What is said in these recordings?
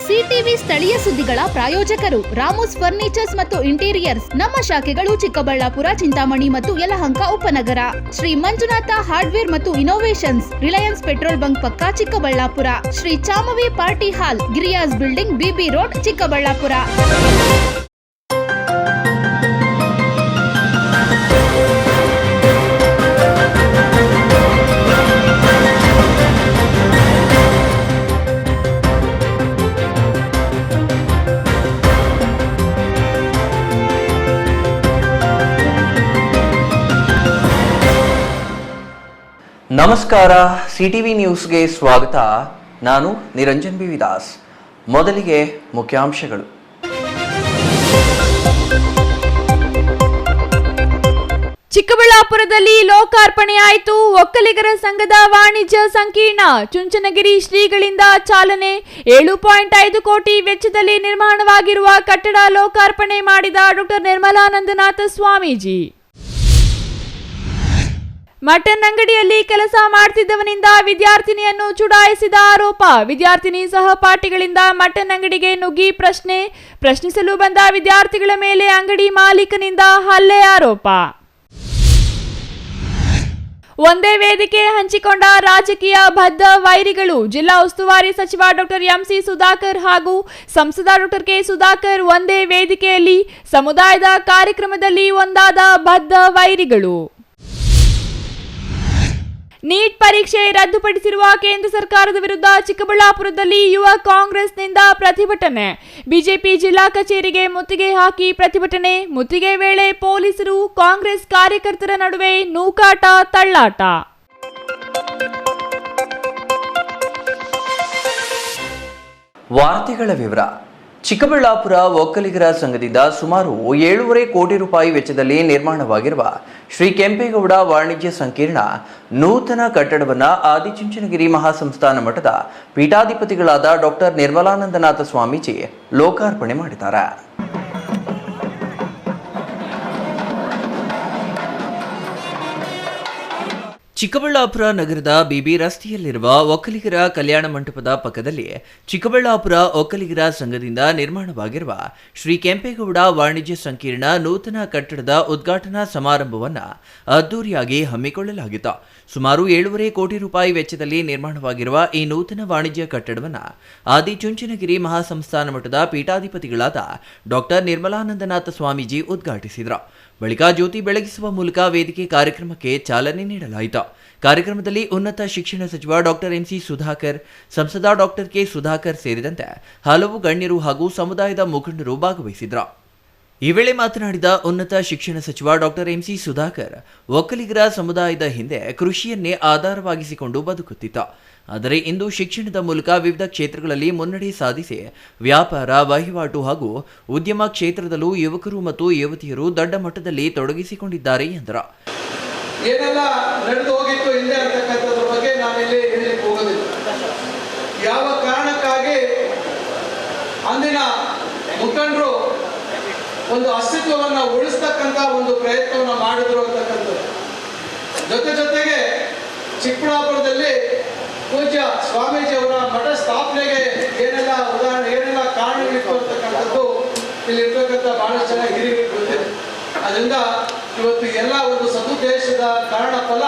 CTV ಸ್ಥಳೀಯ ಸುದ್ದಿಗಳ ಪ್ರಾಯೋಜಕರು ರಾಮೋಸ್ ಫರ್ನಿಚರ್ಸ್ ಮತ್ತು ಇಂಟೀರಿಯರ್ಸ್. ನಮ್ಮ ಶಾಖೆಗಳು ಚಿಕ್ಕಬಳ್ಳಾಪುರ, ಚಿಂತಾಮಣಿ ಮತ್ತು ಯಲಹಂಕ ಉಪನಗರ. ಶ್ರೀ ಮಂಜುನಾಥ ಹಾರ್ಡ್ವೇರ್ ಮತ್ತು ಇನೋವೇಷನ್ಸ್, ರಿಲಯನ್ಸ್ ಪೆಟ್ರೋಲ್ ಬಂಕ್ ಪಕ್ಕ Chikkaballapur. Shri Chamavi party hall, Giriyas building, BB road, Chikkaballapur. ನಮಸ್ಕಾರ, ಸಿಟಿವಿ ನ್ಯೂಸ್ಗೆ ಸ್ವಾಗತ. ನಾನು ನಿರಂಜನ್ ಬಿ ವಿದಾಸ್. ಮೊದಲಿಗೆ ಮುಖ್ಯಾಂಶಗಳು. ಚಿಕ್ಕಬಳ್ಳಾಪುರದಲ್ಲಿ ಲೋಕಾರ್ಪಣೆಯಾಯಿತು ಒಕ್ಕಲಿಗರ ಸಂಘದ ವಾಣಿಜ್ಯ ಸಂಕೀರ್ಣ. ಚುಂಚನಗಿರಿ ಶ್ರೀಗಳಿಂದ ಚಾಲನೆ. 7.5 ಕೋಟಿ ವೆಚ್ಚದಲ್ಲಿ ನಿರ್ಮಾಣವಾಗಿರುವ ಕಟ್ಟಡ ಲೋಕಾರ್ಪಣೆ ಮಾಡಿದ ಡಾ. ನಿರ್ಮಲಾನಂದನಾಥ ಸ್ವಾಮೀಜಿ. ಮಟನ್ ಅಂಗಡಿಯಲ್ಲಿ ಕೆಲಸ ಮಾಡ್ತಿದ್ದವನಿಂದ ವಿದ್ಯಾರ್ಥಿನಿಯನ್ನು ಚುಡಾಯಿಸಿದ ಆರೋಪ. ವಿದ್ಯಾರ್ಥಿನಿ ಸಹಪಾಠಿಗಳಿಂದ ಮಟನ್ ಅಂಗಡಿಗೆ ನುಗ್ಗಿ ಪ್ರಶ್ನಿಸಲು ಬಂದ ವಿದ್ಯಾರ್ಥಿಗಳ ಮೇಲೆ ಅಂಗಡಿ ಮಾಲೀಕನಿಂದ ಹಲ್ಲೆ ಆರೋಪ. ಒಂದೇ ವೇದಿಕೆ ಹಂಚಿಕೊಂಡ ರಾಜಕೀಯ ಬದ್ಧ ವೈರಿಗಳು. ಜಿಲ್ಲಾ ಉಸ್ತುವಾರಿ ಸಚಿವ ಡಾ. ಎಂಸಿ ಸುಧಾಕರ್ ಹಾಗೂ ಸಂಸದ ಡಾ. ಕೆ ಸುಧಾಕರ್ ಒಂದೇ ವೇದಿಕೆಯಲ್ಲಿ ಸಮುದಾಯದ ಕಾರ್ಯಕ್ರಮದಲ್ಲಿ ಒಂದಾದ ಬದ್ಧ ವೈರಿಗಳು. ನೀಟ್ ಪರೀಕ್ಷೆ ರದ್ದುಪಡಿಸಿರುವ ಕೇಂದ್ರ ಸರ್ಕಾರದ ವಿರುದ್ಧ ಚಿಕ್ಕಬಳ್ಳಾಪುರದಲ್ಲಿ ಯುವ ಕಾಂಗ್ರೆಸ್ನಿಂದ ಪ್ರತಿಭಟನೆ. ಬಿಜೆಪಿ ಜಿಲ್ಲಾ ಕಚೇರಿಗೆ ಮುತ್ತಿಗೆ ಹಾಕಿ ಪ್ರತಿಭಟನೆ. ಮುತ್ತಿಗೆ ವೇಳೆ ಪೊಲೀಸರು ಕಾಂಗ್ರೆಸ್ ಕಾರ್ಯಕರ್ತರ ನಡುವೆ ನೂಕಾಟ, ತಳ್ಳಾಟ. ವಾರ್ತೆಗಳ ವಿವರ. ಚಿಕ್ಕಬಳ್ಳಾಪುರ ಒಕ್ಕಲಿಗರ ಸಂಘದಿಂದ ಸುಮಾರು 7.5 ಕೋಟಿ ರೂಪಾಯಿ ವೆಚ್ಚದಲ್ಲಿ ನಿರ್ಮಾಣವಾಗಿರುವ ಶ್ರೀ ಕೆಂಪೇಗೌಡ ವಾಣಿಜ್ಯ ಸಂಕೀರ್ಣ ನೂತನ ಕಟ್ಟಡವನ್ನು ಆದಿಚುಂಚನಗಿರಿ ಮಹಾಸಂಸ್ಥಾನ ಮಠದ ಪೀಠಾಧಿಪತಿಗಳಾದ ಡಾ. ನಿರ್ಮಲಾನಂದನಾಥ ಸ್ವಾಮೀಜಿ ಲೋಕಾರ್ಪಣೆ ಮಾಡಿದ್ದಾರೆ. ಚಿಕ್ಕಬಳ್ಳಾಪುರ ನಗರದ ಬಿಬಿ ರಸ್ತೆಯಲ್ಲಿರುವ ಒಕ್ಕಲಿಗರ ಕಲ್ಯಾಣ ಮಂಟಪದ ಪಕ್ಕದಲ್ಲಿ ಚಿಕ್ಕಬಳ್ಳಾಪುರ ಒಕ್ಕಲಿಗರ ಸಂಘದಿಂದ ನಿರ್ಮಾಣವಾಗಿರುವ ಶ್ರೀ ಕೆಂಪೇಗೌಡ ವಾಣಿಜ್ಯ ಸಂಕೀರ್ಣ ನೂತನ ಕಟ್ಟಡದ ಉದ್ಘಾಟನಾ ಸಮಾರಂಭವನ್ನು ಅದ್ದೂರಿಯಾಗಿ ಹಮ್ಮಿಕೊಳ್ಳಲಾಗಿತ್ತು. ಸುಮಾರು 7.5 ಕೋಟಿ ರೂಪಾಯಿ ವೆಚ್ಚದಲ್ಲಿ ನಿರ್ಮಾಣವಾಗಿರುವ ಈ ನೂತನ ವಾಣಿಜ್ಯ ಕಟ್ಟಡವನ್ನು ಆದಿಚುಂಚನಗಿರಿ ಮಹಾಸಂಸ್ಥಾನ ಮಠದ ಪೀಠಾಧಿಪತಿಗಳಾದ ಡಾ. ನಿರ್ಮಲಾನಂದನಾಥ ಸ್ವಾಮೀಜಿ ಉದ್ಘಾಟಿಸಿದರು. ಬಳಿಕ ಜ್ಯೋತಿ ಬೆಳಗಿಸುವ ಮೂಲಕ ವೇದಿಕೆ ಕಾರ್ಯಕ್ರಮಕ್ಕೆ ಚಾಲನೆ ನೀಡಲಾಯಿತು. ಕಾರ್ಯಕ್ರಮದಲ್ಲಿ ಉನ್ನತ ಶಿಕ್ಷಣ ಸಚಿವ ಡಾ. ಎಂಸಿ ಸುಧಾಕರ್, ಸಂಸದ ಡಾ. ಕೆ ಸುಧಾಕರ್ ಸೇರಿದಂತೆ ಹಲವು ಗಣ್ಯರು ಹಾಗೂ ಸಮುದಾಯದ ಮುಖಂಡರು ಭಾಗವಹಿಸಿದರು. ಈ ವೇಳೆ ಮಾತನಾಡಿದ ಉನ್ನತ ಶಿಕ್ಷಣ ಸಚಿವ ಡಾ. ಎಂಸಿ ಸುಧಾಕರ್, ಒಕ್ಕಲಿಗರ ಸಮುದಾಯದ ಹಿಂದೆ ಕೃಷಿಯನ್ನೇ ಆಧಾರವಾಗಿಸಿಕೊಂಡು ಬದುಕುತ್ತಿತ್ತು. ಆದರೆ ಇಂದು ಶಿಕ್ಷಣದ ಮೂಲಕ ವಿವಿಧ ಕ್ಷೇತ್ರಗಳಲ್ಲಿ ಮುನ್ನಡೆ ಸಾಧಿಸಿ ವ್ಯಾಪಾರ, ವಹಿವಾಟು ಹಾಗೂ ಉದ್ಯಮ ಕ್ಷೇತ್ರದಲ್ಲೂ ಯುವಕರು ಮತ್ತು ಯುವತಿಯರು ದೊಡ್ಡ ಮಟ್ಟದಲ್ಲಿ ತೊಡಗಿಸಿಕೊಂಡಿದ್ದಾರೆ ಎಂದರು. ಏನೆಲ್ಲ ನಡೆದು ಹೋಗಿತ್ತು ಹಿಂದೆ ಅಂತಕ್ಕಂಥದ್ರ ಬಗ್ಗೆ ನಾನಿಲ್ಲಿ ಹೇಳಲಿಕ್ಕೆ ಹೋಗೋದಿಲ್ಲ. ಯಾವ ಕಾರಣಕ್ಕಾಗಿ ಅಂದಿನ ಮುಖಂಡರು ಒಂದು ಅಸ್ತಿತ್ವವನ್ನು ಉಳಿಸ್ತಕ್ಕಂಥ ಒಂದು ಪ್ರಯತ್ನವನ್ನು ಮಾಡಿದ್ರು ಅಂತಕ್ಕಂಥದ್ದು. ಜೊತೆಗೆ ಚಿಕ್ಕಬಳ್ಳಾಪುರದಲ್ಲಿ ಪೂಜ್ಯ ಸ್ವಾಮೀಜಿಯವರ ಮಠ ಸ್ಥಾಪನೆಗೆ ಏನೆಲ್ಲ ಕಾರಣಗಳಿತ್ತು ಅಂತಕ್ಕಂಥದ್ದು ಇಲ್ಲಿ ಇರ್ತಕ್ಕಂಥ ಬಹಳಷ್ಟು ಜನ ಹಿರಿಯರಿಗೆ ಗೊತ್ತಿದೆ. ಅದರಿಂದ ಇವತ್ತು ಎಲ್ಲ ಒಂದು ಸದುದ್ದೇಶದ ಕಾರಣ ಫಲ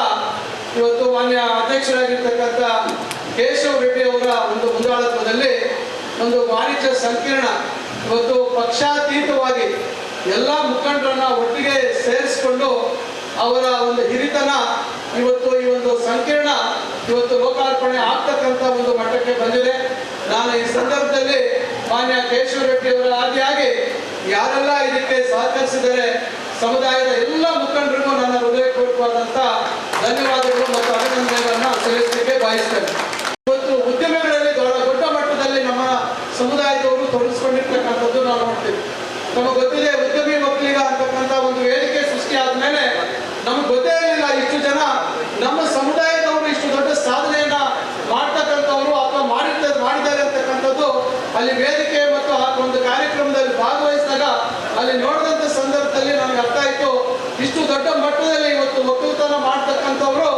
ಇವತ್ತು ಮಾನ್ಯ ಅಧ್ಯಕ್ಷರಾಗಿರ್ತಕ್ಕಂಥ ಕೇಶವ ರೆಡ್ಡಿ ಅವರ ಒಂದು ಮುಂದಾಳತ್ವದಲ್ಲಿ ಒಂದು ವಾಣಿಜ್ಯ ಸಂಕೀರ್ಣ ಇವತ್ತು ಪಕ್ಷಾತೀತವಾಗಿ ಎಲ್ಲ ಮುಖಂಡರನ್ನ ಒಟ್ಟಿಗೆ ಸೇರಿಸಿಕೊಂಡು ಅವರ ಒಂದು ಹಿರಿತನ ಇವತ್ತು ಈ ಒಂದು ಸಂಕೀರ್ಣ ಇವತ್ತು ಲೋಕಾರ್ಪಣೆ ಆಗ್ತಕ್ಕಂಥ ಒಂದು ಮಟ್ಟಕ್ಕೆ ಬಂದಿದೆ. ನಾನು ಈ ಸಂದರ್ಭದಲ್ಲಿ ಮಾನ್ಯ ಕೇಶವ ರೆಡ್ಡಿ ಅವರ ಆದಿಯಾಗಿ ಯಾರೆಲ್ಲ ಇದಕ್ಕೆ ಸಹಕರಿಸಿದರೆ ಸಮುದಾಯದ ಎಲ್ಲ ಮುಖಂಡರಿಗೂ ನನ್ನ ಹೃದಯಪೂರ್ವಕವಾದಂಥ ಧನ್ಯವಾದಗಳು ಮತ್ತು ಅಭಿನಂದನೆಗಳನ್ನು ಸಲ್ಲಿಸಲಿಕ್ಕೆ ಬಯಸ್ತೇನೆ. ಇವತ್ತು ಉದ್ಯಮಗಳಲ್ಲಿ ದೊಡ್ಡ ಮಟ್ಟದಲ್ಲಿ ನಮ್ಮ ಸಮುದಾಯದವರು ತೊಡಗಿಸ್ಕೊಂಡಿರ್ತಕ್ಕಂಥದ್ದು ನಾವು ನೋಡ್ತೀವಿ. ನಮಗೆ ಗೊತ್ತಿದೆ, ಉದ್ಯಮಿ ಒಕ್ಕಲಿಗ ಅಂತಕ್ಕಂಥ ಒಂದು ವೇದಿಕೆ ಸೃಷ್ಟಿ ಆದ್ಮೇಲೆ ನಮ್ಗೆ ಗೊತ್ತೇ ಇರಲಿಲ್ಲ ಇಷ್ಟು ಜನ ನಮ್ಮ ಸಮುದಾಯದವರು ಇಷ್ಟು ದೊಡ್ಡ ಸಾಧನೆಯನ್ನ ಮಾಡ್ತಕ್ಕಂಥವ್ರು ಅಥವಾ ಮಾಡಿದ್ದಾರೆ ಅಂತಕ್ಕಂಥದ್ದು ಅಲ್ಲಿ ವೇದಿಕೆ ಮತ್ತು ಆ ಒಂದು ಕಾರ್ಯಕ್ರಮದಲ್ಲಿ ಭಾಗವಹಿಸಿದಾಗ ಅಲ್ಲಿ ನೋಡಿದಂಥ ಸಂದರ್ಭದಲ್ಲಿ ನನಗೆ ಅರ್ಥ ಆಯಿತು, ಇಷ್ಟು ದೊಡ್ಡ ಮಟ್ಟದಲ್ಲಿ ಇವತ್ತು ಒಕ್ಕಲುತನ ಮಾಡ್ತಕ್ಕಂಥವ್ರು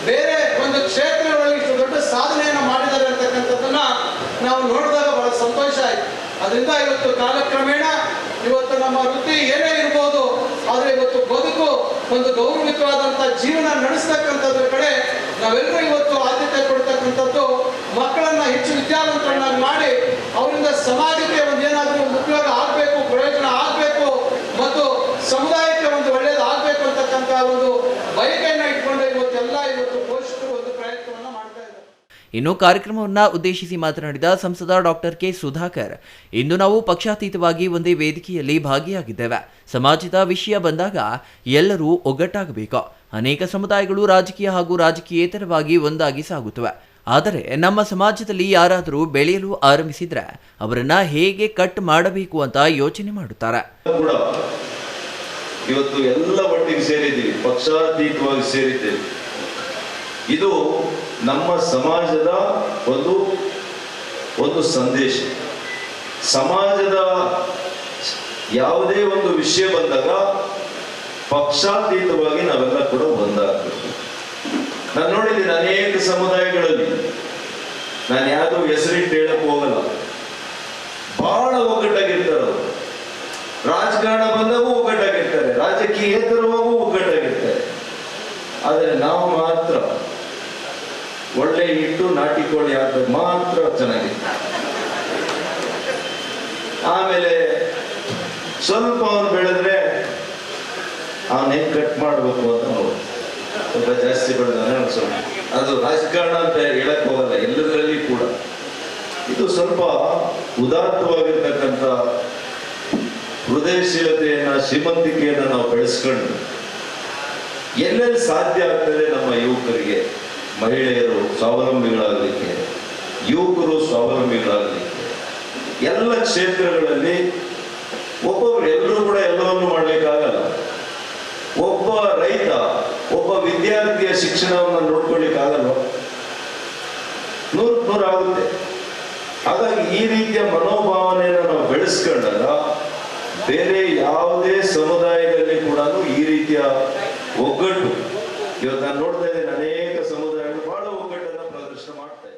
ಬೇರೆ ಒಂದು ಕ್ಷೇತ್ರಗಳಲ್ಲಿ ಇಷ್ಟು ದೊಡ್ಡ ಸಾಧನೆಯನ್ನು ಮಾಡಿದ್ದಾರೆ ಅಂತಕ್ಕಂಥದ್ದನ್ನ ನಾವು ನೋಡಿದಾಗ ಬಹಳ ಸಂತೋಷ ಅದರಿಂದ ಇವತ್ತು ಕಾಲಕ್ರಮೇಣ ಇವತ್ತು ನಮ್ಮ ವೃತ್ತಿ ಏನೇ ಇರ್ಬೋದು, ಆದರೆ ಇವತ್ತು ಬದುಕು ಒಂದು ಗೌರವಿತವಾದಂಥ ಜೀವನ ನಡೆಸ್ತಕ್ಕಂಥದ್ರ ಕಡೆ ನಾವೆಲ್ಲರೂ ಇವತ್ತು ಆದ್ಯತೆ ಕೊಡ್ತಕ್ಕಂಥದ್ದು. ಮಕ್ಕಳನ್ನ ಹೆಚ್ಚು ವಿದ್ಯಾವಂತರನ್ನಾಗಿ ಮಾಡಿ ಅವರಿಂದ ಸಮಾಜಕ್ಕೆ ಒಂದು ಏನಾದರೂ ಉಪಯೋಗ ಆಗಬೇಕು, ಪ್ರಯೋಜನ ಆಗಬೇಕು ಮತ್ತು ಸಮುದಾಯಕ್ಕೆ ಒಂದು ಒಳ್ಳೆಯದು ಆಗಬೇಕು ಅಂತಕ್ಕಂಥ ಒಂದು ಬಯಕೆಯನ್ನು ಇಟ್ಕೊಂಡು ಇವತ್ತು ಪೋಷಕರು ಒಂದು ಪ್ರಯತ್ನವನ್ನ ಮಾಡ್ತಾ ಇದ್ದಾರೆ. ಇನ್ನು ಕಾರ್ಯಕ್ರಮವನ್ನು ಉದ್ದೇಶಿಸಿ ಮಾತನಾಡಿದ ಸಂಸದ ಡಾಕ್ಟರ್ ಕೆ ಸುಧಾಕರ್, ಇಂದು ನಾವು ಪಕ್ಷಾತೀತವಾಗಿ ಒಂದೇ ವೇದಿಕೆಯಲ್ಲಿ ಭಾಗಿಯಾಗಿದ್ದೇವೆ. ಸಮಾಜದ ವಿಷಯ ಬಂದಾಗ ಎಲ್ಲರೂ ಒಗ್ಗಟ್ಟಾಗಬೇಕು. ಅನೇಕ ಸಮುದಾಯಗಳು ರಾಜಕೀಯ ಹಾಗೂ ರಾಜಕೀಯೇತರವಾಗಿ ಒಂದಾಗಿ ಸಾಗುತ್ತವೆ. ಆದರೆ ನಮ್ಮ ಸಮಾಜದಲ್ಲಿ ಯಾರಾದರೂ ಬೆಳೆಯಲು ಆರಂಭಿಸಿದ್ರೆ ಅವರನ್ನ ಹೇಗೆ ಕಟ್ ಮಾಡಬೇಕು ಅಂತ ಯೋಚನೆ ಮಾಡುತ್ತಾರೆ. ಇವತ್ತು ಎಲ್ಲ ಒಟ್ಟಿಗೆ ಸೇರಿದ್ದೀವಿ, ಪಕ್ಷಾತೀತವಾಗಿ ಸೇರಿದ್ದೇವೆ. ಇದು ನಮ್ಮ ಸಮಾಜದ ಒಂದು ಸಂದೇಶ. ಸಮಾಜದ ಯಾವುದೇ ಒಂದು ವಿಷಯ ಬಂದಾಗ ಪಕ್ಷಾತೀತವಾಗಿ ನಾವೆಲ್ಲ ಕೂಡ ಒಂದಾಗಬೇಕು. ನಾನು ನೋಡಿದ್ದೀನಿ ಅನೇಕ ಸಮುದಾಯಗಳಲ್ಲಿ, ನಾನು ಯಾವ್ದು ಹೆಸರಿಟ್ಟು ಹೇಳಕ್ ಹೋಗಲ್ಲ, ಬಹಳ ಒಗ್ಗಟ್ಟಾಗಿರ್ತಾರೆ ಅವರು. ರಾಜಕಾರಣ ಬಂದಾಗೂ ಒಗ್ಗಟ್ಟಾಗಿರ್ತಾರೆ, ರಾಜಕೀಯೇತರವಾಗೂ ಒಗ್ಗಟ್ಟಾಗಿರ್ತಾರೆ. ಆದರೆ ನಾವು ಮಾತ್ರ ಒಳ್ಳೆ ಇಟ್ಟು ನಾಟಿ ಕೋಳಿ ಹಾಕಿದ್ರೆ ಮಾತ್ರ ಚೆನ್ನಾಗಿತ್ತು. ಆಮೇಲೆ ಸ್ವಲ್ಪ ಅವನು ಬೆಳೆದ್ರೆ ಅವನ್ ಹೆಂಗ್ ಕಟ್ ಮಾಡ್ಬೇಕು ಅಂತ ನೋಡಿ, ಸ್ವಲ್ಪ ಜಾಸ್ತಿ ಬೆಳೆದಾನೆ ಸ್ವಲ್ಪ. ಅದು ರಾಜಕಾರಣ ಅಂತ ಹೇಳಕ್ ಹೋಗಲ್ಲ, ಎಲ್ಲದರಲ್ಲಿ ಕೂಡ ಇದು ಸ್ವಲ್ಪ ಉದಾತ್ತವಾಗಿರ್ತಕ್ಕಂಥ ಹೃದಯಶೀಲತೆಯನ್ನ, ಶ್ರೀಮಂತಿಕೆಯನ್ನ ನಾವು ಬೆಳೆಸ್ಕೊಂಡು ಎಲ್ಲೆಲ್ಲಿ ಸಾಧ್ಯ ಆಗ್ತದೆ ನಮ್ಮ ಯುವಕರಿಗೆ, ಮಹಿಳೆಯರು ಸ್ವಾವಲಂಬಿಗಳಾಗಲಿಕ್ಕೆ, ಯುವಕರು ಸ್ವಾವಲಂಬಿಗಳಾಗಲಿಕ್ಕೆ, ಎಲ್ಲ ಕ್ಷೇತ್ರಗಳಲ್ಲಿ ಒಬ್ಬೊಬ್ರು ಎಲ್ಲರೂ ಕೂಡ ಎಲ್ಲವನ್ನು ಮಾಡ್ಲಿಕ್ಕಾಗಲ್ಲ. ಒಬ್ಬ ರೈತ, ಒಬ್ಬ ವಿದ್ಯಾರ್ಥಿಯ ಶಿಕ್ಷಣವನ್ನು ನೋಡ್ಕೊಳ್ಳಿಕ್ಕಾಗಲ್ವ? 100 ಆಗುತ್ತೆ. ಹಾಗಾಗಿ ಈ ರೀತಿಯ ಮನೋಭಾವನೆಯನ್ನು ನಾವು ಬೆಳೆಸ್ಕೊಂಡಾಗ ಬೇರೆ ಯಾವುದೇ ಸಮುದಾಯದಲ್ಲಿ ಕೂಡ ಈ ರೀತಿಯ ಒಗ್ಗಟ್ಟು, ಇವತ್ತು ನಾನು ನೋಡ್ತಾ ಇದ್ದೇನೆ ಅನೇಕ ಸಮುದಾಯಗಳು ಬಹಳ ಒಗ್ಗಟ್ಟನ್ನು ಪ್ರದರ್ಶನ ಮಾಡ್ತಾ ಇದ್ದಾರೆ.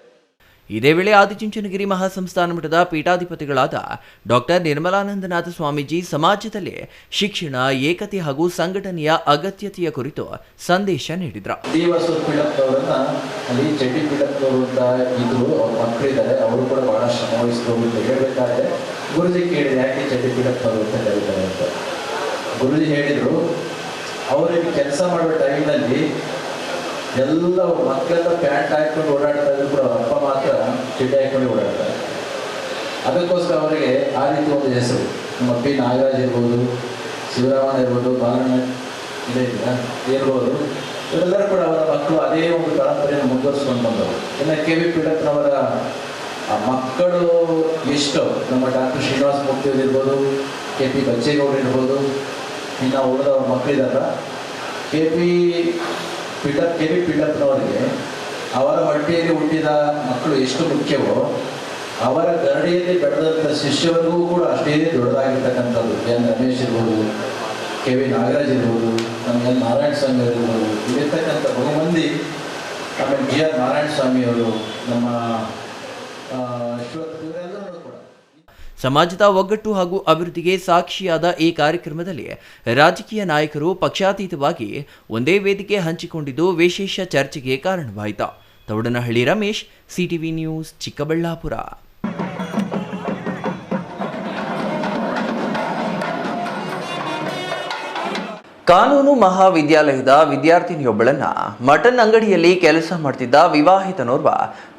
ಇದೇ ವೇಳೆ ಆದಿಚುಂಚನಗಿರಿ ಮಹಾಸಂಸ್ಥಾನ ಮಠದ ಪೀಠಾಧಿಪತಿಗಳಾದ ಡಾಕ್ಟರ್ ನಿರ್ಮಲಾನಂದನಾಥ ಸ್ವಾಮೀಜಿ ಸಮಾಜದಲ್ಲಿ ಶಿಕ್ಷಣ, ಏಕತೆ ಹಾಗೂ ಸಂಘಟನೆಯ ಅಗತ್ಯತೆಯ ಕುರಿತು ಸಂದೇಶ ನೀಡಿದ್ರು. ಅಲ್ಲಿ ಚಡ್ಡಿ ಪೀಠದವರು ಅಂತ ಇದ್ರು, ಅವ್ರ ಮಕ್ಕಳಿದ್ದಾರೆ, ಅವರು ಕೂಡ ಬಹಳ ಶ್ರಮ ವಹಿಸಿದ್ರು. ಹೇಳ್ಬೇಕಾದ್ರೆ ಗುರುಜಿ ಕೇಳಿದೆ, ಯಾಕೆ ಚಡ್ಡಿ ಪೀಠದವರು ಅಂತ ಹೇಳ್ತಾರೆ ಅಂತ. ಗುರುಜಿ ಹೇಳಿದ್ರು, ಅವರಿಗೆ ಕೆಲಸ ಮಾಡೋ ಟೈಮ್ನಲ್ಲಿ ಎಲ್ಲ ಮಕ್ಕಳೆಲ್ಲ ಪ್ಯಾಂಟ್ ಹಾಕೊಂಡು ಓಡಾಡ್ತಾ ಇದ್ರು ಕೂಡ ಅವ್ರ ಅಪ್ಪ ಮಾತ್ರ ಚಡ್ಡಿ ಹಾಕೊಂಡು ಓಡಾಡ್ತಾರೆ. ಅದಕ್ಕೋಸ್ಕರ ಅವರಿಗೆ ಆ ರೀತಿ ಒಂದು ಹೆಸರು. ನಮ್ಮ ಪಿ ನಾಗರಾಜ್ ಇರ್ಬೋದು, ಶಿವರಾಮನ್ ಇರ್ಬೋದು, ಬಾಲಣ್ಣ ಇರ್ಬೋದು, ಇವರೆಲ್ಲರೂ ಕೂಡ ಅವರ ಮಕ್ಕಳು ಅದೇ ಒಂದು ಪರಂಪರೆಯನ್ನು ಮುಂದುವರಿಸ್ಕೊಂಡು ಬಂದವರು. ಇನ್ನು ಕೆ ವಿ ಪೀಠಪ್ಪನವರ ಮಕ್ಕಳು ಎಷ್ಟು, ನಮ್ಮ ಡಾಕ್ಟರ್ ಶ್ರೀನಿವಾಸ ಮೂರ್ತಿ ಇರ್ಬೋದು, ಕೆ ಪಿ ಬಚ್ಚೇಗೌಡರು ಇರ್ಬೋದು, ಇನ್ನು ಉಳಿದವ್ರ ಮಕ್ಕಳಿದಾರ. ಕೆ ಪಿ ಪೀಠಪ್ಪನವರಿಗೆ ಅವರ ಹೊಟ್ಟೆಯಲ್ಲಿ ಹುಟ್ಟಿದ ಮಕ್ಕಳು ಎಷ್ಟು ಮುಖ್ಯವೋ, ಅವರ ಗರಡಿಯಲ್ಲಿ ಬೆಳೆದಂಥ ಶಿಷ್ಯವರಿಗೂ ಕೂಡ ಅಷ್ಟೇ ದೊಡ್ಡದಾಗಿರ್ತಕ್ಕಂಥದ್ದು. ಎನ್ ರಮೇಶ್ ಇರ್ಬೋದು, ಕೆ ವಿ ನಾಗರಾಜ್ ಇರ್ಬೋದು, ನಮ್ಮ ಎನ್ ನಾರಾಯಣ ಸ್ವಾಮಿ ಇರ್ಬೋದು, ಇಲ್ಲಿರ್ತಕ್ಕಂಥ ಬಹುಮಂದಿ, ಆಮೇಲೆ ಜಿ ಆರ್ ನಾರಾಯಣ ಸ್ವಾಮಿಯವರು, ನಮ್ಮ ಇವರೆಲ್ಲರೂ ಕೂಡ ಸಮಾಜದ ಒಗ್ಗಟ್ಟು ಹಾಗೂ ಅಭಿವೃದ್ಧಿಗೆ ಸಾಕ್ಷಿಯಾದ ಈ ಕಾರ್ಯಕ್ರಮದಲ್ಲಿ ರಾಜಕೀಯ ನಾಯಕರು ಪಕ್ಷಾತೀತವಾಗಿ ಒಂದೇ ವೇದಿಕೆ ಹಂಚಿಕೊಂಡಿದ್ದು ವಿಶೇಷ ಚರ್ಚೆಗೆ ಕಾರಣವಾಯಿತು. Thoudanahalli Ramesh, CTV news, Chikkaballapur. ಕಾನೂನು ಮಹಾವಿದ್ಯಾಲಯದ ವಿದ್ಯಾರ್ಥಿನಿಯೊಬ್ಬಳನ್ನ ಮಟನ್ ಅಂಗಡಿಯಲ್ಲಿ ಕೆಲಸ ಮಾಡ್ತಿದ್ದ ವಿವಾಹಿತನೋರ್ವ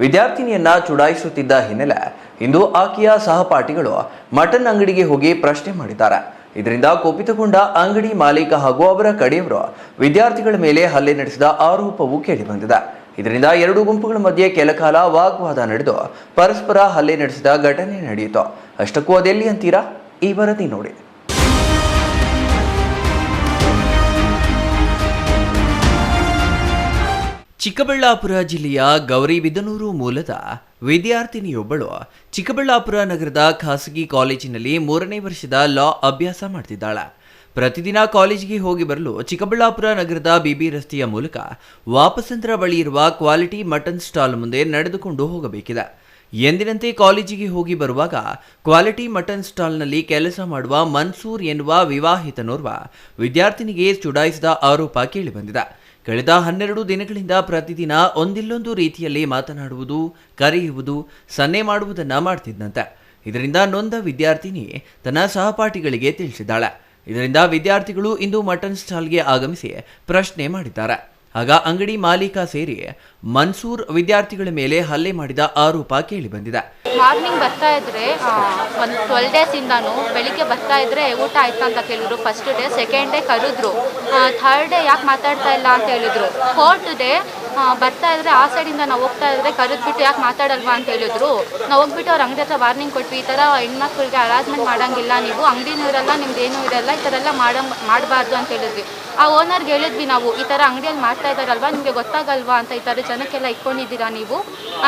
ವಿದ್ಯಾರ್ಥಿನಿಯನ್ನ ಚುಡಾಯಿಸುತ್ತಿದ್ದ ಹಿನ್ನೆಲೆ ಇಂದು ಆಕೆಯ ಸಹಪಾಠಿಗಳು ಮಟನ್ ಅಂಗಡಿಗೆ ಹೋಗಿ ಪ್ರಶ್ನೆ ಮಾಡಿದ್ದಾರೆ. ಇದರಿಂದ ಕುಪಿತಗೊಂಡ ಅಂಗಡಿ ಮಾಲೀಕ ಹಾಗೂ ಅವರ ಕಡೆಯವರು ವಿದ್ಯಾರ್ಥಿಗಳ ಮೇಲೆ ಹಲ್ಲೆ ನಡೆಸಿದ ಆರೋಪವು ಕೇಳಿಬಂದಿದೆ. ಇದರಿಂದ ಎರಡು ಗುಂಪುಗಳ ಮಧ್ಯೆ ಕೆಲಕಾಲ ವಾಗ್ವಾದ ನಡೆದು ಪರಸ್ಪರ ಹಲ್ಲೆ ನಡೆಸಿದ ಘಟನೆ ನಡೆಯಿತು. ಅಷ್ಟಕ್ಕೂ ಅದೆಲ್ಲಿ ಅಂತೀರಾ? ಈ ವರದಿ ನೋಡಿ. ಚಿಕ್ಕಬಳ್ಳಾಪುರ ಜಿಲ್ಲೆಯ ಗೌರಿಬಿದನೂರು ಮೂಲದ ವಿದ್ಯಾರ್ಥಿನಿಯೊಬ್ಬಳು ಚಿಕ್ಕಬಳ್ಳಾಪುರ ನಗರದ ಖಾಸಗಿ ಕಾಲೇಜಿನಲ್ಲಿ 3ನೇ ವರ್ಷದ ಲಾ ಅಭ್ಯಾಸ ಮಾಡ್ತಿದ್ದಾಳೆ. ಪ್ರತಿದಿನ ಕಾಲೇಜಿಗೆ ಹೋಗಿ ಬರಲು ಚಿಕ್ಕಬಳ್ಳಾಪುರ ನಗರದ ಬಿಬಿ ರಸ್ತೆಯ ಮೂಲಕ ವಾಪಸಂದ್ರ ಬಳಿ ಇರುವ ಕ್ವಾಲಿಟಿ ಮಟನ್ ಸ್ಟಾಲ್ ಮುಂದೆ ನಡೆದುಕೊಂಡು ಹೋಗಬೇಕಿದೆ. ಎಂದಿನಂತೆ ಕಾಲೇಜಿಗೆ ಹೋಗಿ ಬರುವಾಗ ಕ್ವಾಲಿಟಿ ಮಟನ್ ಸ್ಟಾಲ್ನಲ್ಲಿ ಕೆಲಸ ಮಾಡುವ ಮನ್ಸೂರ್ ಎನ್ನುವ ವಿವಾಹಿತನೋರ್ವ ವಿದ್ಯಾರ್ಥಿನಿಗೆ ಚುಡಾಯಿಸಿದ ಆರೋಪ ಕೇಳಿಬಂದಿದೆ. ಕಳೆದ 12 ದಿನಗಳಿಂದ ಪ್ರತಿದಿನ ಒಂದಿಲ್ಲೊಂದು ರೀತಿಯಲ್ಲಿ ಮಾತನಾಡುವುದು, ಕರೆಯುವುದು, ಸನ್ನೆ ಮಾಡುವುದನ್ನು ಮಾಡ್ತಿದ್ದಂತೆ. ಇದರಿಂದ ನೊಂದ ವಿದ್ಯಾರ್ಥಿನಿ ತನ್ನ ಸಹಪಾಠಿಗಳಿಗೆ ತಿಳಿಸಿದ್ದಾಳೆ. ಇದರಿಂದ ವಿದ್ಯಾರ್ಥಿಗಳು ಇಂದು ಮಟನ್ ಸ್ಟಾಲ್ಗೆ ಆಗಮಿಸಿ ಪ್ರಶ್ನೆ ಮಾಡಿದ್ದಾರೆ. ಆಗ ಅಂಗಡಿ ಮಾಲೀಕ ಸೇರಿ ಮನ್ಸೂರ್ ವಿದ್ಯಾರ್ಥಿಗಳ ಮೇಲೆ ಹಲ್ಲೆ ಮಾಡಿದ ಆರೋಪ ಕೇಳಿಬಂದಿದೆ. ಮಾರ್ನಿಂಗ್ ಬರ್ತಾ ಇದ್ರೆ ಒಂದು 12 ಡೇಸಿಂದಾನು ಬೆಳಿಗ್ಗೆ ಬರ್ತಾ ಇದ್ರೆ ಊಟ ಆಯ್ತಾ ಅಂತ ಕೇಳಿದ್ರು. ಫಸ್ಟ್ ಡೇ, ಸೆಕೆಂಡ್ ಡೇ ಕರೆದ್ರು. ಥರ್ಡ್ ಡೇ ಯಾಕೆ ಮಾತಾಡ್ತಾ ಇಲ್ಲ ಅಂತ ಹೇಳಿದ್ರು. ಫೋರ್ತ್ ಡೇ ಬರ್ತಾ ಇದ್ರೆ ಆ ಸೈಡಿಂದ ನಾವು ಹೋಗ್ತಾ ಇದ್ರೆ ಕರೆದ್ಬಿಟ್ಟು ಯಾಕೆ ಮಾತಾಡಲ್ವಾ ಅಂತ ಹೇಳಿದ್ರು. ನಾವು ಹೋಗ್ಬಿಟ್ಟು ಅವ್ರ ಅಂಗಡಿ ಹತ್ರ ವಾರ್ನಿಂಗ್ ಕೊಟ್ವಿ, ಈ ಥರ ಹೆಣ್ಮಕ್ಳಿಗೆ ಹರಾಸ್ಮೆಂಟ್ ಮಾಡೋಂಗಿಲ್ಲ, ನೀವು ಅಂಗಡಿನೂ ಇರಲ್ಲ, ನಿಮ್ದು ಏನೂ ಇರಲ್ಲ, ಈ ಥರ ಎಲ್ಲ ಮಾಡಬಾರ್ದು ಅಂತ ಹೇಳಿದ್ವಿ. ಆ ಓನರ್ಗೆ ಹೇಳಿದ್ವಿ ನಾವು, ಈ ಥರ ಅಂಗಡಿಯಲ್ಲಿ ಮಾಡ್ತಾ ಇದ್ದಾರಲ್ವಾ, ನಿಮಗೆ ಗೊತ್ತಾಗಲ್ವಾ ಅಂತ, ಈ ಥರ ಜನಕ್ಕೆಲ್ಲ ಇಟ್ಕೊಂಡಿದ್ದೀರಾ ನೀವು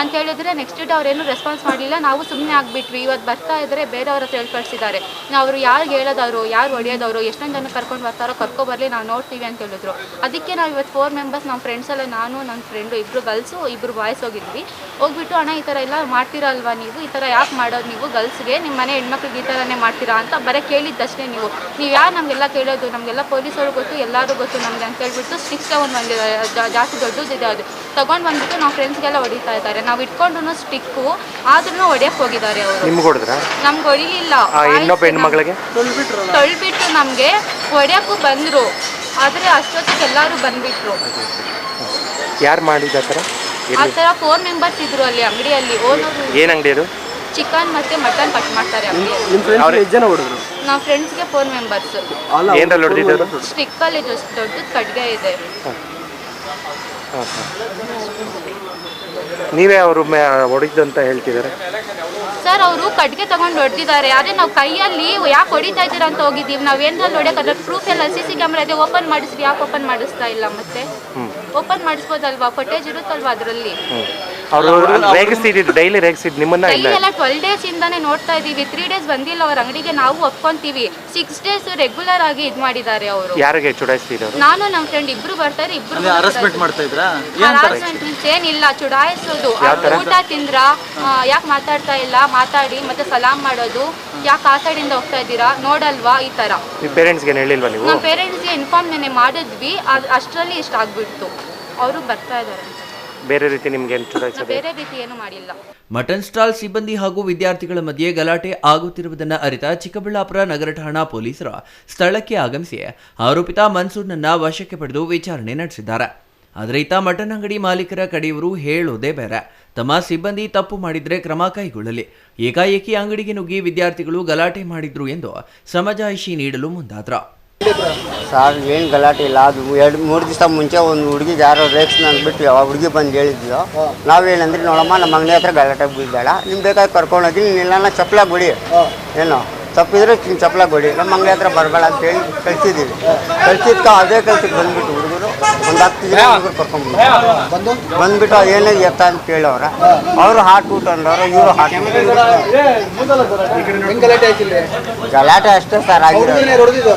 ಅಂತ ಹೇಳಿದ್ರೆ ನೆಕ್ಸ್ಟ್ ಡೇ ಅವ್ರೇನು ರೆಸ್ಪಾನ್ಸ್ ಮಾಡಲಿಲ್ಲ. ನಾವು ಸುಮ್ಮನೆ ಆಗಿಬಿಟ್ವಿ. ಇವತ್ತು ಬರ್ತಾ ಇದ್ದರೆ ಬೇರೆಯವ್ರ ಹತ್ರ ಹೇಳ್ಕಳಿಸಿದ್ದಾರೆ. ಅವರು ಯಾರು ಹೇಳೋದವರು, ಯಾರು ಹೊಡೆಯೋದವರು, ಎಷ್ಟೊಂದು ಜನ ಕರ್ಕೊಂಡು ಬರ್ತಾರೋ ಕರ್ಕೊಬರಲಿ, ನಾವು ನೋಡ್ತೀವಿ ಅಂತ ಹೇಳಿದ್ರು. ಅದಕ್ಕೆ ನಾವು ಇವತ್ತು 4 ಮೆಂಬರ್ಸ್, ನಮ್ಮ ಫ್ರೆಂಡ್ಸ್ ಎಲ್ಲ, ನಾನು ನನ್ನ ಫ್ರೆಂಡು, 2 ಗರ್ಲ್ಸು 2 ಬಾಯ್ಸ್ ಹೋಗಿದ್ವಿ. ಹೋಗ್ಬಿಟ್ಟು ಅಣ್ಣ ಈ ಥರ ಎಲ್ಲ ಮಾಡ್ತೀರಾ ಅಲ್ವಾ ನೀವು, ಈ ಥರ ಯಾಕೆ ಮಾಡೋದು ನೀವು ಗರ್ಲ್ಸ್ಗೆ, ನಿಮ್ಮ ಮನೆ ಹೆಣ್ಮಕ್ಳಿಗೆ ಈ ಥರನೇ ಮಾಡ್ತೀರಾ ಅಂತ ಬರೀ ಕೇಳಿದ್ದಷ್ಟೇ. ನೀವು ಯಾರು ನಮಗೆಲ್ಲ ಕೇಳೋದು, ನಮಗೆಲ್ಲ ಪೊಲೀಸರು ಗೊತ್ತು, ಎಲ್ಲರೂ ಗೊತ್ತು ನಮಗೆ ಅಂತ ಹೇಳ್ಬಿಟ್ಟು ಸ್ಟಿಕ್ಸ್ ತೊಗೊಂಡು ಬಂದಿದ್ದಾರೆ. ಜಾಸ್ತಿ ದೊಡ್ಡದಿದೆ, ಅದು ತೊಗೊಂಡು ಬಂದ್ಬಿಟ್ಟು ನಾವು ಫ್ರೆಂಡ್ಸ್ಗೆಲ್ಲ ಹೊಡಿತಾ ಇದ್ದಾರೆ. ನಾವು ಇಟ್ಕೊಂಡು ಸ್ಟಿಕ್ಕು ಆದ್ರೂ ಹೊಡೆಯಕ್ಕೆ ಹೋಗಿದ್ದಾರೆ ಅವರು. ನಮ್ಗೆ ಹೊಡಿಲಿಲ್ಲ, ತೊಳ್ಬಿಟ್ಟು ನಮಗೆ ಹೊಡೆಯಕ್ಕೂ ಬಂದರು. ಆದರೆ ಅಷ್ಟೊತ್ತಿಗೆ ಎಲ್ಲರೂ ಬಂದ್ಬಿಟ್ರು. ಯಾರು ಮಾಡಿದ ಆ ಥರ 4 ಮೆಂಬರ್ಸ್ ಇದ್ರು ಅಲ್ಲಿ ಅಂಗಡಿಯಲ್ಲಿ. ಓನರು ಏನು ಅಂಗಡಿ ಅದು? ಚಿಕನ್ ಮತ್ತೆ ಮಟನ್ ಕಟ್ ಮಾಡ್ತಾರೆ ಅಂಗಡಿಯಲ್ಲಿ. ನಮ್ಮ ಫ್ರೆಂಡ್ಸ್ಗೆ 4 ಮೆಂಬರ್ಸ್. ಸ್ಟಿಕ್ಕಲ್ಲಿ ದೊಡ್ಡದು ಕಡ್ಗೆ ಇದೆ. ನೀವೇ ಅವರು ಹೊಡಿದ್ದು ಅಂತ ಹೇಳ್ತಿದ್ದಾರೆ ಸರ್. ಅವರು ಕಡ್ಗೆ ತಗೊಂಡು ಹೊಡೆದಿದ್ದಾರೆ. ಅದೇ ನಾವು ಕೈಯಲ್ಲಿ ಯಾಕೆ ಹೊಡಿತಾ ಇದ್ದೀರಾ ಅಂತ ಹೋಗಿದ್ದೀವಿ. ನಾವೇನಲ್ಲಿ ಹೊಡೆಯೋಕೆ ಅದ್ರ ಪ್ರೂಫ್ ಎಲ್ಲ CC ಕ್ಯಾಮ್ರಾ ಇದೆ, ಓಪನ್ ಮಾಡಿಸ್ರಿ. ಯಾಕೆ ಓಪನ್ ಮಾಡಿಸ್ತಾ ಇಲ್ಲ? ಮತ್ತೆ ಓಪನ್ ಮಾಡಿಸ್ಬೋದಲ್ವಾ, ಫುಟೇಜ್ ಇರುತ್ತಲ್ವಾ ಅದರಲ್ಲಿ. ಡೈಲಿ ರೇಗಿಸಿದ್ದು ನಿಮ್ಮನ್ನ ಎಲ್ಲ 12 ಡೇಸ್ ಇಂದಾನೆ ನೋಡ್ತಾ ಇದೀವಿ. 3 ಡೇಸ್ ಬಂದಿಲ್ಲ ಅವ್ರ ಅಂಗಡಿಗೆ, ನಾವು ಒಪ್ಕೊಂತೀವಿ. 6 ಡೇಸ್ ರೆಗ್ಯುಲರ್ ಆಗಿ ಇದು ಮಾಡಿದ್ದಾರೆ ಅವರು. ಯಾರಿಗೆ ಚುಡಾಯಿಸ್ತಿದ್ರು? ನಾನು ನಮ್ಮ ಫ್ರೆಂಡ್ ಇಬ್ರು ಬರ್ತಾರೆ. ಇಬ್ರು ಹರಾಸ್ಮೆಂಟ್ ಮಾಡ್ತಾ ಇದ್ರಾ? ಏನಿಲ್ಲ, ಚುಡಾಯಿಸೋದು. ಊಟ ತಿಂದ್ರ, ಯಾಕೆ ಮಾತಾಡ್ತಾ ಇಲ್ಲ, ಮಾತಾಡಿ ಮತ್ತೆ ಸಲಾಮ್ ಮಾಡೋದು, ಯಾಕೆ ಆ ಸೈಡಿಂದ ಹೋಗ್ತಾ ಇದ್ದೀರಾ, ನೋಡಲ್ವಾ, ಈ ತರ. ಪೇರೆಂಟ್ಸ್ಗೆ ಹೇಳಿಲ್ವಾ ನೀವು? ನಮ್ಮ ಪೇರೆಂಟ್ಸ್ಗೆ ಇನ್ಫಾರ್ಮ್ ನೆನೆ ಮಾಡಿದ್ವಿ. ಅಷ್ಟರಲ್ಲಿ ಇಷ್ಟ ಆಗ್ಬಿಡ್ತು. ಅವರು ಬರ್ತಾ ಇದ್ದಾರೆ. ಬೇರೆ ರೀತಿ ನಿಮ್ಗೆ ಬೇರೆ ರೀತಿ ಏನು ಮಾಡಿಲ್ಲ. ಮಟನ್ ಸ್ಟಾಲ್ ಸಿಬ್ಬಂದಿ ಹಾಗೂ ವಿದ್ಯಾರ್ಥಿಗಳ ಮಧ್ಯೆ ಗಲಾಟೆ ಆಗುತ್ತಿರುವುದನ್ನು ಅರಿತ ಚಿಕ್ಕಬಳ್ಳಾಪುರ ನಗರ ಠಾಣಾ ಪೊಲೀಸರು ಸ್ಥಳಕ್ಕೆ ಆಗಮಿಸಿ ಆರೋಪಿತ ಮನ್ಸೂರ್ನನ್ನ ವಶಕ್ಕೆ ಪಡೆದು ವಿಚಾರಣೆ ನಡೆಸಿದ್ದಾರೆ. ಆದರೆ ಈತ ಮಟನ್ ಅಂಗಡಿ ಮಾಲೀಕರ ಕಡೆಯವರು ಹೇಳೋದೇ ಬೇರೆ. ತಮ್ಮ ಸಿಬ್ಬಂದಿ ತಪ್ಪು ಮಾಡಿದ್ರೆ ಕ್ರಮ ಕೈಗೊಳ್ಳಲಿ, ಏಕಾಏಕಿ ಅಂಗಡಿಗೆ ನುಗ್ಗಿ ವಿದ್ಯಾರ್ಥಿಗಳು ಗಲಾಟೆ ಮಾಡಿದ್ರು ಎಂದು ಸಮಜಾಯಿಷಿ ನೀಡಲು ಮುಂದಾದ್ರು. ಸರ್ ಏನು ಗಲಾಟೆ ಇಲ್ಲ. ಅದು 2-3 ದಿವಸ ಮುಂಚೆ ಒಂದು ಹುಡುಗಿಗೆ ಯಾರೋ ರೇಕ್ಸ್ ಅಂದ್ಬಿಟ್ಟು ಆ ಹುಡುಗಿ ಬಂದು ಹೇಳಿದ್ಲು. ನಾವೇನಂದ್ರೆ ನೋಡಮ್ಮ ನಮ್ಮ ಅಂಗಡಿ ಹತ್ರ ಗಲಾಟೆ ಬೀಳ್ಬೇಡ, ನಿಮ್ಗೆ ಬೇಕಾಗಿ ಕರ್ಕೊಂಡೋಗಿ ನೀನೆಲ್ಲ ಚಪ್ಪಲ ಬಿಡಿ, ಏನೋ ತಪ್ಪಿದ್ರೆ ಚಪ್ಪಲ ಬಿಡಿ, ನಮ್ಮ ಅಂಗಡಿ ಹತ್ರ ಬರಬೇಡ ಅಂತ ಹೇಳಿ ಕಳಿಸಿದ್ದೀವಿ. ಕಳಿಸಿದ್ಕ ಅದೇ ಕೆಲ್ಸಕ್ಕೆ ಬಂದ್ಬಿಟ್ಟು ಹುಡುಗರು ಒಂದು 10 ಜನ ಹುಡುಗರು ಕರ್ಕೊಂಡ್ಬಿಟ್ಟು ಬಂದ್ಬಿಟ್ಟು ಏನೇ ಎತ್ತ ಅಂತ ಕೇಳವ್ರ. ಅವರು ಹಾಟ್ ಊಟ ಅಂದವ್ರು, ಇವರು ಹಾಟ್ ಗಲಾಟೆ ಅಷ್ಟೇ ಸರ್ ಆಗಿರೋದು.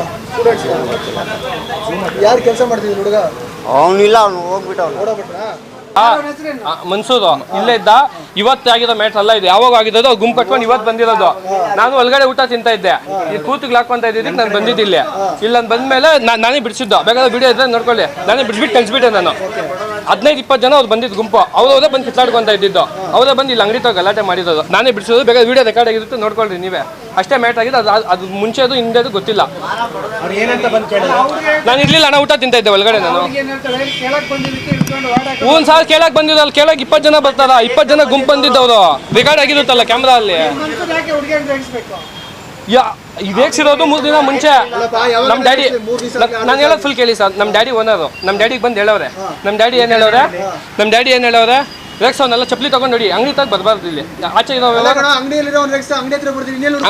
ಯಾರು ಕೆಲಸ ಮಾಡ್ತಿದ್ರು ಹುಡುಗ? ಅವನಿಲ್ಲ, ಅವನು ಹೋಗ್ಬಿಟ್ಟು ಅವನು ಮನ್ಸೂರು ಇಲ್ಲೇ ಇದ್ದ. ಇವತ್ತು ಆಗಿರೋ ಮ್ಯಾಟ್ರ್ ಅಲ್ಲ ಇದು, ಯಾವಾಗ ಆಗಿದ್ದು ಗುಂಪು ಕಟ್ಕೊಂಡು ಇವತ್ತು ಬಂದಿರೋದು. ನಾನು ಒಳಗಡೆ ಊಟ ತಿಂತಾ ಇದ್ದೆ, ಈ ಕೂತಿಗೆ ಹಾಕೊಂತ ಇದ್ದಿದ್ದಕ್ಕೆ ನಾನು ಬಂದಿದ್ದಿಲ್ಲ. ಇಲ್ಲ ನಾನು ಬಂದ್ಮೇಲೆ ನಾನೇ ಬಿಡಿಸಿದ್ದು. ಬೇಕಾದ್ರೆ ವಿಡಿಯೋ ಇದ್ರೆ ನೋಡ್ಕೊಳ್ಳಿ, ನಾನೇ ಬಿಡಿಸ್ಬಿಟ್ಟು ಕಳಿಸ್ಬಿಟ್ಟೆ. ನಾನು 15-20 ಜನ ಅವ್ರು ಬಂದಿದ್ದು ಗುಂಪು, ಅವರೇ ಬಂದು ಕಿತ್ತಾಡ್ಕೊಂತ ಇದ್ದಿದ್ದು. ಅವರೇ ಬಂದು ಇಲ್ಲಿ ಅಂಗಡಿ ಗಲಾಟೆ ಮಾಡಿರೋದು. ನಾನೇ ಬಿಡಿಸೋದು. ಬೇಕಾದ್ರೆ ವಿಡಿಯೋ ರೆಕಾರ್ಡ್ ಆಗಿರುತ್ತೆ, ನೋಡ್ಕೊಳ್ರಿ ನೀವೇ. ಅಷ್ಟೇ ಮ್ಯಾಟ್ರ್ ಆಗಿದೆ. ಅದು ಮುಂಚೆದು ಹಿಂದೆದು ಗೊತ್ತಿಲ್ಲ. ನಾನು ಇರ್ಲಿಲ್ಲ, ನಾನು ಊಟ ತಿಂತಾ ಇದ್ದೆ ಒಳಗಡೆ. ನಾನು ಹ್ಞೂ ಸರ್, ಕೇಳಕ್ ಬಂದಿದ್ದಲ್ಲ. ಕೇಳಕ್ 20 ಜನ ಬರ್ತಾರ, 20 ಜನ ಗುಂಪು ಬಂದಿದ್ದವರು. ರೆಕಾರ್ಡ್ ಆಗಿರುತ್ತಲ್ಲ ಕ್ಯಾಮ್ರಾ ಅಲ್ಲಿ. ರೇಗ್ಸಿರೋದು 3 ದಿನ ಮುಂಚೆ. ನಮ್ಮ ಡ್ಯಾಡಿ, ನಾನು ಹೇಳೋದು ಫುಲ್ ಕೇಳಿ ಸರ್. ನಮ್ಮ ಡ್ಯಾಡಿ ಓನರು, ನಮ್ಮ ಡ್ಯಾಡಿಗೆ ಬಂದು ಹೇಳವ್ರೆ. ನಮ್ಮ ಡ್ಯಾಡಿ ಏನು ಹೇಳವ್ರೆ, ರೇಕ್ಸ್ ಅವನ್ನೆಲ್ಲ ಚಪ್ಪಲಿ ತಗೊಂಡು ನೋಡಿ ಅಂಗಡಿ ತಗ ಬರಬಾರ್ದು. ಇಲ್ಲಿ ಆಚೆ ಇರೋವೆಲ್ಲ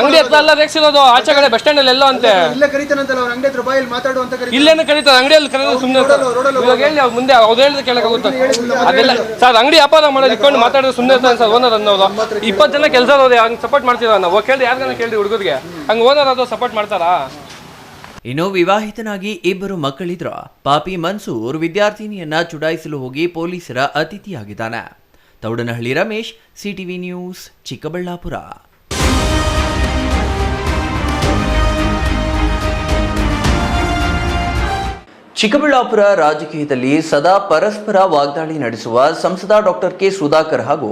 ಅಂಗಡಿ ಹತ್ರ ಎಲ್ಲ ರೇಕ್ಸ್ ಇರೋದು. ಆಚೆಗಡೆ ಬಸ್ ಸ್ಟ್ಯಾಂಡ್ ಅಲ್ಲಿ ಎಲ್ಲೋ ಅಂತೆ. ಇಲ್ಲೇನು ಕರೀತಾರೆ, ಅಂಗಡಿಯಲ್ಲಿ ಕರೆದು ಸುಮ್ಮನೆ ಇವಾಗ ಹೇಳಿ. ಅವ್ರು ಮುಂದೆ ಅವ್ರು ಹೇಳಿದ್ರೆ ಕೇಳಕ್ಕಾಗುತ್ತೆ ಅದೆಲ್ಲ ಸರ್. ಅಂಗಡಿ ವ್ಯಾಪಾರ ಮಾಡೋದು ಇಟ್ಕೊಂಡು ಮಾತಾಡೋದು ಸುಮ್ಮನೆ ಇರ್ತಾನೆ ಸರ್ ಓನರ್ ಅನ್ನೋದು. 20 ಜನ ಕೆಲಸ ಇರೋದು, ಹಂಗೆ ಸಪೋರ್ಟ್ ಮಾಡ್ತೀರ ನಾವು. ಕೇಳಿ ಯಾರಿಗಾನ ಕೇಳಿ ಹುಡುಗರಿಗೆ, ಹಂಗೆ ಓನರ್ ಅದು ಸಪೋರ್ಟ್ ಮಾಡ್ತಾರಾ? ಇನ್ನು ವಿವಾಹಿತನಾಗಿ 2 ಮಕ್ಕಳಿದ್ರು ಪಾಪಿ ಮನ್ಸೂರ್ ವಿದ್ಯಾರ್ಥಿನಿಯನ್ನ ಚುಡಾಯಿಸಲು ಹೋಗಿ ಪೊಲೀಸರ ಅತಿಥಿಯಾಗಿದ್ದಾನೆ. Thoudanahalli Ramesh, CTV news, Chikkaballapur. ಚಿಕ್ಕಬಳ್ಳಾಪುರ ರಾಜಕೀಯದಲ್ಲಿ ಸದಾ ಪರಸ್ಪರ ವಾಗ್ದಾಳಿ ನಡೆಸುವ ಸಂಸದ ಡಾಕ್ಟರ್ ಕೆ ಸುಧಾಕರ್ ಹಾಗೂ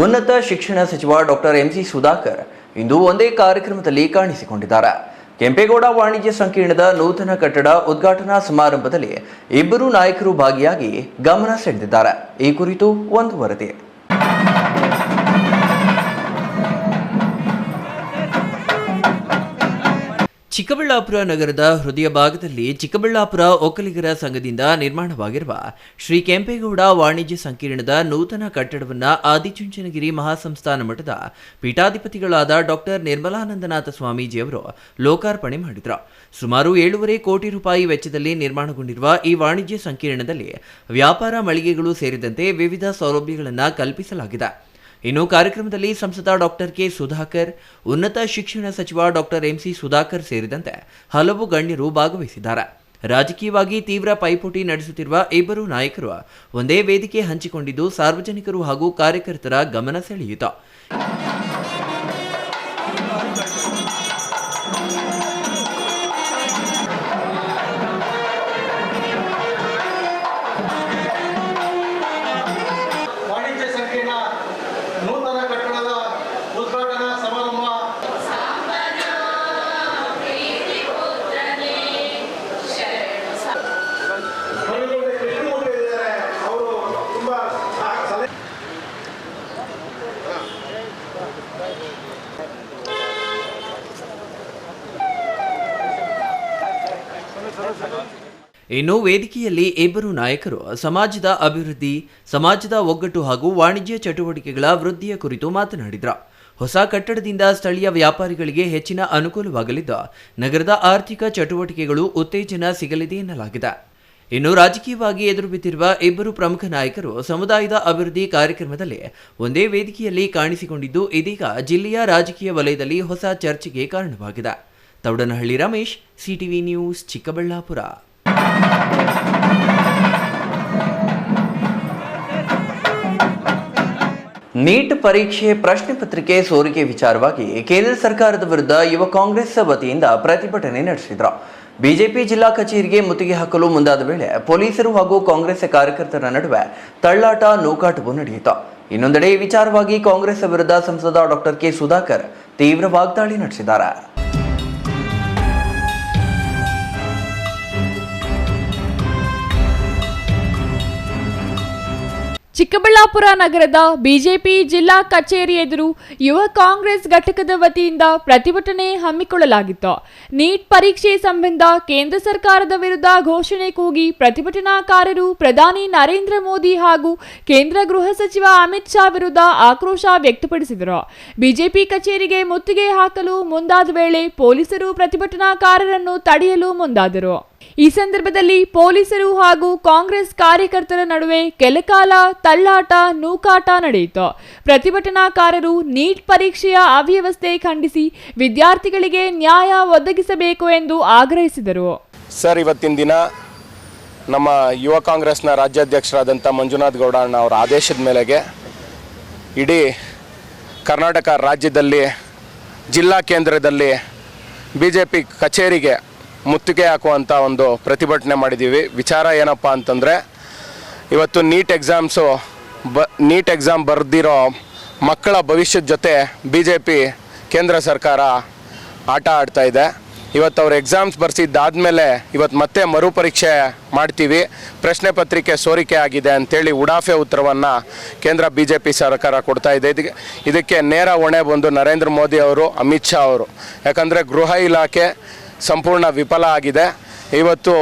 ಉನ್ನತ ಶಿಕ್ಷಣ ಸಚಿವ ಡಾಕ್ಟರ್ ಎಂಸಿ ಸುಧಾಕರ್ ಇಂದು ಒಂದೇ ಕಾರ್ಯಕ್ರಮದಲ್ಲಿ ಕಾಣಿಸಿಕೊಂಡಿದ್ದಾರೆ. ಕೆಂಪೇಗೌಡ ವಾಣಿಜ್ಯ ಸಂಕೀರ್ಣದ ನೂತನ ಕಟ್ಟಡ ಉದ್ಘಾಟನಾ ಸಮಾರಂಭದಲ್ಲಿ ಇಬ್ಬರು ನಾಯಕರು ಭಾಗಿಯಾಗಿ ಗಮನ ಸೆಳೆದಿದ್ದಾರೆ. ಈ ಕುರಿತು ಒಂದು ವರದಿ. ಚಿಕ್ಕಬಳ್ಳಾಪುರ ನಗರದ ಹೃದಯ ಭಾಗದಲ್ಲಿ ಚಿಕ್ಕಬಳ್ಳಾಪುರ ಒಕ್ಕಲಿಗರ ಸಂಘದಿಂದ ನಿರ್ಮಾಣವಾಗಿರುವ ಶ್ರೀ ಕೆಂಪೇಗೌಡ ವಾಣಿಜ್ಯ ಸಂಕೀರ್ಣದ ನೂತನ ಕಟ್ಟಡವನ್ನು ಆದಿಚುಂಚನಗಿರಿ ಮಹಾಸಂಸ್ಥಾನ ಮಠದ ಪೀಠಾಧಿಪತಿಗಳಾದ ಡಾಕ್ಟರ್ ನಿರ್ಮಲಾನಂದನಾಥ ಸ್ವಾಮೀಜಿಯವರು ಲೋಕಾರ್ಪಣೆ ಮಾಡಿದರು. ಸುಮಾರು 7.5 ಕೋಟಿ ರೂಪಾಯಿ ವೆಚ್ಚದಲ್ಲಿ ನಿರ್ಮಾಣಗೊಂಡಿರುವ ಈ ವಾಣಿಜ್ಯ ಸಂಕೀರ್ಣದಲ್ಲಿ ವ್ಯಾಪಾರ ಮಳಿಗೆಗಳು ಸೇರಿದಂತೆ ವಿವಿಧ ಸೌಲಭ್ಯಗಳನ್ನು ಕಲ್ಪಿಸಲಾಗಿದೆ. ಇನ್ನು ಕಾರ್ಯಕ್ರಮದಲ್ಲಿ ಸಂಸದ ಡಾಕ್ಟರ್ ಕೆ ಸುಧಾಕರ್, ಉನ್ನತ ಶಿಕ್ಷಣ ಸಚಿವ ಡಾಕ್ಟರ್ ಎಂಸಿ ಸುಧಾಕರ್ ಸೇರಿದಂತೆ ಹಲವು ಗಣ್ಯರು ಭಾಗವಹಿಸಿದ್ದಾರೆ. ರಾಜಕೀಯವಾಗಿ ತೀವ್ರ ಪೈಪೋಟಿ ನಡೆಸುತ್ತಿರುವ ಇಬ್ಬರು ನಾಯಕರು ಒಂದೇ ವೇದಿಕೆ ಹಂಚಿಕೊಂಡಿದ್ದು ಸಾರ್ವಜನಿಕರು ಹಾಗೂ ಕಾರ್ಯಕರ್ತರ ಗಮನ ಸೆಳೆಯಿತು. ಇನ್ನು ವೇದಿಕೆಯಲ್ಲಿ ಇಬ್ಬರು ನಾಯಕರು ಸಮಾಜದ ಅಭಿವೃದ್ಧಿ, ಸಮಾಜದ ಒಗ್ಗಟ್ಟು ಹಾಗೂ ವಾಣಿಜ್ಯ ಚಟುವಟಿಕೆಗಳ ವೃದ್ಧಿಯ ಕುರಿತು ಮಾತನಾಡಿದರು. ಹೊಸ ಕಟ್ಟಡದಿಂದ ಸ್ಥಳೀಯ ವ್ಯಾಪಾರಿಗಳಿಗೆ ಹೆಚ್ಚಿನ ಅನುಕೂಲವಾಗಲಿದ್ದು ನಗರದ ಆರ್ಥಿಕ ಚಟುವಟಿಕೆಗಳು ಉತ್ತೇಜನ ಸಿಗಲಿದೆ ಎನ್ನಲಾಗಿದೆ. ಇನ್ನು ರಾಜಕೀಯವಾಗಿ ಎದುರುಬಿದ್ದಿರುವ ಇಬ್ಬರು ಪ್ರಮುಖ ನಾಯಕರು ಸಮುದಾಯದ ಅಭಿವೃದ್ಧಿ ಕಾರ್ಯಕ್ರಮದಲ್ಲಿ ಒಂದೇ ವೇದಿಕೆಯಲ್ಲಿ ಕಾಣಿಸಿಕೊಂಡಿದ್ದು ಇದೀಗ ಜಿಲ್ಲೆಯ ರಾಜಕೀಯ ವಲಯದಲ್ಲಿ ಹೊಸ ಚರ್ಚೆಗೆ ಕಾರಣವಾಗಿದೆ. Thoudanahalli Ramesh, CTV news, Chikkaballapur. NEET ಪರೀಕ್ಷೆ ಪ್ರಶ್ನೆ ಪತ್ರಿಕೆ ಸೋರಿಕೆ ವಿಚಾರವಾಗಿ ಕೇಂದ್ರ ಸರ್ಕಾರದ ವಿರುದ್ಧ ಯುವ ಕಾಂಗ್ರೆಸ್ ವತಿಯಿಂದ ಪ್ರತಿಭಟನೆ ನಡೆಸಿದರು. ಬಿಜೆಪಿ ಜಿಲ್ಲಾ ಕಚೇರಿಗೆ ಮುತ್ತಿಗೆ ಹಾಕಲು ಮುಂದಾದ ವೇಳೆ ಪೊಲೀಸರು ಹಾಗೂ ಕಾಂಗ್ರೆಸ್ ಕಾರ್ಯಕರ್ತರ ನಡುವೆ ತಳ್ಳಾಟ, ನೂಕಾಟವು ನಡೆಯಿತು. ಇನ್ನೊಂದೆಡೆ ಈ ವಿಚಾರವಾಗಿ ಕಾಂಗ್ರೆಸ್ ವಿರುದ್ಧ ಸಂಸದ ಡಾಕ್ಟರ್ ಕೆ ಸುಧಾಕರ್ ತೀವ್ರ ವಾಗ್ದಾಳಿ ನಡೆಸಿದ್ದಾರೆ. ಚಿಕ್ಕಬಳ್ಳಾಪುರ ನಗರದ ಬಿಜೆಪಿ ಜಿಲ್ಲಾ ಕಚೇರಿ ಎದುರು ಯುವ ಕಾಂಗ್ರೆಸ್ ಘಟಕದ ವತಿಯಿಂದ ಪ್ರತಿಭಟನೆ ಹಮ್ಮಿಕೊಳ್ಳಲಾಗಿತ್ತು. ನೀಟ್ ಪರೀಕ್ಷೆ ಸಂಬಂಧ ಕೇಂದ್ರ ಸರ್ಕಾರದ ವಿರುದ್ಧ ಘೋಷಣೆ ಕೂಗಿ ಪ್ರತಿಭಟನಾಕಾರರು ಪ್ರಧಾನಿ ನರೇಂದ್ರ ಮೋದಿ ಹಾಗೂ ಕೇಂದ್ರ ಗೃಹ ಸಚಿವ ಅಮಿತ್ ಶಾ ವಿರುದ್ಧ ಆಕ್ರೋಶ ವ್ಯಕ್ತಪಡಿಸಿದರು. ಬಿಜೆಪಿ ಕಚೇರಿಗೆ ಮುತ್ತಿಗೆ ಹಾಕಲು ಮುಂದಾದ ವೇಳೆ ಪೊಲೀಸರು ಪ್ರತಿಭಟನಾಕಾರರನ್ನು ತಡೆಯಲು ಮುಂದಾದರು. ಈ ಸಂದರ್ಭದಲ್ಲಿ ಪೊಲೀಸರು ಹಾಗೂ ಕಾಂಗ್ರೆಸ್ ಕಾರ್ಯಕರ್ತರ ನಡುವೆ ಕೆಲಕಾಲ ತಳ್ಳಾಟ, ನೂಕಾಟ ನಡೆಯಿತು. ಪ್ರತಿಭಟನಾಕಾರರು ನೀಟ್ ಪರೀಕ್ಷೆಯ ಅವ್ಯವಸ್ಥೆ ಖಂಡಿಸಿ ವಿದ್ಯಾರ್ಥಿಗಳಿಗೆ ನ್ಯಾಯ ಒದಗಿಸಬೇಕು ಎಂದು ಆಗ್ರಹಿಸಿದರು. ಸರ್, ಇವತ್ತಿನ ದಿನ ನಮ್ಮ ಯುವ ಕಾಂಗ್ರೆಸ್ನ ರಾಜ್ಯಾಧ್ಯಕ್ಷರಾದಂಥ ಮಂಜುನಾಥ್ ಗೌಡ ಅಣ್ಣ ಅವರ ಆದೇಶದ ಮೇಲೆಗೆ ಇಡೀ ಕರ್ನಾಟಕ ರಾಜ್ಯದಲ್ಲಿ ಜಿಲ್ಲಾ ಕೇಂದ್ರದಲ್ಲಿ BJP ಕಚೇರಿಗೆ ಮುತ್ತಿಗೆ ಹಾಕುವಂಥ ಒಂದು ಪ್ರತಿಭಟನೆ ಮಾಡಿದ್ದೀವಿ. ವಿಚಾರ ಏನಪ್ಪ ಅಂತಂದರೆ, ಇವತ್ತು ನೀಟ್ ಎಕ್ಸಾಮ್ ಬರೆದಿರೋ ಮಕ್ಕಳ ಭವಿಷ್ಯದ ಜೊತೆ BJP ಕೇಂದ್ರ ಸರ್ಕಾರ ಆಟ ಆಡ್ತಾ ಇದೆ. ಇವತ್ತು ಅವ್ರು ಎಕ್ಸಾಮ್ಸ್ ಬರ್ಸಿದ್ದಾದಮೇಲೆ ಇವತ್ತು ಮತ್ತೆ ಮರುಪರೀಕ್ಷೆ ಮಾಡ್ತೀವಿ, ಪ್ರಶ್ನೆ ಪತ್ರಿಕೆ ಸೋರಿಕೆ ಆಗಿದೆ ಅಂಥೇಳಿ ಉಡಾಫೆ ಉತ್ತರವನ್ನು ಕೇಂದ್ರ BJP ಸರ್ಕಾರ ಕೊಡ್ತಾ ಇದೆ. ಇದಕ್ಕೆ ನೇರ ಹೊಣೆ ಬಂದು ನರೇಂದ್ರ ಮೋದಿ ಅವರು, ಅಮಿತ್ ಶಾ ಅವರು. ಯಾಕಂದರೆ ಗೃಹ ಇಲಾಖೆ ಸಂಪೂರ್ಣ ವಿಫಲ ಆಗಿದೆ. ಇವತ್ತು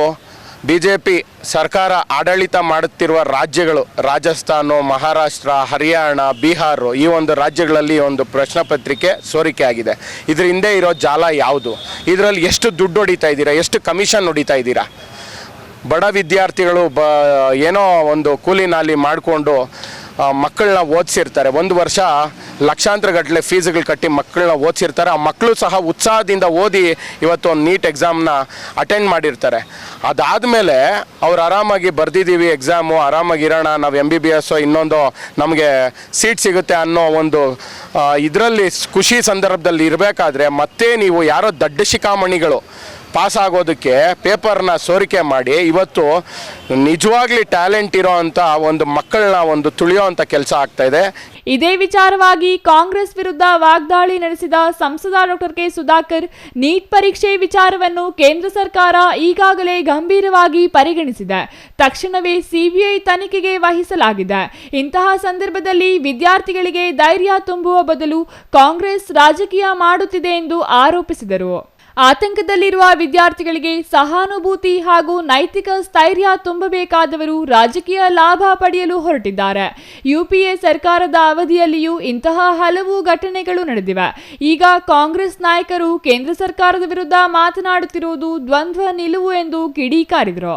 BJP ಸರ್ಕಾರ ಆಡಳಿತ ಮಾಡುತ್ತಿರುವ ರಾಜ್ಯಗಳು ರಾಜಸ್ಥಾನ, ಮಹಾರಾಷ್ಟ್ರ, ಹರಿಯಾಣ, ಬಿಹಾರ, ಈ ಒಂದು ರಾಜ್ಯಗಳಲ್ಲಿ ಒಂದು ಪ್ರಶ್ನೆ ಪತ್ರಿಕೆ ಸೋರಿಕೆ ಆಗಿದೆ. ಇದ್ರ ಹಿಂದೆ ಇರೋ ಜಾಲ ಯಾವುದು? ಇದರಲ್ಲಿ ಎಷ್ಟು ದುಡ್ಡು ಹೊಡಿತಾ ಇದ್ದೀರಾ? ಎಷ್ಟು ಕಮಿಷನ್ ಹೊಡಿತಾ ಇದ್ದೀರಾ? ಬಡ ವಿದ್ಯಾರ್ಥಿಗಳು ಏನೋ ಒಂದು ಕೂಲಿ ನಾಲಿ ಮಾಡಿಕೊಂಡು ಮಕ್ಕಳನ್ನ ಓದಿಸಿರ್ತಾರೆ. ಒಂದು ವರ್ಷ ಲಕ್ಷಾಂತರ ಗಟ್ಟಲೆ ಫೀಸ್ಗಳು ಕಟ್ಟಿ ಮಕ್ಕಳನ್ನ ಓದಿಸಿರ್ತಾರೆ. ಆ ಮಕ್ಕಳು ಸಹ ಉತ್ಸಾಹದಿಂದ ಓದಿ ಇವತ್ತು ಒಂದು ನೀಟ್ ಎಕ್ಸಾಮ್ನ ಅಟೆಂಡ್ ಮಾಡಿರ್ತಾರೆ. ಅದಾದಮೇಲೆ ಅವ್ರು ಆರಾಮಾಗಿ ಬರೆದಿದ್ದೀವಿ ಎಕ್ಸಾಮು, ಆರಾಮಾಗಿರೋಣ, ನಾವು MBBS ಇನ್ನೊಂದು ನಮಗೆ ಸೀಟ್ ಸಿಗುತ್ತೆ ಅನ್ನೋ ಒಂದು ಇದರಲ್ಲಿ ಖುಷಿ ಸಂದರ್ಭದಲ್ಲಿ ಇರಬೇಕಾದ್ರೆ ಮತ್ತೆ ನೀವು ಯಾರೋ ದಡ್ಡ ಶಿಖಾಮಣಿಗಳು ಪಾಸ್ ಆಗೋದಕ್ಕೆ ಪೇಪರ್ನ ಸೋರಿಕೆ ಮಾಡಿ ಇವತ್ತು ನಿಜವಾಗ್ಲಿ ಟ್ಯಾಲೆಂಟ್ ಇರೋ ಅಂತ ಒಂದು ಮಕ್ಕಳನ್ನ ಒಂದು ತುಳಿಯೋ ಅಂತ ಕೆಲಸ ಆಗ್ತಾ ಇದೆ. ಇದೇ ವಿಚಾರವಾಗಿ ಕಾಂಗ್ರೆಸ್ ವಿರುದ್ಧ ವಾಗ್ದಾಳಿ ನಡೆಸಿದ ಸಂಸದ ಡಾಕ್ಟರ್ ಕೆ ಸುಧಾಕರ್, ನೀಟ್ ಪರೀಕ್ಷೆ ವಿಚಾರವನ್ನು ಕೇಂದ್ರ ಸರ್ಕಾರ ಈಗಾಗಲೇ ಗಂಭೀರವಾಗಿ ಪರಿಗಣಿಸಿದೆ, ತಕ್ಷಣವೇ CBI ತನಿಖೆಗೆ ವಹಿಸಲಾಗಿದೆ. ಇಂತಹ ಸಂದರ್ಭದಲ್ಲಿ ವಿದ್ಯಾರ್ಥಿಗಳಿಗೆ ಧೈರ್ಯ ತುಂಬುವ ಬದಲು ಕಾಂಗ್ರೆಸ್ ರಾಜಕೀಯ ಮಾಡುತ್ತಿದೆ ಎಂದು ಆರೋಪಿಸಿದರು. ಆತಂಕದಲ್ಲಿರುವ ವಿದ್ಯಾರ್ಥಿಗಳಿಗೆ ಸಹಾನುಭೂತಿ ಹಾಗೂ ನೈತಿಕ ಸ್ಥೈರ್ಯ ತುಂಬಬೇಕಾದವರು ರಾಜಕೀಯ ಲಾಭ ಪಡೆಯಲು ಹೊರಟಿದ್ದಾರೆ. UPA ಸರ್ಕಾರದ ಅವಧಿಯಲ್ಲಿಯೂ ಇಂತಹ ಹಲವು ಘಟನೆಗಳು ನಡೆದಿವೆ. ಈಗ ಕಾಂಗ್ರೆಸ್ ನಾಯಕರು ಕೇಂದ್ರ ಸರ್ಕಾರದ ವಿರುದ್ಧ ಮಾತನಾಡುತ್ತಿರುವುದು ದ್ವಂದ್ವ ನಿಲುವು ಎಂದು ಕಿಡಿಕಾರಿದರು.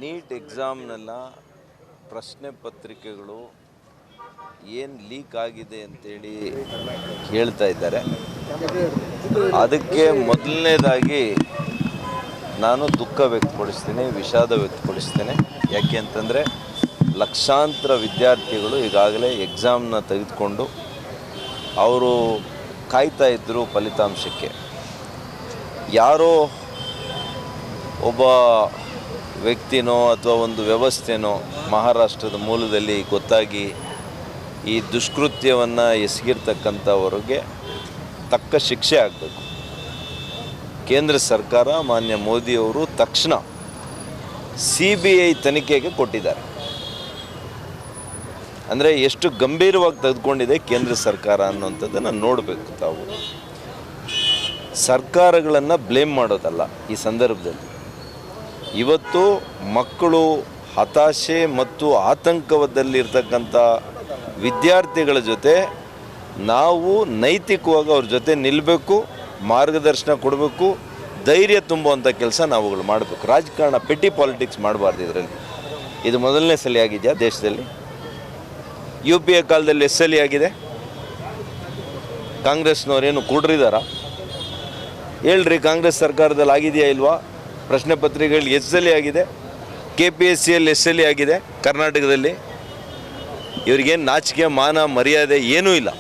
ನೀಟ್ ಎಕ್ಸಾಮ್ನೆಲ್ಲ ಪ್ರಶ್ನೆ ಪತ್ರಿಕೆಗಳು ಏನು ಲೀಕ್ ಆಗಿದೆ ಅಂತೇಳಿ ಹೇಳ್ತಾ ಇದ್ದಾರೆ. ಅದಕ್ಕೆ ಮೊದಲನೇದಾಗಿ ನಾನು ದುಃಖ ವ್ಯಕ್ತಪಡಿಸ್ತೀನಿ, ವಿಷಾದ ವ್ಯಕ್ತಪಡಿಸ್ತೇನೆ. ಯಾಕೆ ಅಂತಂದರೆ ಲಕ್ಷಾಂತರ ವಿದ್ಯಾರ್ಥಿಗಳು ಈಗಾಗಲೇ ಎಕ್ಸಾಮ್ನ ತೆಗೆದುಕೊಂಡು ಅವರು ಕಾಯ್ತಾ ಇದ್ದರು ಫಲಿತಾಂಶಕ್ಕೆ. ಯಾರೋ ಒಬ್ಬ ವ್ಯಕ್ತಿನೋ ಅಥವಾ ಒಂದು ವ್ಯವಸ್ಥೆನೋ ಮಹಾರಾಷ್ಟ್ರದ ಮೂಲದಲ್ಲಿ ಗೊತ್ತಾಗಿ ಈ ದುಷ್ಕೃತ್ಯವನ್ನು ಎಸಗಿರ್ತಕ್ಕಂಥವ್ರಿಗೆ ತಕ್ಕ ಶಿಕ್ಷೆ ಆಗಬೇಕು. ಕೇಂದ್ರ ಸರ್ಕಾರ ಮಾನ್ಯ ಮೋದಿಯವರು ತಕ್ಷಣ CBI ತನಿಖೆಗೆ ಕೊಟ್ಟಿದ್ದಾರೆ. ಅಂದರೆ ಎಷ್ಟು ಗಂಭೀರವಾಗಿ ತೆಗೆದುಕೊಂಡಿದೆ ಕೇಂದ್ರ ಸರ್ಕಾರ ಅನ್ನುವಂಥದ್ದನ್ನು ನೋಡಬೇಕು. ತಾವು ಸರ್ಕಾರಗಳನ್ನು ಬ್ಲೇಮ್ ಮಾಡೋದಲ್ಲ ಈ ಸಂದರ್ಭದಲ್ಲಿ. ಇವತ್ತು ಮಕ್ಕಳು ಹತಾಶೆ ಮತ್ತು ಆತಂಕದಲ್ಲಿರ್ತಕ್ಕಂಥ ವಿದ್ಯಾರ್ಥಿಗಳ ಜೊತೆ ನಾವು ನೈತಿಕವಾಗಿ ಅವ್ರ ಜೊತೆ ನಿಲ್ಲಬೇಕು, ಮಾರ್ಗದರ್ಶನ ಕೊಡಬೇಕು, ಧೈರ್ಯ ತುಂಬುವಂಥ ಕೆಲಸ ನಾವುಗಳು ಮಾಡಬೇಕು. ರಾಜಕಾರಣ ಪೆಟ್ಟಿ ಪಾಲಿಟಿಕ್ಸ್ ಮಾಡಬಾರ್ದು. ಇದರಲ್ಲಿ ಇದು ಮೊದಲನೇ ಸಲ ಆಗಿದೆಯಾ ದೇಶದಲ್ಲಿ? UPA ಕಾಲದಲ್ಲಿ ಎಷ್ಟು ಸಲ ಆಗಿದೆ? ಕಾಂಗ್ರೆಸ್ನವರೇನು ಕೂಡ್ರಿದಾರ? ಹೇಳ್ರಿ, ಕಾಂಗ್ರೆಸ್ ಸರ್ಕಾರದಲ್ಲಿ ಆಗಿದೆಯಾ ಇಲ್ವಾ? ಪ್ರಶ್ನೆ ಪತ್ರಿಕೆಗಳು ಎಷ್ಟು ಸಲ ಆಗಿದೆ? KPSCಯಲ್ಲಿ ಎಷ್ಟು ಸಲ ಆಗಿದೆ ಕರ್ನಾಟಕದಲ್ಲಿ? ಇವ್ರಿಗೇನು ನಾಚಿಕೆ ಮಾನ ಮರ್ಯಾದೆ ಏನೂ ಇಲ್ಲ,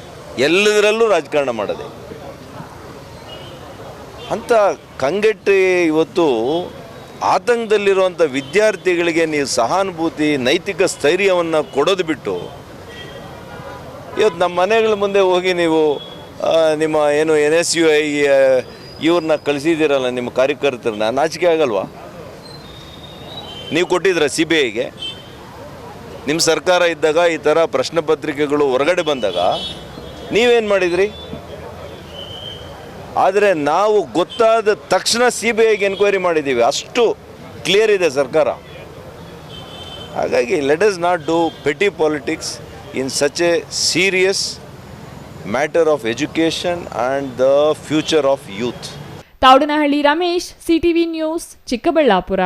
ಎಲ್ಲದರಲ್ಲೂ ರಾಜಕಾರಣ ಮಾಡೋದೆ ಅಂತ ಕಂಗೆಟ್ಟು ಇವತ್ತು ಆತಂಕದಲ್ಲಿರುವಂಥ ವಿದ್ಯಾರ್ಥಿಗಳಿಗೆ ನೀವು ಸಹಾನುಭೂತಿ ನೈತಿಕ ಸ್ಥೈರ್ಯವನ್ನು ಕೊಡೋದು ಬಿಟ್ಟು ಇವತ್ತು ನಮ್ಮ ಮನೆಗಳ ಮುಂದೆ ಹೋಗಿ ನೀವು ನಿಮ್ಮ ಏನು NSUI ಇವ್ರನ್ನ ಕಳಿಸಿದ್ದೀರಲ್ಲ ನಿಮ್ಮ ಕಾರ್ಯಕರ್ತರನ್ನ, ನಾಚಿಕೆ ಆಗಲ್ವಾ? ನೀವು ಕೊಟ್ಟಿದ್ರ CBIಗೆ? ನಿಮ್ಮ ಸರ್ಕಾರ ಇದ್ದಾಗ ಈ ಥರ ಪ್ರಶ್ನೆ ಪತ್ರಿಕೆಗಳು ಹೊರಗಡೆ ಬಂದಾಗ ನೀವೇನು ಮಾಡಿದ್ರಿ? ಆದರೆ ನಾವು ಗೊತ್ತಾದ ತಕ್ಷಣ CBIಗೆ ಎನ್ಕ್ವೈರಿ ಮಾಡಿದ್ದೀವಿ, ಅಷ್ಟು ಕ್ಲಿಯರ್ ಇದೆ ಸರ್ಕಾರ. ಹಾಗಾಗಿ let us not do petty politics in such a serious matter of education and the future of youth. Tavadanahalli Ramesh, CTV news, Chikkaballapur.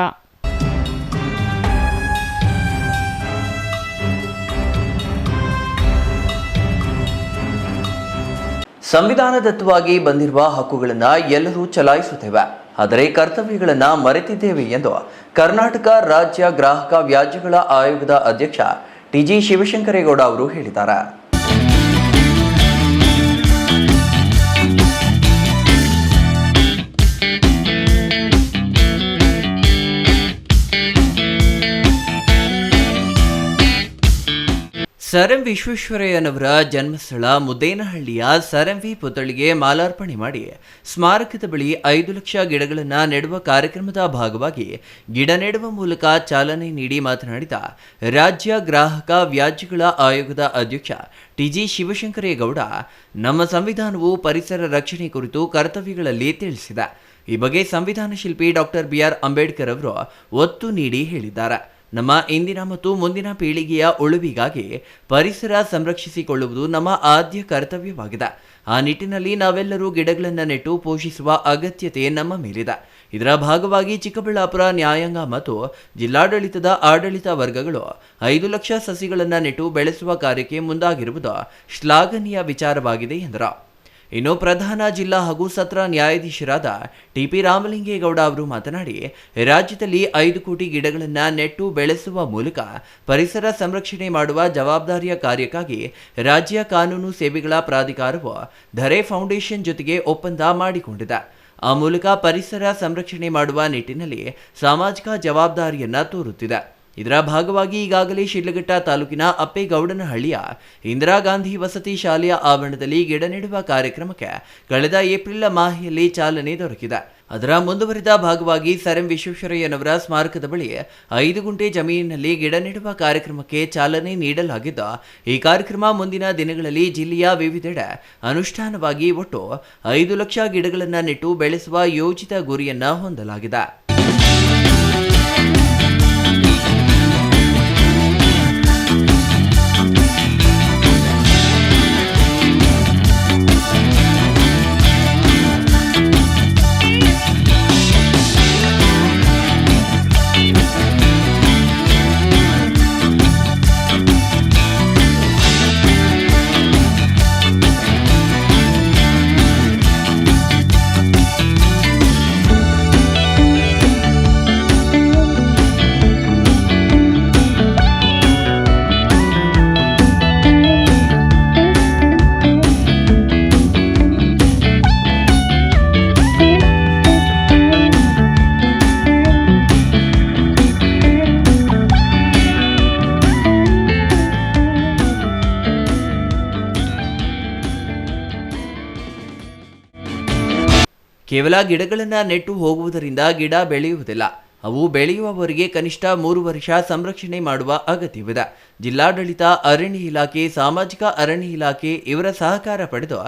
ಸಂವಿಧಾನದತ್ತವಾಗಿ ಬಂದಿರುವ ಹಕ್ಕುಗಳನ್ನು ಎಲ್ಲರೂ ಚಲಾಯಿಸುತ್ತೇವೆ, ಆದರೆ ಕರ್ತವ್ಯಗಳನ್ನು ಮರೆತಿದ್ದೇವೆ ಎಂದು ಕರ್ನಾಟಕ ರಾಜ್ಯ ಗ್ರಾಹಕ ವ್ಯಾಜ್ಯಗಳ ಆಯೋಗದ ಅಧ್ಯಕ್ಷ TG ಶಿವಶಂಕರೇಗೌಡ ಅವರು ಹೇಳಿದ್ದಾರೆ. ಸರ್ ಎಂ ವಿಶ್ವೇಶ್ವರಯ್ಯನವರ ಜನ್ಮಸ್ಥಳ ಮುದ್ದೇನಹಳ್ಳಿಯ ಸರ್ ಎಂ ವಿ ಪುತ್ಥಳಿಗೆ ಮಾಲಾರ್ಪಣೆ ಮಾಡಿ ಸ್ಮಾರಕದ ಬಳಿ 5 ಲಕ್ಷ ಗಿಡಗಳನ್ನು ನೆಡುವ ಕಾರ್ಯಕ್ರಮದ ಭಾಗವಾಗಿ ಗಿಡ ನೆಡುವ ಮೂಲಕ ಚಾಲನೆ ನೀಡಿ ಮಾತನಾಡಿದ ರಾಜ್ಯ ಗ್ರಾಹಕ ವ್ಯಾಜ್ಯಗಳ ಆಯೋಗದ ಅಧ್ಯಕ್ಷ TG ಶಿವಶಂಕರೇಗೌಡ, ನಮ್ಮ ಸಂವಿಧಾನವು ಪರಿಸರ ರಕ್ಷಣೆ ಕುರಿತು ಕರ್ತವ್ಯಗಳಲ್ಲಿ ತಿಳಿಸಿದೆ. ಈ ಬಗ್ಗೆ ಸಂವಿಧಾನ ಶಿಲ್ಪಿ ಡಾಕ್ಟರ್ BR ಅಂಬೇಡ್ಕರ್ ಅವರು ಒತ್ತು ನೀಡಿ ಹೇಳಿದ್ದಾರೆ. ನಮ್ಮ ಇಂದಿನ ಮತ್ತು ಮುಂದಿನ ಪೀಳಿಗೆಯ ಉಳಿವಿಗಾಗಿ ಪರಿಸರ ಸಂರಕ್ಷಿಸಿಕೊಳ್ಳುವುದು ನಮ್ಮ ಆದ್ಯ ಕರ್ತವ್ಯವಾಗಿದೆ. ಆ ನಿಟ್ಟಿನಲ್ಲಿ ನಾವೆಲ್ಲರೂ ಗಿಡಗಳನ್ನು ನೆಟ್ಟು ಪೋಷಿಸುವ ಅಗತ್ಯತೆ ನಮ್ಮ ಮೇಲಿದೆ. ಇದರ ಭಾಗವಾಗಿ ಚಿಕ್ಕಬಳ್ಳಾಪುರ ನ್ಯಾಯಾಂಗ ಮತ್ತು ಜಿಲ್ಲಾಡಳಿತದ ಆಡಳಿತ ವರ್ಗಗಳು 5 ಲಕ್ಷ ಸಸಿಗಳನ್ನು ನೆಟ್ಟು ಬೆಳೆಸುವ ಕಾರ್ಯಕ್ಕೆ ಮುಂದಾಗಿರುವುದು ಶ್ಲಾಘನೀಯ ವಿಚಾರವಾಗಿದೆ ಎಂದರು. ಇನ್ನು ಪ್ರಧಾನ ಜಿಲ್ಲಾ ಹಾಗೂ ಸತ್ರ ನ್ಯಾಯಾಧೀಶರಾದ ಟಿಪಿ ರಾಮಲಿಂಗೇಗೌಡ ಅವರು ಮಾತನಾಡಿ, ರಾಜ್ಯದಲ್ಲಿ 5 ಕೋಟಿ ಗಿಡಗಳನ್ನು ನೆಟ್ಟು ಬೆಳೆಸುವ ಮೂಲಕ ಪರಿಸರ ಸಂರಕ್ಷಣೆ ಮಾಡುವ ಜವಾಬ್ದಾರಿಯ ಕಾರ್ಯಕ್ಕಾಗಿ ರಾಜ್ಯ ಕಾನೂನು ಸೇವೆಗಳ ಪ್ರಾಧಿಕಾರವು ಧರೆ ಫೌಂಡೇಶನ್ ಜೊತೆಗೆ ಒಪ್ಪಂದ ಮಾಡಿಕೊಂಡಿದೆ. ಆ ಮೂಲಕ ಪರಿಸರ ಸಂರಕ್ಷಣೆ ಮಾಡುವ ನಿಟ್ಟಿನಲ್ಲಿ ಸಾಮಾಜಿಕ ಜವಾಬ್ದಾರಿಯನ್ನ ತೋರುತ್ತಿದೆ. ಇದರ ಭಾಗವಾಗಿ ಈಗಾಗಲೇ ಶಿಡ್ಲಘಟ್ಟ ತಾಲೂಕಿನ ಅಪ್ಪೇಗೌಡನಹಳ್ಳಿಯ ಇಂದಿರಾ ಗಾಂಧಿ ವಸತಿ ಶಾಲೆಯ ಆವರಣದಲ್ಲಿ ಗಿಡ ನೆಡುವ ಕಾರ್ಯಕ್ರಮಕ್ಕೆ ಕಳೆದ ಏಪ್ರಿಲ್ ಮಾಹೆಯಲ್ಲಿ ಚಾಲನೆ ದೊರಕಿದೆ. ಅದರ ಮುಂದುವರಿದ ಭಾಗವಾಗಿ ಸರ್ ಎಂ ವಿಶ್ವೇಶ್ವರಯ್ಯನವರ ಸ್ಮಾರಕದ ಬಳಿ 5 ಗುಂಟೆ ಜಮೀನಿನಲ್ಲಿ ಗಿಡ ನೆಡುವ ಕಾರ್ಯಕ್ರಮಕ್ಕೆ ಚಾಲನೆ ನೀಡಲಾಗಿದ್ದು, ಈ ಕಾರ್ಯಕ್ರಮ ಮುಂದಿನ ದಿನಗಳಲ್ಲಿ ಜಿಲ್ಲೆಯ ವಿವಿಧೆಡೆ ಅನುಷ್ಠಾನವಾಗಿ ಒಟ್ಟು 5 ಲಕ್ಷ ಗಿಡಗಳನ್ನು ನೆಟ್ಟು ಬೆಳೆಸುವ ಯೋಜಿತ ಗುರಿಯನ್ನ ಹೊಂದಲಾಗಿದೆ. ಕೇವಲ ಗಿಡಗಳನ್ನು ನೆಟ್ಟು ಹೋಗುವುದರಿಂದ ಗಿಡ ಬೆಳೆಯುವುದಿಲ್ಲ. ಅವು ಬೆಳೆಯುವವರೆಗೆ ಕನಿಷ್ಠ 3 ವರ್ಷ ಸಂರಕ್ಷಣೆ ಮಾಡುವ ಅಗತ್ಯವಿದೆ. ಜಿಲ್ಲಾಡಳಿತ, ಅರಣ್ಯ ಇಲಾಖೆ, ಸಾಮಾಜಿಕ ಅರಣ್ಯ ಇಲಾಖೆ ಇವರ ಸಹಕಾರ ಪಡೆದು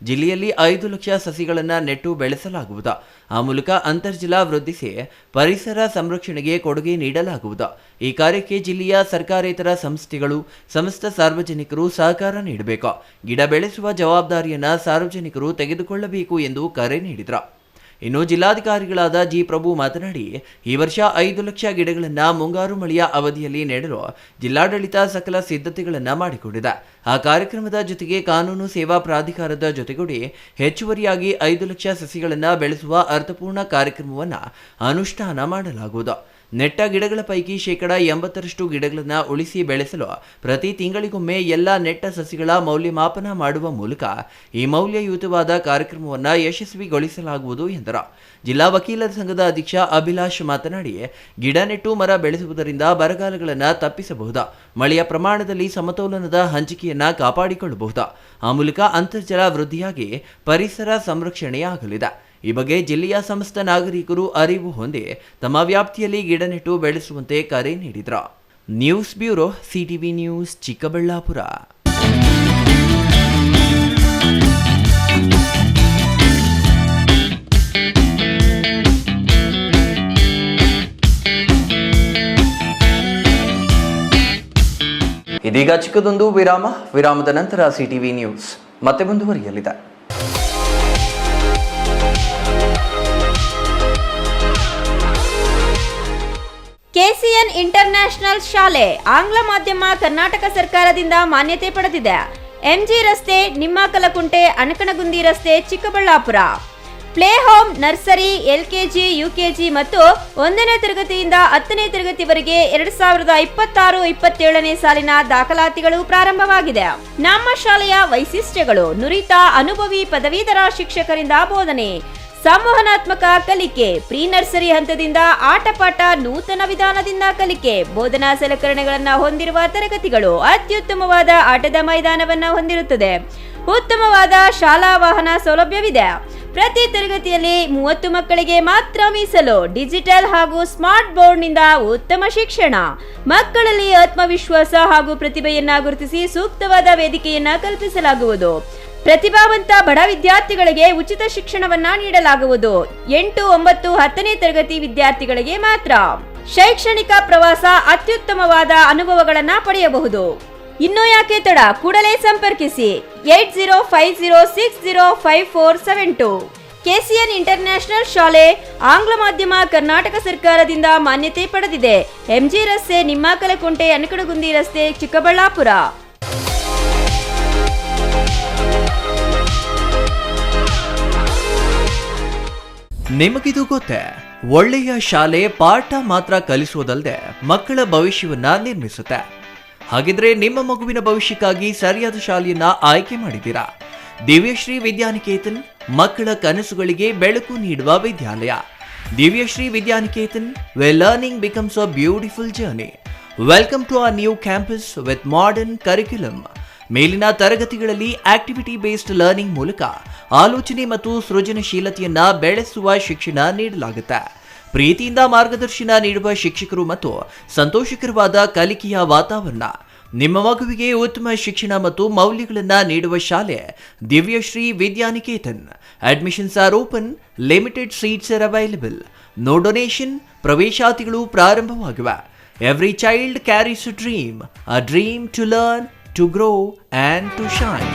ಜಿಲ್ಲೆಯಲ್ಲಿ 5 ಲಕ್ಷ ಸಸಿಗಳನ್ನು ನೆಟ್ಟು ಬೆಳೆಸಲಾಗುವುದು. ಆ ಮೂಲಕ ಅಂತರ್ಜಲ ವೃದ್ಧಿಸಿ ಪರಿಸರ ಸಂರಕ್ಷಣೆಗೆ ಕೊಡುಗೆ ನೀಡಲಾಗುವುದು. ಈ ಕಾರ್ಯಕ್ಕೆ ಜಿಲ್ಲೆಯ ಸರ್ಕಾರೇತರ ಸಂಸ್ಥೆಗಳು, ಸಮಸ್ತ ಸಾರ್ವಜನಿಕರು ಸಹಕಾರ ನೀಡಬೇಕು. ಗಿಡ ಬೆಳೆಸುವ ಜವಾಬ್ದಾರಿಯನ್ನು ಸಾರ್ವಜನಿಕರು ತೆಗೆದುಕೊಳ್ಳಬೇಕು ಎಂದು ಕರೆ ನೀಡಿದರು. ಇನ್ನು ಜಿಲ್ಲಾಧಿಕಾರಿಗಳಾದ ಜಿ ಪ್ರಭು ಮಾತನಾಡಿ, ಈ ವರ್ಷ 5 ಲಕ್ಷ ಗಿಡಗಳನ್ನು ಮುಂಗಾರು ಮಳೆಯ ಅವಧಿಯಲ್ಲಿ ನೆಡಲು ಜಿಲ್ಲಾಡಳಿತ ಸಕಲ ಸಿದ್ಧತೆಗಳನ್ನು ಮಾಡಿಕೊಂಡಿದೆ. ಆ ಕಾರ್ಯಕ್ರಮದ ಜೊತೆಗೆ ಕಾನೂನು ಸೇವಾ ಪ್ರಾಧಿಕಾರದ ಜೊತೆಗೂಡಿ ಹೆಚ್ಚುವರಿಯಾಗಿ 5 ಲಕ್ಷ ಸಸಿಗಳನ್ನು ಬೆಳೆಸುವ ಅರ್ಥಪೂರ್ಣ ಕಾರ್ಯಕ್ರಮವನ್ನು ಅನುಷ್ಠಾನ ಮಾಡಲಾಗುವುದು. ನೆಟ್ಟ ಗಿಡಗಳ ಪೈಕಿ 80% ಗಿಡಗಳನ್ನು ಉಳಿಸಿ ಬೆಳೆಸಲು ಪ್ರತಿ ತಿಂಗಳಿಗೊಮ್ಮೆ ಎಲ್ಲ ನೆಟ್ಟ ಸಸಿಗಳ ಮೌಲ್ಯಮಾಪನ ಮಾಡುವ ಮೂಲಕ ಈ ಮೌಲ್ಯಯುತವಾದ ಕಾರ್ಯಕ್ರಮವನ್ನು ಯಶಸ್ವಿಗೊಳಿಸಲಾಗುವುದು ಎಂದರು. ಜಿಲ್ಲಾ ವಕೀಲರ ಸಂಘದ ಅಧ್ಯಕ್ಷ ಅಭಿಲಾಷ್ ಮಾತನಾಡಿ, ಗಿಡ ನೆಟ್ಟು ಮರ ಬೆಳೆಸುವುದರಿಂದ ಬರಗಾಲಗಳನ್ನು ತಪ್ಪಿಸಬಹುದು, ಮಳೆಯ ಪ್ರಮಾಣದಲ್ಲಿ ಸಮತೋಲನದ ಹಂಚಿಕೆಯನ್ನು ಕಾಪಾಡಿಕೊಳ್ಳಬಹುದು. ಆ ಮೂಲಕ ಅಂತರ್ಜಲ ವೃದ್ಧಿಯಾಗಿ ಪರಿಸರ ಸಂರಕ್ಷಣೆಯಾಗಲಿದೆ. ಈ ಬಗ್ಗೆ ಜಿಲ್ಲೆಯ ಸಮಸ್ತ ನಾಗರಿಕರು ಅರಿವು ಹೊಂದಿ ತಮ್ಮ ವ್ಯಾಪ್ತಿಯಲ್ಲಿ ಗಿಡ ನೆಟ್ಟು ಬೆಳೆಸುವಂತೆ ಕರೆ ನೀಡಿದರು. News bureau, CTV news, Chikkaballapur. ಇದೀಗ ಚಿಕ್ಕದೊಂದು ವಿರಾಮದ ನಂತರ ಸಿಟಿವಿ ನ್ಯೂಸ್ ಮತ್ತೆ ಮುಂದುವರಿಯಲಿದೆ. ಕೆಸಿಎನ್ ಇಂಟರ್ನ್ಯಾಷನಲ್ ಶಾಲೆ ಆಂಗ್ಲ ಮಾಧ್ಯಮ ಕರ್ನಾಟಕ ಸರ್ಕಾರದಿಂದ ಮಾನ್ಯತೆ ಪಡೆದಿದೆ. ಎಂಜಿ ರಸ್ತೆ, ನಿಮ್ಮಕಲಕುಂಟೆ, ಅನಕನಗುಂದಿ ರಸ್ತೆ, Chikkaballapur. Play home, nursery, LKG, UKG ಮತ್ತು 1ನೇ ತರಗತಿಯಿಂದ 10ನೇ ತರಗತಿವರೆಗೆ 2026-27ನೇ ಸಾಲಿನ ದಾಖಲಾತಿಗಳು ಪ್ರಾರಂಭವಾಗಿದೆ. ನಮ್ಮ ಶಾಲೆಯ ವೈಶಿಷ್ಟ್ಯಗಳು: ನುರಿತ ಅನುಭವಿ ಪದವೀಧರ ಶಿಕ್ಷಕರಿಂದ ಬೋಧನೆ, ಸಂವಹನಾತ್ಮಕ ಕಲಿಕೆ, ಪ್ರೀ ನರ್ಸರಿ ಹಂತದಿಂದ ಆಟಪಾಠ, ನೂತನ ವಿಧಾನದಿಂದ ಕಲಿಕೆ, ಬೋಧನಾ ಸಲಕರಣೆಗಳನ್ನು ಹೊಂದಿರುವ ತರಗತಿಗಳು, ಅತ್ಯುತ್ತಮವಾದ ಆಟದ ಮೈದಾನವನ್ನು ಹೊಂದಿರುತ್ತದೆ, ಉತ್ತಮವಾದ ಶಾಲಾ ವಾಹನ ಸೌಲಭ್ಯವಿದೆ. ಪ್ರತಿ ತರಗತಿಯಲ್ಲಿ 30 ಮಕ್ಕಳಿಗೆ ಮಾತ್ರ ಮೀಸಲು. ಡಿಜಿಟಲ್ ಹಾಗೂ ಸ್ಮಾರ್ಟ್ ಬೋರ್ಡ್ನಿಂದ ಉತ್ತಮ ಶಿಕ್ಷಣ. ಮಕ್ಕಳಲ್ಲಿ ಆತ್ಮವಿಶ್ವಾಸ ಹಾಗೂ ಪ್ರತಿಭೆಯನ್ನ ಗುರುತಿಸಿ ಸೂಕ್ತವಾದ ವೇದಿಕೆಯನ್ನ ಕಲ್ಪಿಸಲಾಗುವುದು. ಪ್ರತಿಭಾವಂತ ಬಡ ವಿದ್ಯಾರ್ಥಿಗಳಿಗೆ ಉಚಿತ ಶಿಕ್ಷಣವನ್ನ ನೀಡಲಾಗುವುದು. 8, 9, 10ನೇ ತರಗತಿ ವಿದ್ಯಾರ್ಥಿಗಳಿಗೆ ಮಾತ್ರ. ಶೈಕ್ಷಣಿಕ ಪ್ರವಾಸ ಅತ್ಯುತ್ತಮವಾದ ಅನುಭವಗಳನ್ನು ಪಡೆಯಬಹುದು. ಇನ್ನೂ ಯಾಕೆ ತಡ, ಕೂಡಲೇ ಸಂಪರ್ಕಿಸಿ 8050605472. KCN ಇಂಟರ್ನ್ಯಾಷನಲ್ ಶಾಲೆ ಆಂಗ್ಲ ಮಾಧ್ಯಮ, ಕರ್ನಾಟಕ ಸರ್ಕಾರದಿಂದ ಮಾನ್ಯತೆ ಪಡೆದಿದೆ. MG ರಸ್ತೆ, ನಿಮ್ಮಾಕಲಕುಂಟೆ, ಅನಕಡಗುಂದಿ ರಸ್ತೆ, ಚಿಕ್ಕಬಳ್ಳಾಪುರ. ನಿಮಗಿದು ಗೊತ್ತೇ? ಒಳ್ಳೆಯ ಶಾಲೆ ಪಾಠ ಮಾತ್ರ ಕಲಿಸುವುದಲ್ಲದೆ ಮಕ್ಕಳ ಭವಿಷ್ಯವನ್ನ ನಿರ್ಮಿಸುತ್ತೆ. ಹಾಗಿದ್ರೆ ನಿಮ್ಮ ಮಗುವಿನ ಭವಿಷ್ಯಕ್ಕಾಗಿ ಸರಿಯಾದ ಶಾಲೆಯನ್ನ ಆಯ್ಕೆ ಮಾಡಿದ್ದೀರಾ? ದಿವ್ಯಶ್ರೀ ವಿದ್ಯಾನಿಕೇತನ್ ಮಕ್ಕಳ ಕನಸುಗಳಿಗೆ ಬೆಳಕು ನೀಡುವ ವಿದ್ಯಾಲಯ. Divyashree Vidyaniketan, where learning becomes a beautiful journey. Welcome to our new campus with modern curriculum. ಮೇಲಿನ ತರಗತಿಗಳಲ್ಲಿ ಆಕ್ಟಿವಿಟಿ ಬೇಸ್ಡ್ ಲರ್ನಿಂಗ್ ಮೂಲಕ ಆಲೋಚನೆ ಮತ್ತು ಸೃಜನಶೀಲತೆಯನ್ನ ಬೆಳೆಸುವ ಶಿಕ್ಷಣ ನೀಡಲಾಗುತ್ತೆ. ಪ್ರೀತಿಯಿಂದ ಮಾರ್ಗದರ್ಶನ ನೀಡುವ ಶಿಕ್ಷಕರು ಮತ್ತು ಸಂತೋಷಕರವಾದ ಕಲಿಕೆಯ ವಾತಾವರಣ. ನಿಮ್ಮ ಮಗುವಿಗೆ ಉತ್ತಮ ಶಿಕ್ಷಣ ಮತ್ತು ಮೌಲ್ಯಗಳನ್ನು ನೀಡುವ ಶಾಲೆ Divyashree Vidyaniketan. Admissions are open, limited seats are available. No donation. ಪ್ರವೇಶಾತಿಗಳು ಪ್ರಾರಂಭವಾಗಿವೆ. Every child carries a dream to learn, to grow and to shine.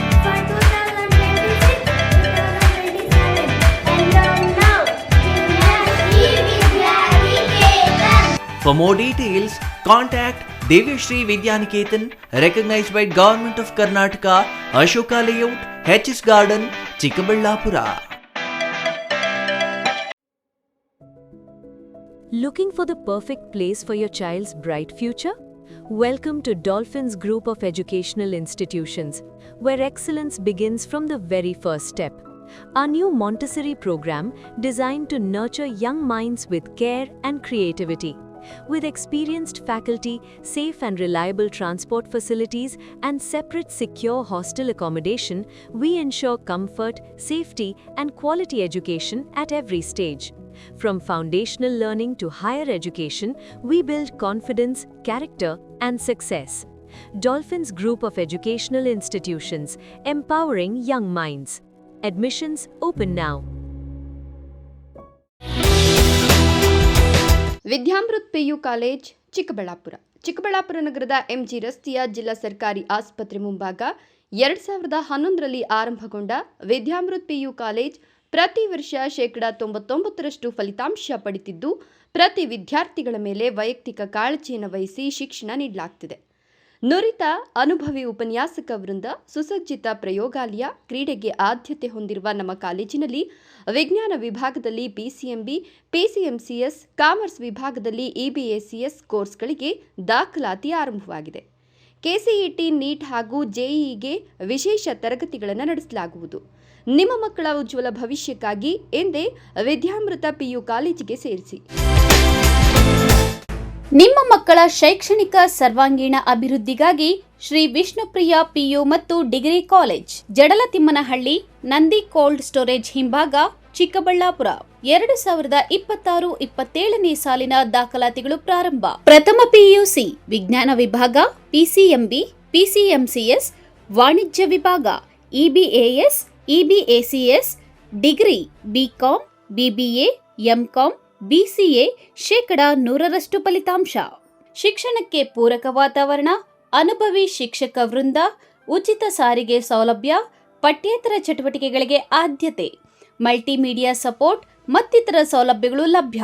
For more details, contact Divyashri Vidyaniketan, recognized by Government of Karnataka, Ashoka Layout, HS Garden, Chikkaballapura. Looking for the perfect place for your child's bright future? Welcome to Dolphins Group of Educational Institutions, where excellence begins from the very first step. Our new Montessori program designed to nurture young minds with care and creativity. With experienced faculty, safe and reliable transport facilities, and separate secure hostel accommodation, we ensure comfort, safety, and quality education at every stage. From foundational learning to higher education, we build confidence, character, and success. Dolphins Group of Educational Institutions, empowering young minds. Admissions open now. Vidyamrut PU college, Chikkaballapur. Chikkaballapur ನಗರದ MG ರಸ್ತೆಯ ಜಿಲ್ಲಾ ಸರ್ಕಾರಿ ಆಸ್ಪತ್ರೆ ಮುಂಭಾಗ 2011ರಲ್ಲಿ ಆರಂಭಗೊಂಡ ವಿದ್ಯಾಮೃತ್ PU college ಪ್ರತಿ ವರ್ಷ 99% ಫಲಿತಾಂಶ ಪಡೆದಿದ್ದು, ಪ್ರತಿ ವಿದ್ಯಾರ್ಥಿಗಳ ಮೇಲೆ ವೈಯಕ್ತಿಕ ಕಾಳಜಿಯನ್ನು ವಹಿಸಿ ಶಿಕ್ಷಣ ನೀಡಲಾಗುತ್ತಿದೆ. ನುರಿತ ಅನುಭವಿ ಉಪನ್ಯಾಸಕ ವೃಂದ, ಸುಸಜ್ಜಿತ ಪ್ರಯೋಗಾಲಯ, ಕ್ರೀಡೆಗೆ ಆದ್ಯತೆ ಹೊಂದಿರುವ ನಮ್ಮ ಕಾಲೇಜಿನಲ್ಲಿ ವಿಜ್ಞಾನ ವಿಭಾಗದಲ್ಲಿ PCMB, PCMCS, ಕಾಮರ್ಸ್ ವಿಭಾಗದಲ್ಲಿ EBACS ಕೋರ್ಸ್ಗಳಿಗೆ ದಾಖಲಾತಿ ಆರಂಭವಾಗಿದೆ. KCET, ನೀಟ್ ಹಾಗೂ JEEಗೆ ವಿಶೇಷ ತರಗತಿಗಳನ್ನು ನಡೆಸಲಾಗುವುದು. ನಿಮ್ಮ ಮಕ್ಕಳ ಉಜ್ವಲ ಭವಿಷ್ಯಕ್ಕಾಗಿ ಎಂದೇ ವಿದ್ಯಾಮೃತ PU ಕಾಲೇಜಿಗೆ ಸೇರಿಸಿ. ನಿಮ್ಮ ಮಕ್ಕಳ ಶೈಕ್ಷಣಿಕ ಸರ್ವಾಂಗೀಣ ಅಭಿವೃದ್ಧಿಗಾಗಿ ಶ್ರೀ ವಿಷ್ಣುಪ್ರಿಯ PU ಮತ್ತು degree college, Jadalathimmanahalli, Nandi cold storage ಹಿಂಭಾಗ, ಚಿಕ್ಕಬಳ್ಳಾಪುರ. 2026-27ನೇ ಸಾಲಿನ ದಾಖಲಾತಿಗಳು ಪ್ರಾರಂಭ. ಪ್ರಥಮ PUC ವಿಜ್ಞಾನ ವಿಭಾಗ, PCMB, PCMCS, ವಾಣಿಜ್ಯ ವಿಭಾಗ, EBAS, EBACS, degree BCom, BBA, MCom, BCA 100% ಫಲಿತಾಂಶ. ಶಿಕ್ಷಣಕ್ಕೆ ಪೂರಕ ವಾತಾವರಣ, ಅನುಭವಿ ಶಿಕ್ಷಕ ವೃಂದ, ಉಚಿತ ಸಾರಿಗೆ ಸೌಲಭ್ಯ, ಪಠ್ಯೇತರ ಚಟುವಟಿಕೆಗಳಿಗೆ ಆದ್ಯತೆ, ಮಲ್ಟಿಮೀಡಿಯಾ ಸಪೋರ್ಟ್ ಮತ್ತಿತರ ಸೌಲಭ್ಯಗಳು ಲಭ್ಯ.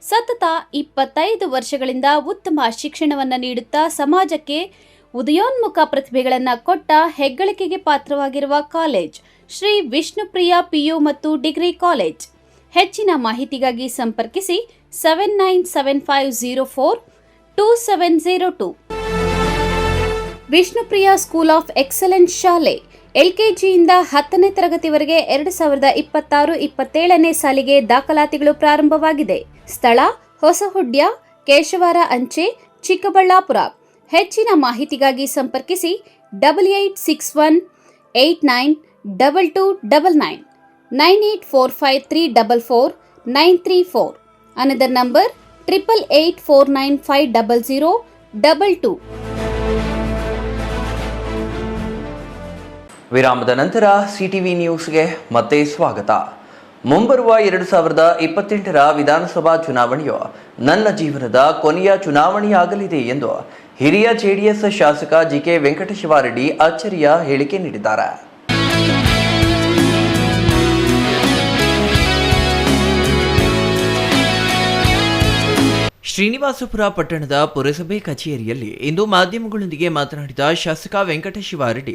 ಸತತ 25 ವರ್ಷಗಳಿಂದ ಉತ್ತಮ ಶಿಕ್ಷಣವನ್ನು ನೀಡುತ್ತಾ ಸಮಾಜಕ್ಕೆ ಉದಯೋನ್ಮುಖ ಪ್ರತಿಭೆಗಳನ್ನು ಕೊಟ್ಟ ಹೆಗ್ಗಳಿಕೆಗೆ ಪಾತ್ರವಾಗಿರುವ ಕಾಲೇಜ್ ಶ್ರೀ ವಿಷ್ಣುಪ್ರಿಯ PU ಮತ್ತು ಡಿಗ್ರಿ ಕಾಲೇಜ್. ಹೆಚ್ಚಿನ ಮಾಹಿತಿಗಾಗಿ ಸಂಪರ್ಕಿಸಿ 7975042702. ವಿಷ್ಣುಪ್ರಿಯ ಸ್ಕೂಲ್ ಆಫ್ ಎಕ್ಸಲೆನ್ಸ್ ಶಾಲೆ, LKGಯಿಂದ 10ನೇ ತರಗತಿವರೆಗೆ 2026-27ನೇ ಸಾಲಿಗೆ ದಾಖಲಾತಿಗಳು ಪ್ರಾರಂಭವಾಗಿದೆ. ಸ್ಥಳ ಹೊಸಹುಡ್ಯ, ಕೇಶವಾರ ಅಂಚೆ, ಚಿಕ್ಕಬಳ್ಳಾಪುರ. ಹೆಚ್ಚಿನ ಮಾಹಿತಿಗಾಗಿ ಸಂಪರ್ಕಿಸಿ 8861892299, 9845344934. Another number 8884950022. ವಿರಾಮದ ನಂತರ CTV ನ್ಯೂಸ್ಗೆ ಮತ್ತೆ ಸ್ವಾಗತ. ಮುಂಬರುವ 2028ರ ವಿಧಾನಸಭಾ ಚುನಾವಣೆಯು ನನ್ನ ಜೀವನದ ಕೊನೆಯ ಚುನಾವಣೆಯಾಗಲಿದೆ ಎಂದು ಹಿರಿಯ ಜೆಡಿಎಸ್ ಶಾಸಕ ಜಿಕೆ ವೆಂಕಟಶಿವಾರೆಡ್ಡಿ ಅಚ್ಚರಿಯ ಹೇಳಿಕೆ ನೀಡಿದ್ದಾರೆ. ಶ್ರೀನಿವಾಸಪುರ ಪಟ್ಟಣದ ಪುರಸಭೆ ಕಚೇರಿಯಲ್ಲಿ ಇಂದು ಮಾಧ್ಯಮಗಳೊಂದಿಗೆ ಮಾತನಾಡಿದ ಶಾಸಕ ವೆಂಕಟಶಿವಾರೆಡ್ಡಿ,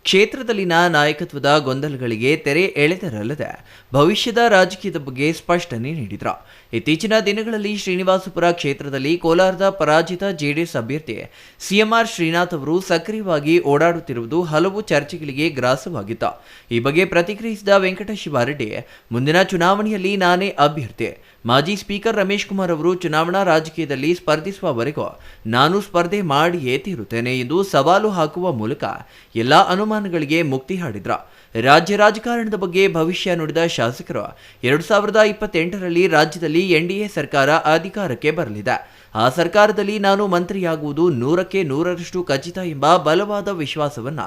ಕ್ಷೇತ್ರದಲ್ಲಿನ ನಾಯಕತ್ವದ ಗೊಂದಲಗಳಿಗೆ ತೆರೆ ಎಳೆದರಲ್ಲದೆ ಭವಿಷ್ಯದ ರಾಜಕೀಯದ ಬಗ್ಗೆ ಸ್ಪಷ್ಟನೆ ನೀಡಿದರು. ಇತ್ತೀಚಿನ ದಿನಗಳಲ್ಲಿ ಶ್ರೀನಿವಾಸಪುರ ಕ್ಷೇತ್ರದಲ್ಲಿ ಕೋಲಾರದ ಪರಾಜಿತ ಜೆಡಿಎಸ್ ಅಭ್ಯರ್ಥಿ ಸಿಎಂಆರ್ ಶ್ರೀನಾಥ್ ಅವರು ಸಕ್ರಿಯವಾಗಿ ಓಡಾಡುತ್ತಿರುವುದು ಹಲವು ಚರ್ಚೆಗಳಿಗೆ ಗ್ರಾಸವಾಗಿತ್ತು. ಈ ಬಗ್ಗೆ ಪ್ರತಿಕ್ರಿಯಿಸಿದ ವೆಂಕಟಶಿವಾರೆಡ್ಡಿ, ಮುಂದಿನ ಚುನಾವಣೆಯಲ್ಲಿ ನಾನೇ ಅಭ್ಯರ್ಥಿ. ಮಾಜಿ ಸ್ಪೀಕರ್ ರಮೇಶ್ ಕುಮಾರ್ ಅವರು ಚುನಾವಣಾ ರಾಜಕೀಯದಲ್ಲಿ ಸ್ಪರ್ಧಿಸುವವರೆಗೂ ನಾನು ಸ್ಪರ್ಧೆ ಮಾಡಿಯೇ ತೀರುತ್ತೇನೆ ಎಂದು ಸವಾಲು ಹಾಕುವ ಮೂಲಕ ಎಲ್ಲಾ ಅನುಮಾನಗಳಿಗೆ ಮುಕ್ತಿ ಹಾಡಿದ್ರು. ರಾಜ್ಯ ರಾಜಕಾರಣದ ಬಗ್ಗೆ ಭವಿಷ್ಯ ನುಡಿದ ಶಾಸಕರು 2028ರಲ್ಲಿ ರಾಜ್ಯದಲ್ಲಿ ಎನ್ಡಿಎ ಸರ್ಕಾರ ಅಧಿಕಾರಕ್ಕೆ ಬರಲಿದೆ. ಆ ಸರ್ಕಾರದಲ್ಲಿ ನಾನು ಮಂತ್ರಿಯಾಗುವುದು 100ಕ್ಕೆ 100ರಷ್ಟು ಖಚಿತ ಎಂಬ ಬಲವಾದ ವಿಶ್ವಾಸವನ್ನ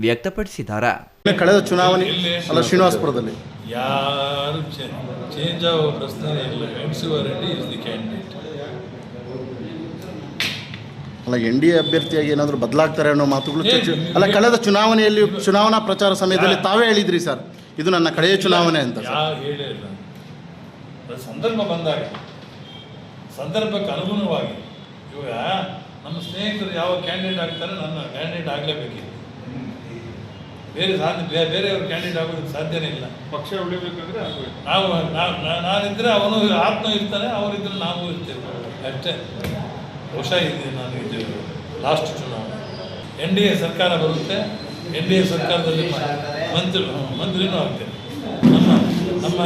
ವ್ಯಕ್ತಪಡಿಸಿದ್ದಾರೆ. ಕಳೆದ ಚುನಾವಣೆ ಅಲ್ಲ, ಶ್ರೀನಿವಾಸಪುರದಲ್ಲಿ ಯಾರು ಚೇಂಜ್ ಆಗೋ ಪ್ರಶ್ನೆ ಇಲ್ಲ. Venkatashivareddy is the candidate. ಅಲ್ಲ, ಎನ್ಡಿಎ ಅಭ್ಯರ್ಥಿಯಾಗಿ ಏನಾದರೂ ಬದಲಾಗ್ತಾರೆ ಅನ್ನೋ ಮಾತುಗಳು ಚರ್ಚೆ ಅಲ್ಲ. ಕಳೆದ ಚುನಾವಣೆಯಲ್ಲಿ ಚುನಾವಣಾ ಪ್ರಚಾರ ಸಮಯದಲ್ಲಿ ತಾವೇ ಹೇಳಿದ್ರಿ ಸರ್, ಇದು ನನ್ನ ಕಡೆಯ ಚುನಾವಣೆ ಅಂತ. ಹೇಳಿಲ್ಲ. ಸಂದರ್ಭ ಬಂದಾಗ ಸಂದರ್ಭಕ್ಕೆ ಅನುಗುಣವಾಗಿ ಇವಾಗ ನಮ್ಮ ಸ್ನೇಹಿತರು ಯಾವ ಕ್ಯಾಂಡಿಡೇಟ್ ಆಗ್ತಾರೆ, ನನ್ನ ಕ್ಯಾಂಡಿಡೇಟ್ ಆಗಲೇಬೇಕಿದೆ. ಬೇರೆಯವ್ರ ಕ್ಯಾಂಡಿಡೇಟ್ ಆಗೋದಕ್ಕೆ ಸಾಧ್ಯನೇ ಇಲ್ಲ. ಪಕ್ಷ ಉಳಿಬೇಕಂದ್ರೆ ನಾನಿದ್ರೆ ಅವನು ಆತ್ಮ ಇರ್ತಾನೆ, ಅವರಿದ್ರೆ ನಾವು ಇರ್ತೇವೆ ಅಷ್ಟೇ. ಬಹುಶಃ ಇದೆ ನಾನು ಇದು ಲಾಸ್ಟ್ ಚುನಾವಣೆ. ಎನ್ಡಿಎ ಸರ್ಕಾರ ಬರುತ್ತೆ, ಎನ್ಡಿಎ ಸರ್ಕಾರದಲ್ಲಿ ಮಂತ್ರಿನೂ ಆಗ್ತೇನೆ. ನಮ್ಮ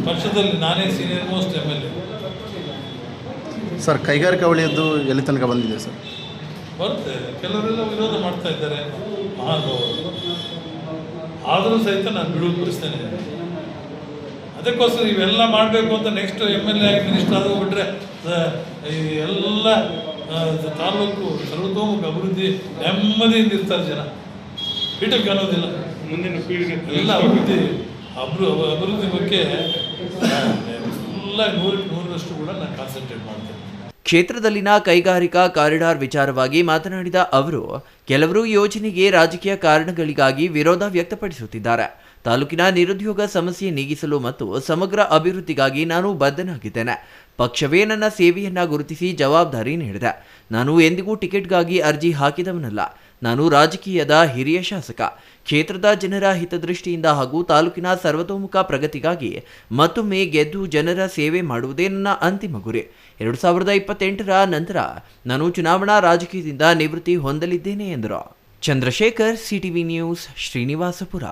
ಪಕ್ಷದಲ್ಲಿ ನಾನೇ ಸೀನಿಯರ್ ಮೋಸ್ಟ್ MLA. ಸರ್, ಕೈಗಾರಿಕಾ ವಲಯದ್ದು ಎಲ್ಲಿ ತನಕ ಬಂದಿದೆ ಸರ್? ಬರುತ್ತೆ. ಕೆಲವರೆಲ್ಲ ವಿರೋಧ ಮಾಡ್ತಾ ಇದ್ದಾರೆ ಮಹಾನುಭಾವರು. ಆದರೂ ಸಹಿತ ನಾನು ಬಿಡುವುದು ಪರಿಸ್ಥಿತಿ. ಅದಕ್ಕೋಸ್ಕರ ಇವೆಲ್ಲ ಮಾಡಬೇಕು ಅಂತ ನೆಕ್ಸ್ಟ್ MLA ಆಗಿ ಮಿನಿಸ್ಟರ್ ಆಗೋಗ್ಬಿಟ್ರೆ ಈ ಎಲ್ಲ ತಾಲೂಕು ಸರ್ವತೋಮುಖ ಅಭಿವೃದ್ಧಿ ನೆಮ್ಮದಿಯಿಂದ ಇರ್ತಾರೆ ಜನ. ಪೀಠಕ್ಕೆ ಅನ್ನೋದಿಲ್ಲ. ಮುಂದಿನ ಪೀಳಿಗೆ ಎಲ್ಲ ಅಭಿವೃದ್ಧಿ ಬಗ್ಗೆ ಎಲ್ಲ 100% ಕೂಡ ನಾನು ಕಾನ್ಸಂಟ್ರೇಟ್ ಮಾಡ್ತೇನೆ. ಕ್ಷೇತ್ರದಲ್ಲಿನ ಕೈಗಾರಿಕಾ ಕಾರಿಡಾರ್ ವಿಚಾರವಾಗಿ ಮಾತನಾಡಿದ ಅವರು, ಕೆಲವರು ಯೋಜನೆಗೆ ರಾಜಕೀಯ ಕಾರಣಗಳಿಗಾಗಿ ವಿರೋಧ ವ್ಯಕ್ತಪಡಿಸುತ್ತಿದ್ದಾರೆ. ತಾಲೂಕಿನ ನಿರುದ್ಯೋಗ ಸಮಸ್ಯೆ ನೀಗಿಸಲು ಮತ್ತು ಸಮಗ್ರ ಅಭಿವೃದ್ಧಿಗಾಗಿ ನಾನು ಬದ್ಧನಾಗಿದ್ದೇನೆ. ಪಕ್ಷವೇ ನನ್ನ ಸೇವೆಯನ್ನ ಗುರುತಿಸಿ ಜವಾಬ್ದಾರಿ ನೀಡಿದೆ. ನಾನು ಎಂದಿಗೂ ಟಿಕೆಟ್ಗಾಗಿ ಅರ್ಜಿ ಹಾಕಿದವನಲ್ಲ. ನಾನು ರಾಜಕೀಯದ ಹಿರಿಯ ಶಾಸಕ. ಕ್ಷೇತ್ರದ ಜನರ ಹಿತದೃಷ್ಟಿಯಿಂದ ಹಾಗೂ ತಾಲೂಕಿನ ಸರ್ವತೋಮುಖ ಪ್ರಗತಿಗಾಗಿ ಮತ್ತೊಮ್ಮೆ ಗೆದ್ದು ಜನರ ಸೇವೆ ಮಾಡುವುದೇ ನನ್ನ ಅಂತಿಮ ಗುರಿ. 2028ರ ನಂತರ ನಾನು ಚುನಾವಣಾ ರಾಜಕೀಯದಿಂದ ನಿವೃತ್ತಿ ಹೊಂದಲಿದ್ದೇನೆ ಎಂದರು. Chandrashekar, CTV news, Srinivaspur.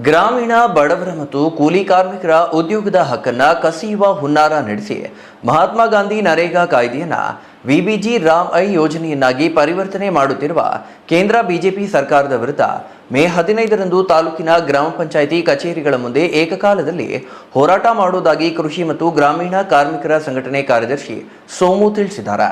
ಗ್ರಾಮೀಣ ಬಡವರ ಮತ್ತು ಕೂಲಿ ಕಾರ್ಮಿಕರ ಉದ್ಯೋಗದ ಹಕ್ಕನ್ನ ಕಸಿಯುವ ಹುನ್ನಾರ ನಡೆಸಿ ಮಹಾತ್ಮ ಗಾಂಧಿ ನರೇಗಾ ಕಾಯ್ದೆಯನ್ನ ವಿಬಿಜಿ ರಾಮ್ ಐ ಯೋಜನೆಯನ್ನಾಗಿ ಪರಿವರ್ತನೆ ಮಾಡುತ್ತಿರುವ ಕೇಂದ್ರ ಬಿಜೆಪಿ ಸರ್ಕಾರದ ವಿರುದ್ಧ ಮೇ 15ರಂದು ತಾಲೂಕಿನ ಗ್ರಾಮ ಪಂಚಾಯಿತಿ ಕಚೇರಿಗಳ ಮುಂದೆ ಏಕಕಾಲದಲ್ಲಿ ಹೋರಾಟ ಮಾಡುವುದಾಗಿ ಕೃಷಿ ಮತ್ತು ಗ್ರಾಮೀಣ ಕಾರ್ಮಿಕರ ಸಂಘಟನೆ ಕಾರ್ಯದರ್ಶಿ ಸೋಮು ತಿಳಿಸಿದ್ದಾರೆ.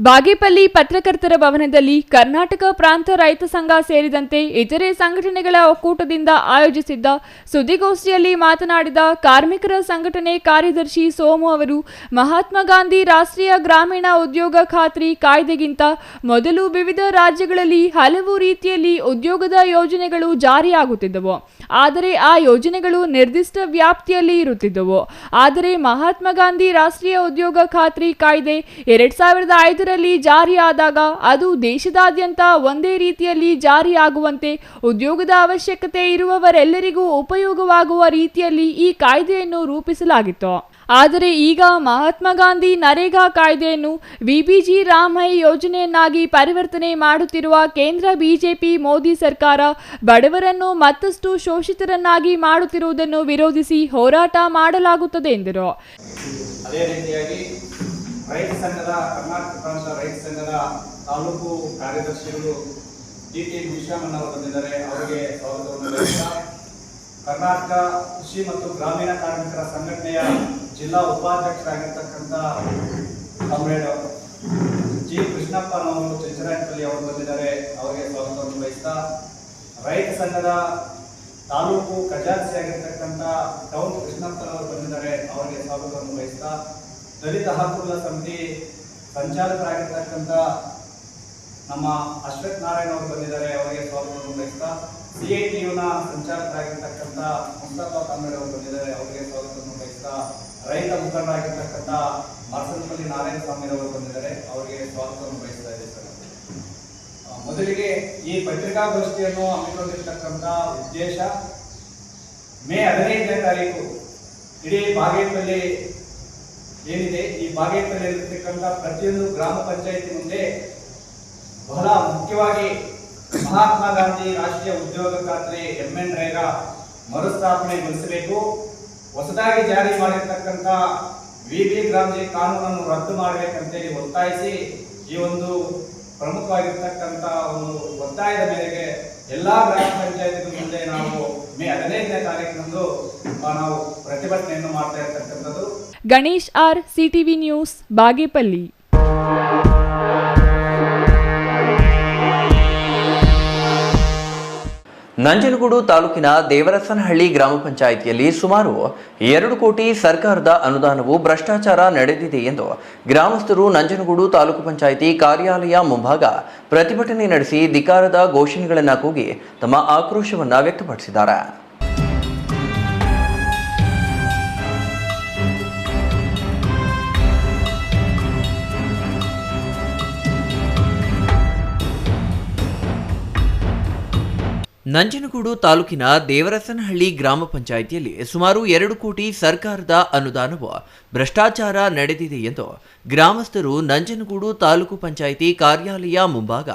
ಬಾಗೇಪಲ್ಲಿ ಪತ್ರಕರ್ತರ ಭವನದಲ್ಲಿ ಕರ್ನಾಟಕ ಪ್ರಾಂತ ರೈತ ಸಂಘ ಸೇರಿದಂತೆ ಇತರೆ ಸಂಘಟನೆಗಳ ಒಕ್ಕೂಟದಿಂದ ಆಯೋಜಿಸಿದ್ದ ಸುದ್ದಿಗೋಷ್ಠಿಯಲ್ಲಿ ಮಾತನಾಡಿದ ಕಾರ್ಮಿಕರ ಸಂಘಟನೆ ಕಾರ್ಯದರ್ಶಿ ಸೋಮು ಅವರು, ಮಹಾತ್ಮ ಗಾಂಧಿ ರಾಷ್ಟ್ರೀಯ ಗ್ರಾಮೀಣ ಉದ್ಯೋಗ ಖಾತ್ರಿ ಕಾಯ್ದೆಗಿಂತ ಮೊದಲು ವಿವಿಧ ರಾಜ್ಯಗಳಲ್ಲಿ ಹಲವು ರೀತಿಯಲ್ಲಿ ಉದ್ಯೋಗದ ಯೋಜನೆಗಳು ಜಾರಿಯಾಗುತ್ತಿದ್ದವು. ಆದರೆ ಆ ಯೋಜನೆಗಳು ನಿರ್ದಿಷ್ಟ ವ್ಯಾಪ್ತಿಯಲ್ಲಿ ಇರುತ್ತಿದ್ದವು. ಆದರೆ ಮಹಾತ್ಮ ಗಾಂಧಿ ರಾಷ್ಟ್ರೀಯ ಉದ್ಯೋಗ ಖಾತ್ರಿ ಕಾಯ್ದೆ 2005ರಲ್ಲಿ ಜಾರಿಯಾದಾಗ ಅದು ದೇಶದಾದ್ಯಂತ ಒಂದೇ ರೀತಿಯಲ್ಲಿ ಜಾರಿಯಾಗುವಂತೆ ಉದ್ಯೋಗದ ಅವಶ್ಯಕತೆ ಇರುವವರೆಲ್ಲರಿಗೂ ಉಪಯೋಗವಾಗುವ ರೀತಿಯಲ್ಲಿ ಈ ಕಾಯ್ದೆಯನ್ನು ರೂಪಿಸಲಾಗಿತ್ತು. ಆದರೆ ಈಗ ಮಹಾತ್ಮ ಗಾಂಧಿ ನರೇಗಾ ಕಾಯ್ದೆಯನ್ನು ವಿಬಿಜಿ ರಾಮ್ ಐ ಯೋಜನೆಯನ್ನಾಗಿ ಪರಿವರ್ತನೆ ಮಾಡುತ್ತಿರುವ ಕೇಂದ್ರ ಬಿಜೆಪಿ ಮೋದಿ ಸರ್ಕಾರ ಬಡವರನ್ನು ಮತ್ತಷ್ಟು ಶೋಷಿತರನ್ನಾಗಿ ಮಾಡುತ್ತಿರುವುದನ್ನು ವಿರೋಧಿಸಿ ಹೋರಾಟ ಮಾಡಲಾಗುತ್ತದೆ ಎಂದರು. ಅದೇ ರೀತಿಯಾಗಿ ರೈತ ಸಂಘದ ಕರ್ನಾಟಕ ಪ್ರಾಂತ ರೈತ ಸಂಘದ ತಾಲೂಕು ಕಾರ್ಯದರ್ಶಿಗಳು ಟಿ.ಟಿ. ವಿಶ್ವಮಣ್ಣ ಅವರು ಬಂದಿದ್ದಾರೆ. ಅವರಿಗೆ ಸ್ವಾಗತವನ್ನು ನೀಡುತ್ತಾ, ಕರ್ನಾಟಕ ಕೃಷಿ ಮತ್ತು ಗ್ರಾಮೀಣ ಕಾರ್ಮಿಕರ ಸಂಘಟನೆಯ ಜಿಲ್ಲಾ ಉಪಾಧ್ಯಕ್ಷರಾಗಿರ್ತಕ್ಕಂಥ ಕಾಮ್ರೇಡ್ ಜಿ ಕೃಷ್ಣಪ್ಪನವರು ಚಂಚರಾಯಪಲ್ಲಿ ಅವರು ಬಂದಿದ್ದಾರೆ, ಅವರಿಗೆ ಸ್ವಾಗತವನ್ನು ಬಯಸ್ತಾ, ರೈತ ಸಂಘದ ತಾಲೂಕು ಖಜಾನ್ಸಿ ಆಗಿರ್ತಕ್ಕಂಥ ಟೌನ್ ಕೃಷ್ಣಪ್ಪನವರು ಬಂದಿದ್ದಾರೆ, ಅವರಿಗೆ ಸ್ವಾಗತವನ್ನು ಬಯಸ್ತಾ, ದಲಿತ ಹಕ್ಕುಗಳ ಸಮಿತಿ ಸಂಚಾಲಕರಾಗಿರ್ತಕ್ಕಂಥ ನಮ್ಮ ಅಶ್ವಥ್ ನಾರಾಯಣ ಅವರು ಬಂದಿದ್ದಾರೆ, ಅವರಿಗೆ ಸ್ವಾಗತವನ್ನು ಬಯಸ್ತಾ, CITUನ ಸಂಚಾಲಕರಾಗಿರ್ತಕ್ಕಂಥ ಮುಸ್ತಫಾ ಕಾಮ್ರೇಡ್ ಅವರು ಬಂದಿದ್ದಾರೆ, ಅವರಿಗೆ ಸ್ವಾಗತವನ್ನು ಬಯಸ್ತಾ, ರೈತ ಮುಖಂಡರಾಗಿರ್ತಕ್ಕಂಥ ಮರಸನಪಲ್ಲಿ ನಾರಾಯಣ ಸ್ವಾಮಿ ಅವರು ಬಂದಿದ್ದಾರೆ, ಅವರಿಗೆ ಸ್ವಾಗತವನ್ನು ಬಯಸ್ತಾ ಇದೆ ಸರ್. ಮೊದಲಿಗೆ ಈ ಪತ್ರಿಕಾಗೋಷ್ಠಿಯನ್ನು ಹಮ್ಮಿಕೊಂಡಿರ್ತಕ್ಕಂಥ ಉದ್ದೇಶ, ಮೇ 15ನೇ ತಾರೀಕು ಇಡೀ ಬಾಗೇಪಲ್ಲಿ ಏನಿದೆ, ಈ ಬಾಗೇಪಲ್ಲಿಯಲ್ಲಿರ್ತಕ್ಕಂಥ ಪ್ರತಿಯೊಂದು ಗ್ರಾಮ ಪಂಚಾಯಿತಿ ಮುಂದೆ ಬಹಳ ಮುಖ್ಯವಾಗಿ ಮಹಾತ್ಮ ಗಾಂಧಿ ರಾಷ್ಟ್ರೀಯ ಉದ್ಯೋಗ ಖಾತ್ರಿ MNREGA ಮರುಸ್ಥಾಪನೆಗೊಳಿಸಬೇಕು, ಹೊಸದಾಗಿ ಜಾರಿ ಮಾಡಿರ್ತಕ್ಕಂಥ VB ಗ್ರಾಮಜಿ ಕಾನೂನನ್ನು ರದ್ದು ಮಾಡಬೇಕಂತೇಳಿ ಒತ್ತಾಯಿಸಿ, ಈ ಒಂದು ಪ್ರಮುಖವಾಗಿರ್ತಕ್ಕಂಥ ಒಂದು ಒತ್ತಾಯದ ಮೇರೆಗೆ ಎಲ್ಲಾ ಗ್ರಾಮ ಪಂಚಾಯತಿಗಳ ಮುಂದೆ ನಾವು ಮೇ 15ನೇ ತಾರೀಕಿನಂದು ನಾವು ಪ್ರತಿಭಟನೆಯನ್ನು ಮಾಡ್ತಾ ಇರ್ತಕ್ಕಂಥದ್ದು. Ganesh R, CTV news, Bagepalli. Nanjangud ತಾಲೂಕಿನ ದೇವರಸನಹಳ್ಳಿ ಗ್ರಾಮ ಪಂಚಾಯಿತಿಯಲ್ಲಿ ಸುಮಾರು 2 ಕೋಟಿ ಸರ್ಕಾರದ ಅನುದಾನವು ಭ್ರಷ್ಟಾಚಾರ ನಡೆದಿದೆ ಎಂದು ಗ್ರಾಮಸ್ಥರು ನಂಜನಗೂಡು ತಾಲೂಕು ಪಂಚಾಯಿತಿ ಕಾರ್ಯಾಲಯ ಮುಂಭಾಗ ಪ್ರತಿಭಟನೆ ನಡೆಸಿ ಧಿಕ್ಕಾರದ ಘೋಷಣೆಗಳನ್ನು ಕೂಗಿ ತಮ್ಮ ಆಕ್ರೋಶವನ್ನು ವ್ಯಕ್ತಪಡಿಸಿದ್ದಾರೆ. ನಂಜನಗೂಡು ತಾಲೂಕಿನ ದೇವರಸನಹಳ್ಳಿ ಗ್ರಾಮ ಪಂಚಾಯಿತಿಯಲ್ಲಿ ಸುಮಾರು 2 ಕೋಟಿ ಸರ್ಕಾರದ ಅನುದಾನವು ಭ್ರಷ್ಟಾಚಾರ ನಡೆದಿದೆ ಎಂದು ಗ್ರಾಮಸ್ಥರು ನಂಜನಗೂಡು ತಾಲೂಕು ಪಂಚಾಯಿತಿ ಕಾರ್ಯಾಲಯ ಮುಂಭಾಗ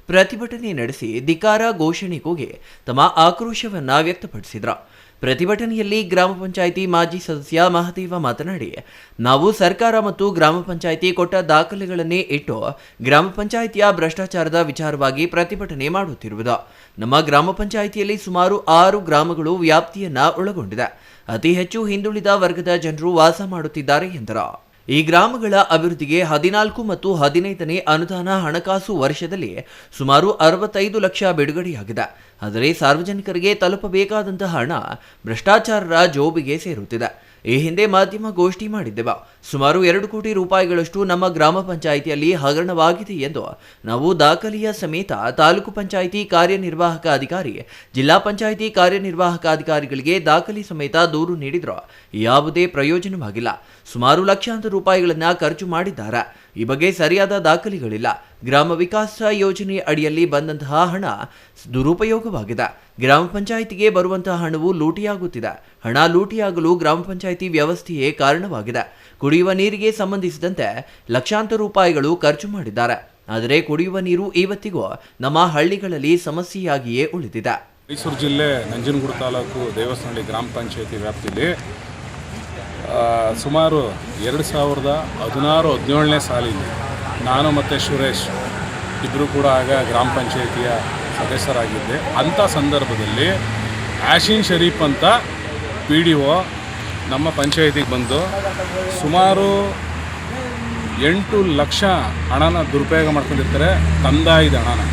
ಪ್ರತಿಭಟನೆ ನಡೆಸಿ ಧಿಕ್ಕಾರ ಘೋಷಣೆ ಕೂಗಿ ತಮ್ಮ ಆಕ್ರೋಶವನ್ನು ವ್ಯಕ್ತಪಡಿಸಿದರು. ಪ್ರತಿಭಟನೆಯಲ್ಲಿ ಗ್ರಾಮ ಪಂಚಾಯಿತಿ ಮಾಜಿ ಸದಸ್ಯ ಮಹದೇವ ಮಾತನಾಡಿ, ನಾವು ಸರ್ಕಾರ ಮತ್ತು ಗ್ರಾಮ ಪಂಚಾಯಿತಿ ಕೊಟ್ಟ ದಾಖಲೆಗಳನ್ನೇ ಇಟ್ಟು ಗ್ರಾಮ ಪಂಚಾಯಿತಿಯ ಭ್ರಷ್ಟಾಚಾರದ ವಿಚಾರವಾಗಿ ಪ್ರತಿಭಟನೆ ಮಾಡುತ್ತಿರುವುದು. ನಮ್ಮ ಗ್ರಾಮ ಪಂಚಾಯಿತಿಯಲ್ಲಿ ಸುಮಾರು 6 ಗ್ರಾಮಗಳು ವ್ಯಾಪ್ತಿಯನ್ನ ಒಳಗೊಂಡಿದೆ. ಅತಿ ಹೆಚ್ಚು ಹಿಂದುಳಿದ ವರ್ಗದ ಜನರು ವಾಸ ಮಾಡುತ್ತಿದ್ದಾರೆ ಎಂದರು. ಈ ಗ್ರಾಮಗಳ ಅಭಿವೃದ್ಧಿಗೆ 14 ಮತ್ತು 15ನೇ ಅನುದಾನ ಹಣಕಾಸು ವರ್ಷದಲ್ಲಿ ಸುಮಾರು 65 ಲಕ್ಷ ಬಿಡುಗಡೆಯಾಗಿದೆ. ಆದರೆ ಸಾರ್ವಜನಿಕರಿಗೆ ತಲುಪಬೇಕಾದಂತಹ ಹಣ ಭ್ರಷ್ಟಾಚಾರರ ಜೋಬಿಗೆ ಸೇರುತ್ತಿದೆ. ಈ ಹಿಂದೆ ಮಾಧ್ಯಮ ಗೋಷ್ಠಿ ಮಾಡಿದ್ದೆವು. ಸುಮಾರು 2 ಕೋಟಿ ರೂಪಾಯಿಗಳಷ್ಟು ನಮ್ಮ ಗ್ರಾಮ ಪಂಚಾಯಿತಿಯಲ್ಲಿ ಹಗರಣವಾಗಿದೆ ಎಂದು ನಾವು ದಾಖಲೆಯ ಸಮೇತ ತಾಲೂಕು ಪಂಚಾಯಿತಿ ಕಾರ್ಯನಿರ್ವಾಹಕ ಅಧಿಕಾರಿ, ಜಿಲ್ಲಾ ಪಂಚಾಯಿತಿ ಕಾರ್ಯನಿರ್ವಾಹಕ ಅಧಿಕಾರಿಗಳಿಗೆ ದಾಖಲೆ ಸಮೇತ ದೂರು ನೀಡಿದ್ರು. ಯಾವುದೇ ಪ್ರಯೋಜನವಾಗಿಲ್ಲ. ಸುಮಾರು ಲಕ್ಷಾಂತರ ರೂಪಾಯಿಗಳನ್ನು ಖರ್ಚು ಮಾಡಿದ್ದಾರೆ. ಈ ಬಗ್ಗೆ ಸರಿಯಾದ ದಾಖಲೆಗಳಿಲ್ಲ. ಗ್ರಾಮ ವಿಕಾಸ ಯೋಜನೆ ಅಡಿಯಲ್ಲಿ ಬಂದಂತಹ ಹಣ ದುರುಪಯೋಗವಾಗಿದೆ. ಗ್ರಾಮ ಪಂಚಾಯಿತಿಗೆ ಬರುವಂತಹ ಹಣವು ಲೂಟಿಯಾಗುತ್ತಿದೆ. ಹಣ ಲೂಟಿಯಾಗಲು ಗ್ರಾಮ ಪಂಚಾಯಿತಿ ವ್ಯವಸ್ಥೆಯೇ ಕಾರಣವಾಗಿದೆ. ಕುಡಿಯುವ ನೀರಿಗೆ ಸಂಬಂಧಿಸಿದಂತೆ ಲಕ್ಷಾಂತರ ರೂಪಾಯಿಗಳು ಖರ್ಚು ಮಾಡಿದ್ದಾರೆ. ಆದರೆ ಕುಡಿಯುವ ನೀರು ಇವತ್ತಿಗೂ ನಮ್ಮ ಹಳ್ಳಿಗಳಲ್ಲಿ ಸಮಸ್ಯೆಯಾಗಿಯೇ ಉಳಿದಿದೆ. ಮೈಸೂರು ಜಿಲ್ಲೆ ನಂಜನಗೂಡು ತಾಲೂಕು ದೇವಸ್ಥಾನಹಳ್ಳಿ ಗ್ರಾಮ ಪಂಚಾಯಿತಿ ವ್ಯಾಪ್ತಿಯಲ್ಲಿ ಸುಮಾರು 2016-17ನೇ ಸಾಲಿನಲ್ಲಿ ನಾನು ಮತ್ತು ಸುರೇಶ್ ಇಬ್ಬರು ಕೂಡ ಆಗ ಗ್ರಾಮ ಪಂಚಾಯಿತಿಯ ಸದಸ್ಯರಾಗಿದ್ದೆ. ಅಂಥ ಸಂದರ್ಭದಲ್ಲಿ ಆಶೀನ್ ಶರೀಫ್ ಅಂತ PDO ನಮ್ಮ ಪಂಚಾಯಿತಿಗೆ ಬಂದು ಸುಮಾರು 8 ಲಕ್ಷ ಹಣನ ದುರುಪಯೋಗ ಮಾಡ್ಕೊಂಡಿರ್ತಾರೆ, ಕಂದಾಯದ ಹಣನ.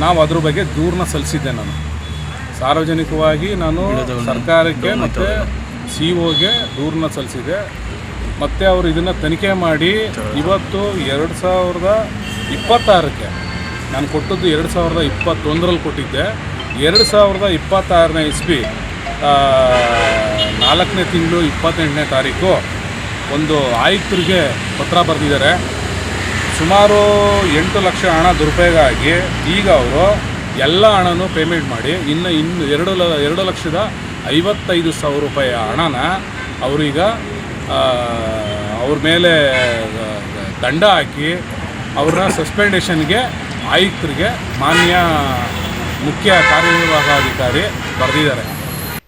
ನಾವು ಅದ್ರ ಬಗ್ಗೆ ದೂರನ್ನ ಸಲ್ಲಿಸಿದ್ದೆ. ನಾನು ಸಾರ್ವಜನಿಕವಾಗಿ ನಾನು ಸರ್ಕಾರಕ್ಕೆ ಮತ್ತು CO ಗೆ ದೂರನ್ನ ಸಲ್ಲಿಸಿದೆ. ಮತ್ತು ಅವರು ಇದನ್ನು ತನಿಖೆ ಮಾಡಿ ಇವತ್ತು 2026ಕ್ಕೆ ನಾನು ಕೊಟ್ಟದ್ದು 2021ರಲ್ಲಿ ಕೊಟ್ಟಿದ್ದೆ. 2026ನೇ ಇಸ್ವಿ 4ನೇ ತಿಂಗಳು 28ನೇ ತಾರೀಕು ಒಂದು ಆಯುಕ್ತರಿಗೆ ಪತ್ರ ಬರೆದಿದ್ದಾರೆ. ಸುಮಾರು 8 ಲಕ್ಷ ಹಣ ದುರುಪಯೋಗ ಆಗಿ ಈಗ ಅವರು ಎಲ್ಲ ಹಣನೂ ಪೇಮೆಂಟ್ ಮಾಡಿ ಇನ್ನು 2,55,000 ರೂಪಾಯಿ ಹಣನ ಅವರೀಗ ಅವ್ರ ಮೇಲೆ ದಂಡ ಹಾಕಿ ಅವ್ರನ್ನ ಸಸ್ಪೆಂಡೇಷನ್ಗೆ ಆಯುಕ್ತರಿಗೆ ಮಾನ್ಯ ಮುಖ್ಯ ಕಾರ್ಯನಿರ್ವಾಹಕಾಧಿಕಾರಿ ಬರೆದಿದ್ದಾರೆ.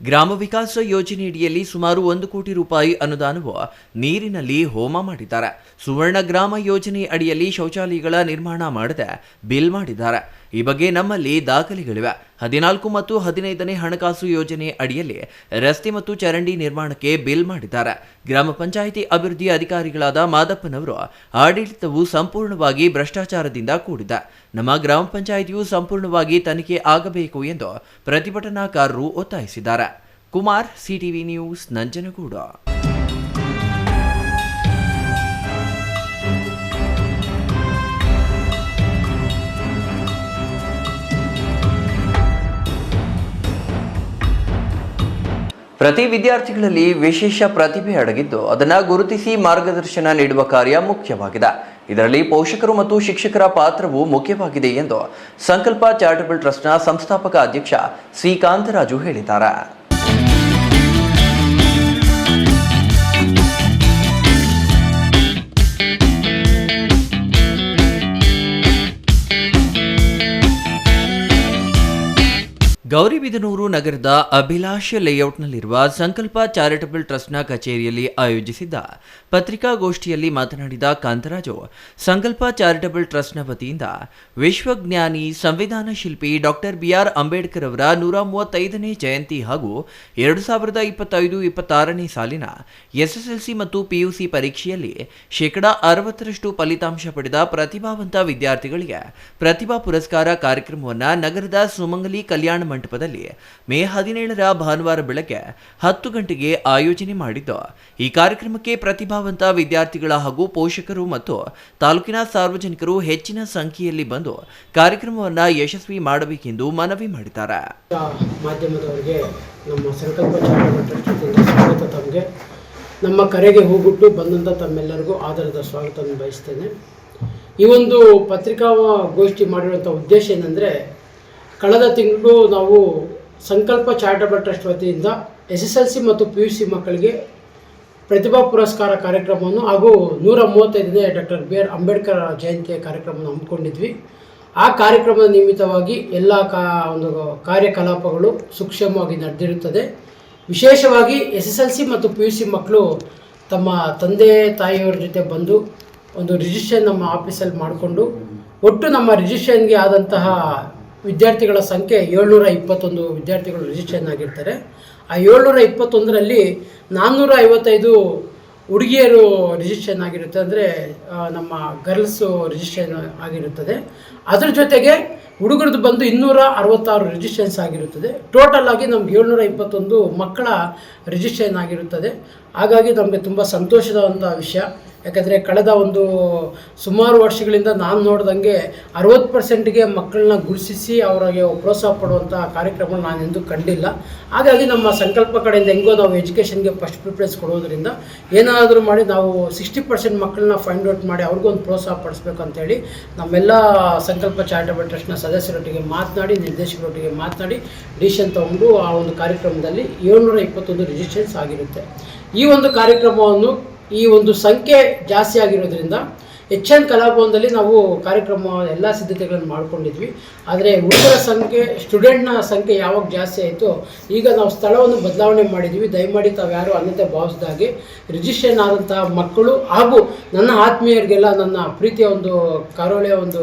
ಗ್ರಾಮ ವಿಕಾಸ ಯೋಜನೆಯಡಿಯಲ್ಲಿ ಸುಮಾರು 1 ಕೋಟಿ ರೂಪಾಯಿ ಅನುದಾನವು ನೀರಿನಲ್ಲಿ ಹೋಮ ಮಾಡಿದ್ದಾರೆ. ಸುವರ್ಣ ಗ್ರಾಮ ಯೋಜನೆ ಅಡಿಯಲ್ಲಿ ಶೌಚಾಲಯಗಳ ನಿರ್ಮಾಣ ಮಾಡದೆ ಬಿಲ್ ಮಾಡಿದ್ದಾರೆ. ಈ ಬಗ್ಗೆ ನಮ್ಮಲ್ಲಿ ದಾಖಲೆಗಳಿವೆ. 14 ಮತ್ತು 15ನೇ ಹಣಕಾಸು ಯೋಜನೆ ಅಡಿಯಲ್ಲಿ ರಸ್ತೆ ಮತ್ತು ಚರಂಡಿ ನಿರ್ಮಾಣಕ್ಕೆ ಬಿಲ್ ಮಾಡಿದ್ದಾರೆ. ಗ್ರಾಮ ಪಂಚಾಯಿತಿ ಅಭಿವೃದ್ಧಿ ಅಧಿಕಾರಿಗಳಾದ ಮಾದಪ್ಪನವರು ಆಡಳಿತವು ಸಂಪೂರ್ಣವಾಗಿ ಭ್ರಷ್ಟಾಚಾರದಿಂದ ಕೂಡಿದೆ. ನಮ್ಮ ಗ್ರಾಮ ಪಂಚಾಯಿತಿಯು ಸಂಪೂರ್ಣವಾಗಿ ತನಿಖೆ ಆಗಬೇಕು ಎಂದು ಪ್ರತಿಭಟನಾಕಾರರು ಒತ್ತಾಯಿಸಿದ್ದಾರೆ. Kumar, CTV news, Nanjangud. ಪ್ರತಿ ವಿದ್ಯಾರ್ಥಿಗಳಲ್ಲಿ ವಿಶೇಷ ಪ್ರತಿಭೆ ಅಡಗಿದ್ದು ಅದನ್ನು ಗುರುತಿಸಿ ಮಾರ್ಗದರ್ಶನ ನೀಡುವ ಕಾರ್ಯ ಮುಖ್ಯವಾಗಿದೆ. ಇದರಲ್ಲಿ ಪೋಷಕರು ಮತ್ತು ಶಿಕ್ಷಕರ ಪಾತ್ರವು ಮುಖ್ಯವಾಗಿದೆ ಎಂದು ಸಂಕಲ್ಪ ಚಾರಿಟಬಲ್ ಟ್ರಸ್ಟ್ನ ಸಂಸ್ಥಾಪಕ ಅಧ್ಯಕ್ಷ ಸಿ ಕಾಂತರಾಜು ಹೇಳಿದ್ದಾರೆ. ಗೌರಿಬಿದನೂರು ನಗರದ ಅಭಿಲಾಷ್ ಲೇಔಟ್ನಲ್ಲಿರುವ ಸಂಕಲ್ಪ ಚಾರಿಟಬಲ್ ಟ್ರಸ್ಟ್ನ ಕಚೇರಿಯಲ್ಲಿ ಆಯೋಜಿಸಿದ್ದ ಪತ್ರಿಕಾಗೋಷ್ಠಿಯಲ್ಲಿ ಮಾತನಾಡಿದ ಕಾಂತರಾಜು, ಸಂಕಲ್ಪ ಚಾರಿಟಬಲ್ ಟ್ರಸ್ಟ್ನ ವತಿಯಿಂದ ವಿಶ್ವಜ್ಞಾನಿ ಸಂವಿಧಾನ ಶಿಲ್ಪಿ ಡಾಕ್ಟರ್ BR ಅಂಬೇಡ್ಕರ್ ಅವರ 135ನೇ ಜಯಂತಿ ಹಾಗೂ 2025-26ನೇ ಸಾಲಿನ SSLC ಮತ್ತು PUC ಪರೀಕ್ಷೆಯಲ್ಲಿ 60% ಫಲಿತಾಂಶ ಪಡೆದ ಪ್ರತಿಭಾವಂತ ವಿದ್ಯಾರ್ಥಿಗಳಿಗೆ ಪ್ರತಿಭಾ ಪುರಸ್ಕಾರ ಕಾರ್ಯಕ್ರಮವನ್ನು ನಗರದ ಸುಮಂಗಲಿ ಕಲ್ಯಾಣ ಮಂಟಪದಲ್ಲಿ ಮೇ 17ರ ಭಾನುವಾರ ಬೆಳಗ್ಗೆ 10 ಗಂಟೆಗೆ ಆಯೋಜನೆ ಮಾಡಿದ್ದು, ಈ ಕಾರ್ಯಕ್ರಮಕ್ಕೆ ಪ್ರತಿಭಾವಂತ ವಿದ್ಯಾರ್ಥಿಗಳ ಹಾಗೂ ಪೋಷಕರು ಮತ್ತು ತಾಲೂಕಿನ ಸಾರ್ವಜನಿಕರು ಹೆಚ್ಚಿನ ಸಂಖ್ಯೆಯಲ್ಲಿ ಬಂದು ಕಾರ್ಯಕ್ರಮವನ್ನು ಯಶಸ್ವಿ ಮಾಡಬೇಕೆಂದು ಮನವಿ ಮಾಡಿದ್ದಾರೆ. ಮಾಧ್ಯಮದವರಿಗೆ ನಮ್ಮ ಸಂಕಲ್ಪ ಚಾರಿಟಬಲ್ ಟ್ರಸ್ಟ್ ಸ್ವಾಗತ. ತಮಗೆ ನಮ್ಮ ಕರೆಗೆ ಹೋಗ್ಬಿಟ್ಟು ಬಂದಂಥ ತಮ್ಮೆಲ್ಲರಿಗೂ ಆಧಾರದ ಸ್ವಾಗತವನ್ನು ಬಯಸ್ತೇನೆ. ಈ ಒಂದು ಪತ್ರಿಕಾಗೋಷ್ಠಿ ಮಾಡಿರುವಂಥ ಉದ್ದೇಶ ಏನಂದರೆ, ಕಳೆದ ತಿಂಗಳು ನಾವು ಸಂಕಲ್ಪ ಚಾರಿಟಬಲ್ ಟ್ರಸ್ಟ್ ವತಿಯಿಂದ SSLC ಮತ್ತು PUC ಮಕ್ಕಳಿಗೆ ಪ್ರತಿಭಾ ಪುರಸ್ಕಾರ ಕಾರ್ಯಕ್ರಮವನ್ನು ಹಾಗೂ 135ನೇ ಡಾಕ್ಟರ್ BR ಅಂಬೇಡ್ಕರ್ ಜಯಂತಿಯ ಕಾರ್ಯಕ್ರಮವನ್ನು ಹಮ್ಮಿಕೊಂಡಿದ್ವಿ. ಆ ಕಾರ್ಯಕ್ರಮದ ನಿಮಿತ್ತವಾಗಿ ಎಲ್ಲ ಒಂದು ಕಾರ್ಯಕಲಾಪಗಳು ಸುಕ್ಷಮವಾಗಿ ನಡೆದಿರುತ್ತದೆ. ವಿಶೇಷವಾಗಿ SSLC ಮತ್ತು PUC ಮಕ್ಕಳು ತಮ್ಮ ತಂದೆ ತಾಯಿಯವರ ಜೊತೆ ಬಂದು ಒಂದು ರಿಜಿಸ್ಟ್ರೇಷನ್ ನಮ್ಮ ಆಫೀಸಲ್ಲಿ ಮಾಡಿಕೊಂಡು ಒಟ್ಟು ನಮ್ಮ ರಿಜಿಸ್ಟ್ರೇಷನ್ಗೆ ಆದಂತಹ ವಿದ್ಯಾರ್ಥಿಗಳ ಸಂಖ್ಯೆ 721 ವಿದ್ಯಾರ್ಥಿಗಳು ರಿಜಿಸ್ಟ್ರೇಷನ್ ಆಗಿರ್ತಾರೆ. ಆ 721ರಲ್ಲಿ 455 ಹುಡುಗಿಯರು ರಿಜಿಸ್ಟ್ರೇಷನ್ ಆಗಿರುತ್ತೆ, ಅಂದರೆ ನಮ್ಮ ಗರ್ಲ್ಸು ರಿಜಿಸ್ಟ್ರೇಷನ್ ಆಗಿರುತ್ತದೆ. ಅದ್ರ ಜೊತೆಗೆ ಹುಡುಗರದ್ದು ಬಂದು 266 ರಿಜಿಸ್ಟ್ರೇಷನ್ಸ್ ಆಗಿರುತ್ತದೆ. ಟೋಟಲ್ ಆಗಿ ನಮ್ಗೆ 721 ಮಕ್ಕಳ ರಿಜಿಸ್ಟ್ರೇಷನ್ ಆಗಿರುತ್ತದೆ. ಹಾಗಾಗಿ ನಮಗೆ ತುಂಬ ಸಂತೋಷದಂಥ ವಿಷಯ. ಯಾಕಂದರೆ ಕಳೆದ ಒಂದು ಸುಮಾರು ವರ್ಷಗಳಿಂದ ನಾನು ನೋಡ್ದಂಗೆ 60%ಗೆ ಮಕ್ಕಳನ್ನ ಗುರುತಿಸಿ ಅವರಿಗೆ ಪ್ರೋತ್ಸಾಹ ಪಡುವಂಥ ಕಾರ್ಯಕ್ರಮ ನಾನು ಎಂದೂ ಕಂಡಿಲ್ಲ. ಹಾಗಾಗಿ ನಮ್ಮ ಸಂಕಲ್ಪ ಕಡೆಯಿಂದ ಹೆಂಗೋ ನಾವು ಎಜುಕೇಷನ್ಗೆ ಫಸ್ಟ್ ಪ್ರಿಫರೆನ್ಸ್ ಕೊಡೋದ್ರಿಂದ ಏನಾದರೂ ಮಾಡಿ ನಾವು 60% ಮಕ್ಕಳನ್ನ ಫೈಂಡ್ ಔಟ್ ಮಾಡಿ ಅವ್ರಿಗೊಂದು ಪ್ರೋತ್ಸಾಹ ಪಡಿಸ್ಬೇಕು ಅಂತೇಳಿ ನಮ್ಮೆಲ್ಲ ಸಂಕಲ್ಪ ಚಾರಿಟಬಲ್ ಟ್ರಸ್ಟ್ನ ಸದಸ್ಯರೊಟ್ಟಿಗೆ ಮಾತನಾಡಿ, ನಿರ್ದೇಶಕರೊಟ್ಟಿಗೆ ಮಾತನಾಡಿ ಡಿಸಿಷನ್ ತೊಗೊಂಡು ಆ ಒಂದು ಕಾರ್ಯಕ್ರಮದಲ್ಲಿ 721 ರಿಜಿಸ್ಟ್ರೇಷನ್ಸ್ ಆಗಿರುತ್ತೆ. ಈ ಒಂದು ಕಾರ್ಯಕ್ರಮವನ್ನು ಈ ಒಂದು ಸಂಖ್ಯೆ ಜಾಸ್ತಿ ಆಗಿರೋದ್ರಿಂದ HN ಕಲಾಭವನದಲ್ಲಿ ನಾವು ಕಾರ್ಯಕ್ರಮ ಎಲ್ಲ ಸಿದ್ಧತೆಗಳನ್ನು ಮಾಡ್ಕೊಂಡಿದ್ವಿ. ಆದರೆ ಹುಡುಗರ ಸಂಖ್ಯೆ, ಸ್ಟೂಡೆಂಟ್ನ ಸಂಖ್ಯೆ ಯಾವಾಗ ಜಾಸ್ತಿ ಆಯಿತು, ಈಗ ನಾವು ಸ್ಥಳವನ್ನು ಬದಲಾವಣೆ ಮಾಡಿದ್ವಿ. ದಯಮಾಡಿ ತಾವು ಯಾರು ಅನ್ಯತೆ ಭಾವಿಸಿದಾಗೆ ರಿಜಿಸ್ಟ್ರೇಷನ್ ಆದಂತಹ ಮಕ್ಕಳು ಹಾಗೂ ನನ್ನ ಆತ್ಮೀಯರಿಗೆಲ್ಲ ನನ್ನ ಪ್ರೀತಿಯ ಒಂದು ಕರೋಳೆಯ ಒಂದು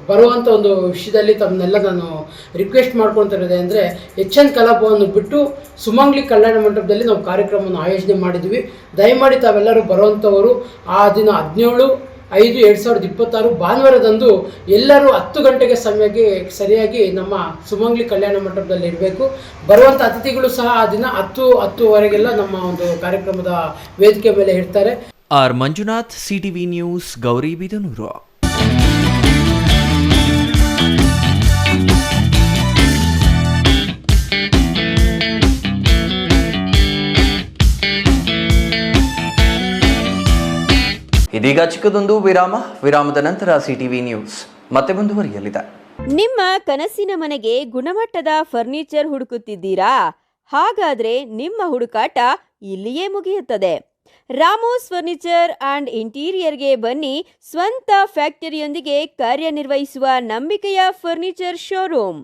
ಬರುವಂಥ ಒಂದು ವಿಷಯದಲ್ಲಿ ತಮ್ಮನ್ನೆಲ್ಲ ನಾನು ರಿಕ್ವೆಸ್ಟ್ ಮಾಡ್ಕೊತಿರೋದೆ ಅಂದರೆ, HN ಕಲಾಭವನ ಬಿಟ್ಟು ಸುಮಂಗ್ಲಿ ಕಲ್ಯಾಣ ಮಂಟಪದಲ್ಲಿ ನಾವು ಕಾರ್ಯಕ್ರಮವನ್ನು ಆಯೋಜನೆ ಮಾಡಿದ್ವಿ. ದಯಮಾಡಿ ತಾವೆಲ್ಲರೂ ಬರುವಂಥವರು ಆ ದಿನ 17/5/2026 ಭಾನುವಾರದಂದು ಎಲ್ಲರೂ 10 ಗಂಟೆಗೆ ಸರಿಯಾಗಿ ನಮ್ಮ ಸುಮಂಗ್ಲಿ ಕಲ್ಯಾಣ ಮಂಟಪದಲ್ಲಿ ಇರಬೇಕು. ಬರುವಂಥ ಅತಿಥಿಗಳು ಸಹ ಆ ದಿನ 10:10ವರೆಗೆಲ್ಲ ನಮ್ಮ ಒಂದು ಕಾರ್ಯಕ್ರಮದ ವೇದಿಕೆ ಮೇಲೆ ಇರ್ತಾರೆ. R Manjunath, CTV news, Gauribidanur. ಇದೀಗ ಚಿಕ್ಕದೊಂದು ವಿರಾಮದ ನಂತರ ಸಿಟಿವಿ ನ್ಯೂಸ್ ಮತ್ತೆ ಮುಂದುವರಿಯಲಿದೆ. ನಿಮ್ಮ ಕನಸಿನ ಮನೆಗೆ ಗುಣಮಟ್ಟದ ಫರ್ನಿಚರ್ ಹುಡುಕುತ್ತಿದ್ದೀರಾ? ಹಾಗಾದ್ರೆ ನಿಮ್ಮ ಹುಡುಕಾಟ ಇಲ್ಲಿಯೇ ಮುಗಿಯುತ್ತದೆ. ರಾಮೋಸ್ ಫರ್ನಿಚರ್ ಅಂಡ್ ಇಂಟೀರಿಯರ್ಗೆ ಬನ್ನಿ. ಸ್ವಂತ ಫ್ಯಾಕ್ಟರಿಯೊಂದಿಗೆ ಕಾರ್ಯನಿರ್ವಹಿಸುವ ನಂಬಿಕೆಯ ಫರ್ನಿಚರ್ ಶೋರೂಮ್.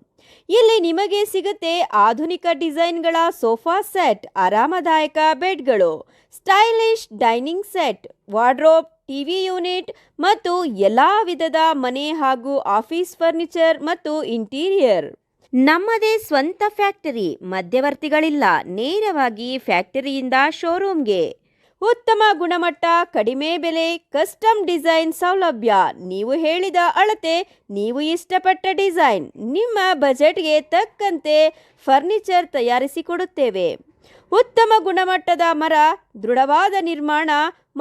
ಇಲ್ಲಿ ನಿಮಗೆ ಸಿಗುತ್ತೆ ಆಧುನಿಕ ಡಿಸೈನ್ಗಳ ಸೋಫಾ ಸೆಟ್, ಆರಾಮದಾಯಕ ಬೆಡ್ಗಳು, stylish dining set, wardrobe, TV unit ಮತ್ತು ಎಲ್ಲ ವಿಧದ ಮನೆ ಹಾಗೂ ಆಫೀಸ್ ಫರ್ನಿಚರ್ ಮತ್ತು ಇಂಟೀರಿಯರ್. ನಮ್ಮದೇ ಸ್ವಂತ ಫ್ಯಾಕ್ಟರಿ, ಮಧ್ಯವರ್ತಿಗಳಿಲ್ಲ, ನೇರವಾಗಿ ಫ್ಯಾಕ್ಟರಿಯಿಂದ ಶೋರೂಮ್ಗೆ. ಉತ್ತಮ ಗುಣಮಟ್ಟ, ಕಡಿಮೆ ಬೆಲೆ, ಕಸ್ಟಮ್ ಡಿಸೈನ್ ಸೌಲಭ್ಯ. ನೀವು ಹೇಳಿದ ಅಳತೆ, ನೀವು ಇಷ್ಟಪಟ್ಟ ಡಿಸೈನ್, ನಿಮ್ಮ ಬಜೆಟ್ಗೆ ತಕ್ಕಂತೆ ಫರ್ನಿಚರ್ ತಯಾರಿಸಿಕೊಡುತ್ತೇವೆ. ಉತ್ತಮ ಗುಣಮಟ್ಟದ ಮರ, ದೃಢವಾದ ನಿರ್ಮಾಣ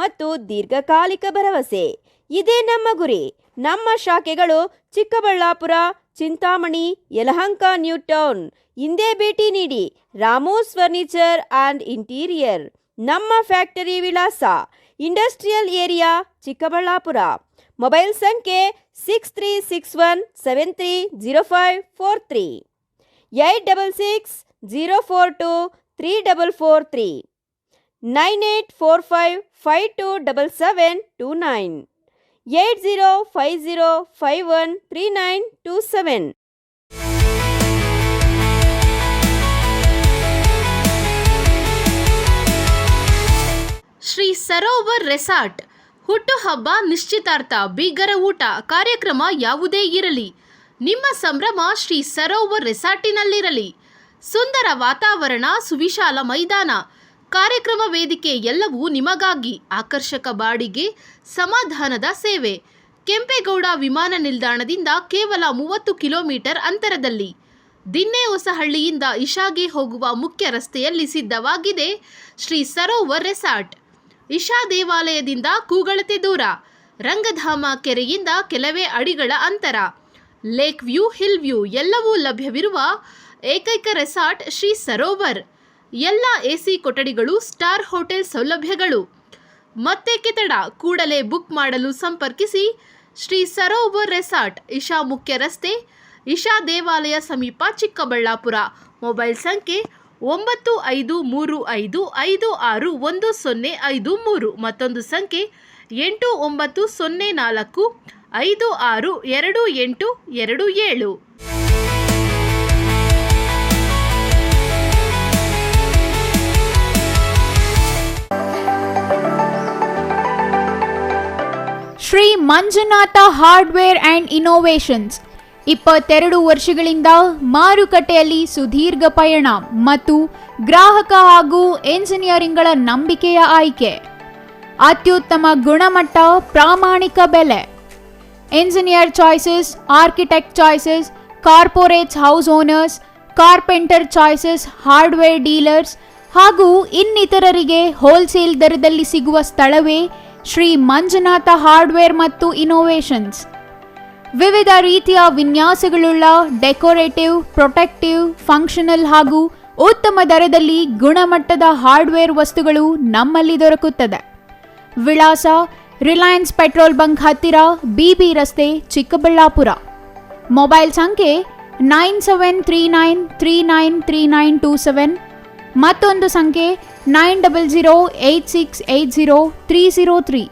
ಮತ್ತು ದೀರ್ಘಕಾಲಿಕ ಭರವಸೆ, ಇದೇ ನಮ್ಮ ಗುರಿ. ನಮ್ಮ ಶಾಖೆಗಳು ಚಿಕ್ಕಬಳ್ಳಾಪುರ, ಚಿಂತಾಮಣಿ, ಯಲಹಂಕ, ನ್ಯೂ ಟೌನ್. ಹಿಂದೆ ಭೇಟಿ ನೀಡಿ. ರಾಮೋಸ್ ಫರ್ನಿಚರ್ ಆ್ಯಂಡ್ ಇಂಟೀರಿಯರ್. ನಮ್ಮ ಫ್ಯಾಕ್ಟರಿ ವಿಳಾಸ ಇಂಡಸ್ಟ್ರಿಯಲ್ ಏರಿಯಾ, ಚಿಕ್ಕಬಳ್ಳಾಪುರ. ಮೊಬೈಲ್ ಸಂಖ್ಯೆ 6361730543, 8660423443, 9845527729, 8050513927. ಶ್ರೀ ಸರೋವರ್ ರೆಸಾರ್ಟ್. ಹುಟ್ಟುಹಬ್ಬ, ನಿಶ್ಚಿತಾರ್ಥ, ಬೀಗರ ಊಟ, ಕಾರ್ಯಕ್ರಮ ಯಾವುದೇ ಇರಲಿ, ನಿಮ್ಮ ಸಂಭ್ರಮ ಶ್ರೀ ಸರೋವರ್ ರೆಸಾರ್ಟಿನಲ್ಲಿರಲಿ. ಸುಂದರ ವಾತಾವರಣ, ಸುವಿಶಾಲ ಮೈದಾನ, ಕಾರ್ಯಕ್ರಮ ವೇದಿಕೆ ಎಲ್ಲವೂ ನಿಮಗಾಗಿ. ಆಕರ್ಷಕ ಬಾಡಿಗೆ, ಸಮಾಧಾನದ ಸೇವೆ. ಕೆಂಪೇಗೌಡ ವಿಮಾನ ನಿಲ್ದಾಣದಿಂದ ಕೇವಲ 30 ಕಿಲೋಮೀಟರ್ ಅಂತರದಲ್ಲಿ. ದಿನ್ನೆಹೊಸಹಳ್ಳಿಯಿಂದ ಇಶಾಗೆ ಹೋಗುವ ಮುಖ್ಯ ರಸ್ತೆಯಲ್ಲಿ ಸಿದ್ಧವಾಗಿದೆ ಶ್ರೀ ಸರೋವರ್ ರೆಸಾರ್ಟ್. ಇಶಾ ದೇವಾಲಯದಿಂದ ಕೂಗಳತೆ ದೂರ, ರಂಗಧಾಮ ಕೆರೆಯಿಂದ ಕೆಲವೇ ಅಡಿಗಳ ಅಂತರ. ಲೇಕ್ ವ್ಯೂ, ಹಿಲ್ ವ್ಯೂ ಎಲ್ಲವೂ ಲಭ್ಯವಿರುವ ಏಕೈಕ ರೆಸಾರ್ಟ್ ಶ್ರೀ ಸರೋವರ್. ಎಲ್ಲ ಎಸಿ ಕೊಠಡಿಗಳು, ಸ್ಟಾರ್ ಹೋಟೆಲ್ ಸೌಲಭ್ಯಗಳು. ಮತ್ತೇಕೆ ತಡ, ಕೂಡಲೇ ಬುಕ್ ಮಾಡಲು ಸಂಪರ್ಕಿಸಿ. ಶ್ರೀ ಸರೋವರ್ ರೆಸಾರ್ಟ್, ಇಶಾ ಮುಖ್ಯ ರಸ್ತೆ, ಇಶಾ ದೇವಾಲಯ ಸಮೀಪ, ಚಿಕ್ಕಬಳ್ಳಾಪುರ. ಮೊಬೈಲ್ ಸಂಖ್ಯೆ 9535561053, ಮತ್ತೊಂದು ಸಂಖ್ಯೆ 8904562827. Shri Manjunatha hardware and innovations. 22 ವರ್ಷಗಳಿಂದ ಮಾರುಕಟ್ಟೆಯಲ್ಲಿ ಸುದೀರ್ಘ ಪಯಣ ಮತ್ತು ಗ್ರಾಹಕ ಹಾಗೂ ಎಂಜಿನಿಯರಿಂಗ್ಗಳ ನಂಬಿಕೆಯ ಆಯ್ಕೆ. ಅತ್ಯುತ್ತಮ ಗುಣಮಟ್ಟ, ಪ್ರಾಮಾಣಿಕ ಬೆಲೆ. Engineer choices, architect choices, corporates, house owners, carpenter choices, hardware dealers ಹಾಗೂ ಇನ್ನಿತರರಿಗೆ ಹೋಲ್ಸೇಲ್ ದರದಲ್ಲಿ ಸಿಗುವ ಸ್ಥಳವೇ ಶ್ರೀ ಮಂಜುನಾಥ ಹಾರ್ಡ್ವೇರ್ ಮತ್ತು ಇನೋವೇಷನ್ಸ್. ವಿವಿಧ ರೀತಿಯ ವಿನ್ಯಾಸಗಳುಳ್ಳ ಡೆಕೋರೇಟಿವ್, ಪ್ರೊಟೆಕ್ಟಿವ್, ಫಂಕ್ಷನಲ್ ಹಾಗೂ ಉತ್ತಮ ದರದಲ್ಲಿ ಗುಣಮಟ್ಟದ ಹಾರ್ಡ್ವೇರ್ ವಸ್ತುಗಳು ನಮ್ಮಲ್ಲಿ ದೊರಕುತ್ತದೆ. ವಿಳಾಸ ರಿಲಯನ್ಸ್ ಪೆಟ್ರೋಲ್ ಬಂಕ್ ಹತ್ತಿರ, ಬಿಬಿ ರಸ್ತೆ, ಚಿಕ್ಕಬಳ್ಳಾಪುರ. ಮೊಬೈಲ್ ಸಂಖ್ಯೆ 9739393927, ಮತ್ತೊಂದು ಸಂಖ್ಯೆ 9008680303.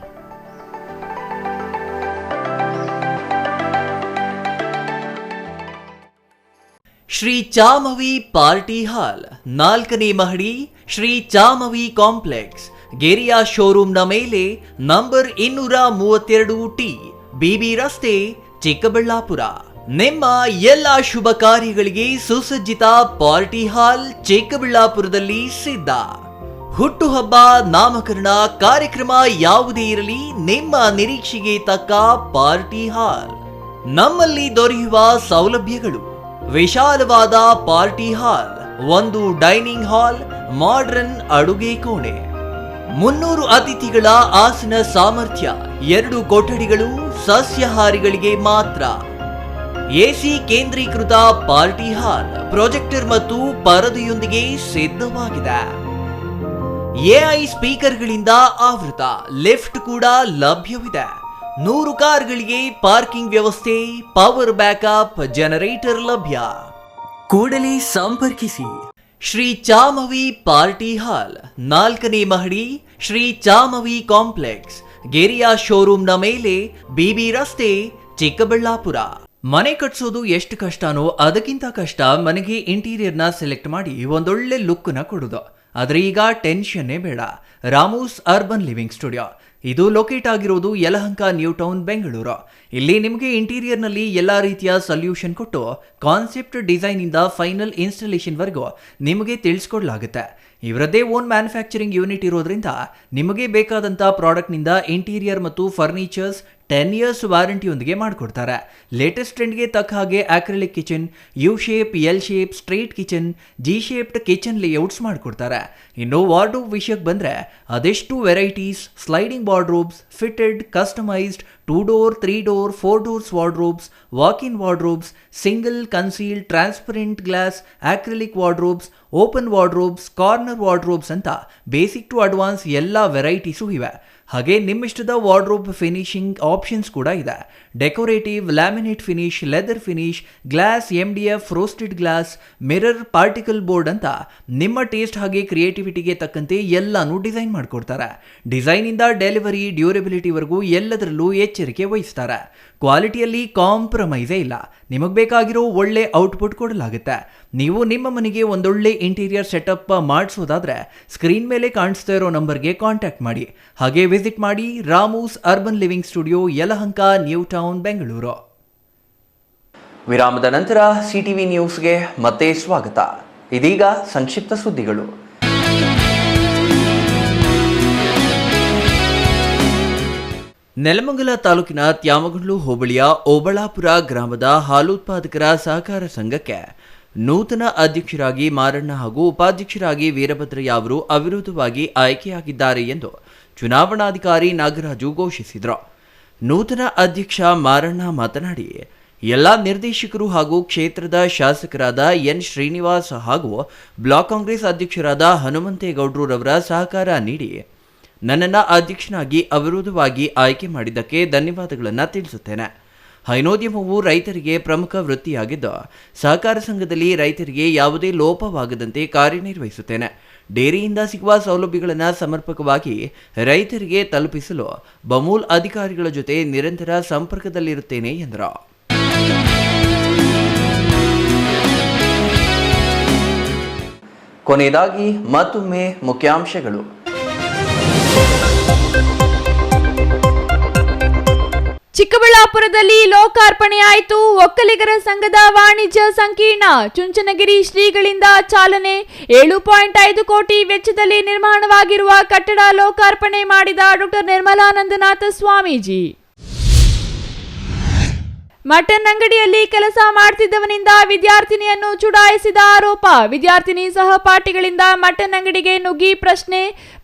ಶ್ರೀ ಚಾಮವಿ ಪಾರ್ಟಿ ಹಾಲ್, 4ನೇ ಮಹಡಿ, ಶ್ರೀ ಚಾಮವಿ ಕಾಂಪ್ಲೆಕ್ಸ್, ಗೆರಿಯಾ ಶೋರೂಮ್ನ ಮೇಲೆ, ನಂಬರ್ 232T, ಬಿಬಿ ರಸ್ತೆ, ಚಿಕ್ಕಬಳ್ಳಾಪುರ. ನಿಮ್ಮ ಎಲ್ಲ ಶುಭ ಕಾರ್ಯಗಳಿಗೆ ಸುಸಜ್ಜಿತ ಪಾರ್ಟಿ ಹಾಲ್ ಚಿಕ್ಕಬಳ್ಳಾಪುರದಲ್ಲಿ ಸಿದ್ಧ. ಹುಟ್ಟುಹಬ್ಬ, ನಾಮಕರಣ, ಕಾರ್ಯಕ್ರಮ ಯಾವುದೇ ಇರಲಿ, ನಿಮ್ಮ ನಿರೀಕ್ಷೆಗೆ ತಕ್ಕ ಪಾರ್ಟಿ ಹಾಲ್. ನಮ್ಮಲ್ಲಿ ದೊರೆಯುವ ಸೌಲಭ್ಯಗಳು: ವಿಶಾಲವಾದ ಪಾರ್ಟಿ ಹಾಲ್, ಒಂದು ಡೈನಿಂಗ್ ಹಾಲ್, ಮಾಡರ್ನ್ ಅಡುಗೆ ಕೋಣೆ, 300 ಅತಿಥಿಗಳ ಆಸನ ಸಾಮರ್ಥ್ಯ, 2 ಕೊಠಡಿಗಳು ಸಸ್ಯಾಹಾರಿಗಳಿಗೆ ಮಾತ್ರ. ಎಸಿ ಕೇಂದ್ರೀಕೃತ ಪಾರ್ಟಿ ಹಾಲ್, ಪ್ರೊಜೆಕ್ಟರ್ ಮತ್ತು ಪರದೆಯೊಂದಿಗೆ ಸಿದ್ಧವಾಗಿದೆ. ಎಐ ಸ್ಪೀಕರ್ಗಳಿಂದ ಆವೃತ, ಲಿಫ್ಟ್ ಕೂಡ ಲಭ್ಯವಿದೆ. 100 ಕಾರ್ಗಳಿಗೆ ಪಾರ್ಕಿಂಗ್ ವ್ಯವಸ್ಥೆ, ಪವರ್ ಬ್ಯಾಕಪ್, ಜನರೇಟರ್ ಲಭ್ಯ. ಕೂಡಲೇ ಸಂಪರ್ಕಿಸಿ. ಶ್ರೀ ಚಾಮವಿ ಪಾರ್ಟಿ ಹಾಲ್, 4ನೇ ಮಹಡಿ, ಶ್ರೀ ಚಾಮವಿ ಕಾಂಪ್ಲೆಕ್ಸ್, ಗೆರಿಯಾ ಶೋರೂಮ್ನ ಮೇಲೆ, ಬಿಬಿ ರಸ್ತೆ, ಚಿಕ್ಕಬಳ್ಳಾಪುರ. ಮನೆ ಕಟ್ಸೋದು ಎಷ್ಟು ಕಷ್ಟನೋ ಅದಕ್ಕಿಂತ ಕಷ್ಟ ಮನೆಗೆ ಇಂಟೀರಿಯರ್ನ ಸೆಲೆಕ್ಟ್ ಮಾಡಿ ಒಂದೊಳ್ಳೆ ಲುಕ್ನ ಕೊಡೋದು. ಆದರೆ ಈಗ ಟೆನ್ಷನ್ನೇ ಬೇಡ. ರಾಮೂಸ್ ಅರ್ಬನ್ ಲಿವಿಂಗ್ ಸ್ಟುಡಿಯೋ ಇದು ಲೊಕೇಟ್ ಆಗಿರೋದು ಯಲಹಂಕ ನ್ಯೂ ಟೌನ್ ಬೆಂಗಳೂರು. ಇಲ್ಲಿ ನಿಮಗೆ ಇಂಟೀರಿಯರ್ನಲ್ಲಿ ಎಲ್ಲ ರೀತಿಯ ಸೊಲ್ಯೂಷನ್ ಕೊಟ್ಟು ಕಾನ್ಸೆಪ್ಟ್ ಡಿಸೈನಿಂದ ಫೈನಲ್ ಇನ್ಸ್ಟಾಲೇಷನ್ವರೆಗೂ ನಿಮಗೆ ತಿಳಿಸ್ಕೊಡ್ಲಾಗುತ್ತೆ. ಇವರದ್ದೇ ಓನ್ ಮ್ಯಾನುಫ್ಯಾಕ್ಚರಿಂಗ್ ಯೂನಿಟ್ ಇರೋದ್ರಿಂದ ನಿಮಗೆ ಬೇಕಾದಂಥ ಪ್ರಾಡಕ್ಟ್ನಿಂದ ಇಂಟೀರಿಯರ್ ಮತ್ತು ಫರ್ನಿಚರ್ಸ್ 10 years ವಾರಂಟಿಯೊಂದಿಗೆ ಮಾಡಿಕೊಡ್ತಾರೆ. ಲೇಟೆಸ್ಟ್ ಟ್ರೆಂಡ್ಗೆ ತಕ್ಕ ಹಾಗೆ acrylic kitchen, U shape, L shape, straight kitchen, G shaped kitchen layouts ಮಾಡಿಕೊಡ್ತಾರೆ. ಇನ್ನು ವಾರ್ಡ್ರೋಬ್ ವಿಷಯಕ್ಕೆ ಬಂದರೆ ಅದೆಷ್ಟು varieties, sliding wardrobes, fitted, customised, 2 door, 3 door, 4 doors wardrobes, walk-in wardrobes, single, concealed, transparent glass, acrylic wardrobes, open wardrobes, corner wardrobes ಅಂತ basic to advance ಎಲ್ಲ varieties ಇವೆ. ಹಾಗೆ ನಿಮ್ಮಿಷ್ಟದ wardrobe finishing options ಕೂಡ ಇದೆ. Decorative, laminate finish, leather finish, glass, MDF, roasted glass, mirror, particle board ಅಂತ ನಿಮ್ಮ taste ಹಾಗೆ ಕ್ರಿಯೇಟಿವಿಟಿಗೆ ತಕ್ಕಂತೆ ಎಲ್ಲಾನು ಡಿಸೈನ್ ಮಾಡಿಕೊಡ್ತಾರೆ. ಡಿಸೈನಿಂದ ಡೆಲಿವರಿ, ಡ್ಯೂರಬಿಲಿಟಿವರೆಗೂ ಎಲ್ಲದರಲ್ಲೂ ಎಚ್ಚರಿಕೆ ವಹಿಸ್ತಾರೆ. ಕ್ವಾಲಿಟಿಯಲ್ಲಿ ಕಾಂಪ್ರಮೈಸೇ ಇಲ್ಲ. ನಿಮಗೆ ಬೇಕಾಗಿರೋ ಒಳ್ಳೆ ಔಟ್ಪುಟ್ ಕೊಡಲಾಗುತ್ತೆ. ನೀವು ನಿಮ್ಮ ಮನೆಗೆ ಒಂದೊಳ್ಳೆ ಇಂಟೀರಿಯರ್ ಸೆಟಪ್ ಮಾಡಿಸೋದಾದ್ರೆ ಸ್ಕ್ರೀನ್ ಮೇಲೆ ಕಾಣಿಸ್ತಾ ಇರೋ ನಂಬರ್ಗೆ ಕಾಂಟ್ಯಾಕ್ಟ್ ಮಾಡಿ. ಹಾಗೆ ವಿಸಿಟ್ ಮಾಡಿ Ramu's urban living studio, Yelahanka, new town, Bengaluru. ವಿರಾಮದ ನಂತರ ಸಿಟಿವಿ ನ್ಯೂಸ್ಗೆ ಮತ್ತೆ ಸ್ವಾಗತ. ಇದೀಗ ಸಂಕ್ಷಿಪ್ತ ಸುದ್ದಿಗಳು. ನೆಲಮಂಗಲ ತಾಲೂಕಿನ ತ್ಯಾಮಗಂಡ್ಲು ಹೋಬಳಿಯ ಓಬಳಾಪುರ ಗ್ರಾಮದ ಹಾಲುತ್ಪಾದಕರ ಸಹಕಾರ ಸಂಘಕ್ಕೆ ನೂತನ ಅಧ್ಯಕ್ಷರಾಗಿ ಮಾರಣ್ಣ ಹಾಗೂ ಉಪಾಧ್ಯಕ್ಷರಾಗಿ ವೀರಭದ್ರಯ್ಯ ಅವರು ಅವಿರೋಧವಾಗಿ ಆಯ್ಕೆಯಾಗಿದ್ದಾರೆ ಎಂದು ಚುನಾವಣಾಧಿಕಾರಿ ನಾಗರಾಜು ಘೋಷಿಸಿದರು. ನೂತನ ಅಧ್ಯಕ್ಷ ಮಾರಣ್ಣ ಮಾತನಾಡಿ, ಎಲ್ಲ ನಿರ್ದೇಶಕರು ಹಾಗೂ ಕ್ಷೇತ್ರದ ಶಾಸಕರಾದ ಎನ್ ಶ್ರೀನಿವಾಸ್ ಹಾಗೂ ಬ್ಲಾಕ್ ಕಾಂಗ್ರೆಸ್ ಅಧ್ಯಕ್ಷರಾದ ಹನುಮಂತೇಗೌಡರವರ ಸಹಕಾರ ನೀಡಿ ನನ್ನನ್ನು ಅಧ್ಯಕ್ಷನಾಗಿ ಅವಿರೋಧವಾಗಿ ಆಯ್ಕೆ ಮಾಡಿದ್ದಕ್ಕೆ ಧನ್ಯವಾದಗಳನ್ನು ತಿಳಿಸುತ್ತೇನೆ. ಹೈನೋದ್ಯಮವು ರೈತರಿಗೆ ಪ್ರಮುಖ ವೃತ್ತಿಯಾಗಿದ್ದು ಸಹಕಾರ ಸಂಘದಲ್ಲಿ ರೈತರಿಗೆ ಯಾವುದೇ ಲೋಪವಾಗದಂತೆ ಕಾರ್ಯನಿರ್ವಹಿಸುತ್ತೇನೆ. ಡೇರಿಯಿಂದ ಸಿಗುವ ಸೌಲಭ್ಯಗಳನ್ನು ಸಮರ್ಪಕವಾಗಿ ರೈತರಿಗೆ ತಲುಪಿಸಲು ಬಮೂಲ್ ಅಧಿಕಾರಿಗಳ ಜೊತೆ ನಿರಂತರ ಸಂಪರ್ಕದಲ್ಲಿರುತ್ತೇನೆ ಎಂದರು. ಕೊನೆಯದಾಗಿ ಮತ್ತೊಮ್ಮೆ ಮುಖ್ಯಾಂಶಗಳು. ಚಿಕ್ಕಬಳ್ಳಾಪುರದಲ್ಲಿ ಲೋಕಾರ್ಪಣೆಯಾಯಿತು ಒಕ್ಕಲಿಗರ ಸಂಘದ ವಾಣಿಜ್ಯ ಸಂಕೀರ್ಣ. ಚುಂಚನಗಿರಿ ಶ್ರೀಗಳಿಂದ ಚಾಲನೆ. 7.5 ಕೋಟಿ ವೆಚ್ಚದಲ್ಲಿ ನಿರ್ಮಾಣವಾಗಿರುವ ಕಟ್ಟಡ ಲೋಕಾರ್ಪಣೆ ಮಾಡಿದ ಡಾ. ನಿರ್ಮಲಾನಂದನಾಥ ಸ್ವಾಮೀಜಿ. ಮಟನ್ ಅಂಗಡಿಯಲ್ಲಿ ಕೆಲಸ ಮಾಡ್ತಿದ್ದವನಿಂದ ವಿದ್ಯಾರ್ಥಿನಿಯನ್ನು ಚುಡಾಯಿಸಿದ ಆರೋಪ. ವಿದ್ಯಾರ್ಥಿನಿ ಸಹಪಾಠಿಗಳಿಂದ ಮಟನ್ ಅಂಗಡಿಗೆ ನುಗ್ಗಿ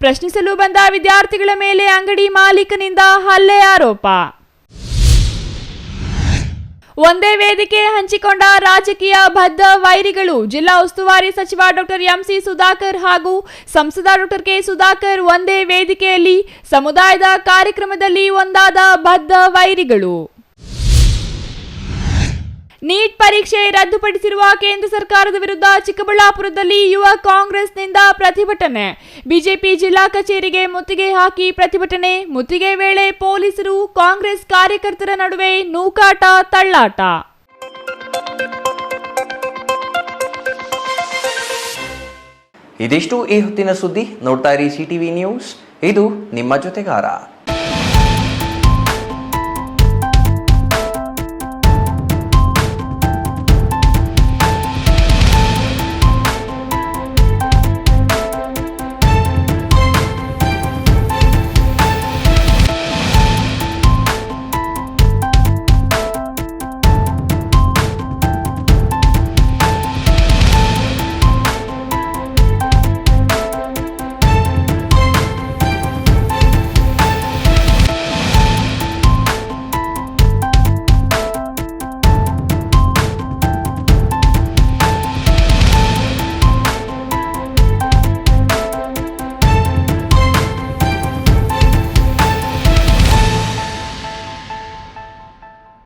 ಪ್ರಶ್ನಿಸಲು ಬಂದ ವಿದ್ಯಾರ್ಥಿಗಳ ಮೇಲೆ ಅಂಗಡಿ ಮಾಲೀಕನಿಂದ ಹಲ್ಲೆ ಆರೋಪ. ಒಂದೇ ವೇದಿಕೆ ಹಂಚಿಕೊಂಡ ರಾಜಕೀಯ ಬದ್ಧ ವೈರಿಗಳು. ಜಿಲ್ಲಾ ಉಸ್ತುವಾರಿ ಸಚಿವ ಡಾ. MC ಸುಧಾಕರ್ ಹಾಗೂ ಸಂಸದ ಡಾ. K ಸುಧಾಕರ್ ಒಂದೇ ವೇದಿಕೆಯಲ್ಲಿ ಸಮುದಾಯದ ಕಾರ್ಯಕ್ರಮದಲ್ಲಿ ಒಂದಾದ ಬದ್ಧ ವೈರಿಗಳು. ನೀಟ್ ಪರೀಕ್ಷೆ ರದ್ದುಪಡಿಸಿರುವ ಕೇಂದ್ರ ಸರ್ಕಾರದ ವಿರುದ್ಧ ಚಿಕ್ಕಬಳ್ಳಾಪುರದಲ್ಲಿ ಯುವ ಕಾಂಗ್ರೆಸ್ನಿಂದ ಪ್ರತಿಭಟನೆ. ಬಿಜೆಪಿ ಜಿಲ್ಲಾ ಕಚೇರಿಗೆ ಮುತ್ತಿಗೆ ಹಾಕಿ ಪ್ರತಿಭಟನೆ. ಮುತ್ತಿಗೆ ವೇಳೆ ಪೊಲೀಸರು ಕಾಂಗ್ರೆಸ್ ಕಾರ್ಯಕರ್ತರ ನಡುವೆ ನೂಕಾಟ, ತಳ್ಳಾಟ. ಇದಿಷ್ಟು ಈ ಹೊತ್ತಿನ ಸುದ್ದಿ. ನೋಡ್ತಾ ಇರಿ ಸಿಟಿವಿ ನ್ಯೂಸ್, ಇದು ನಿಮ್ಮ ಜೊತೆಗಾರ.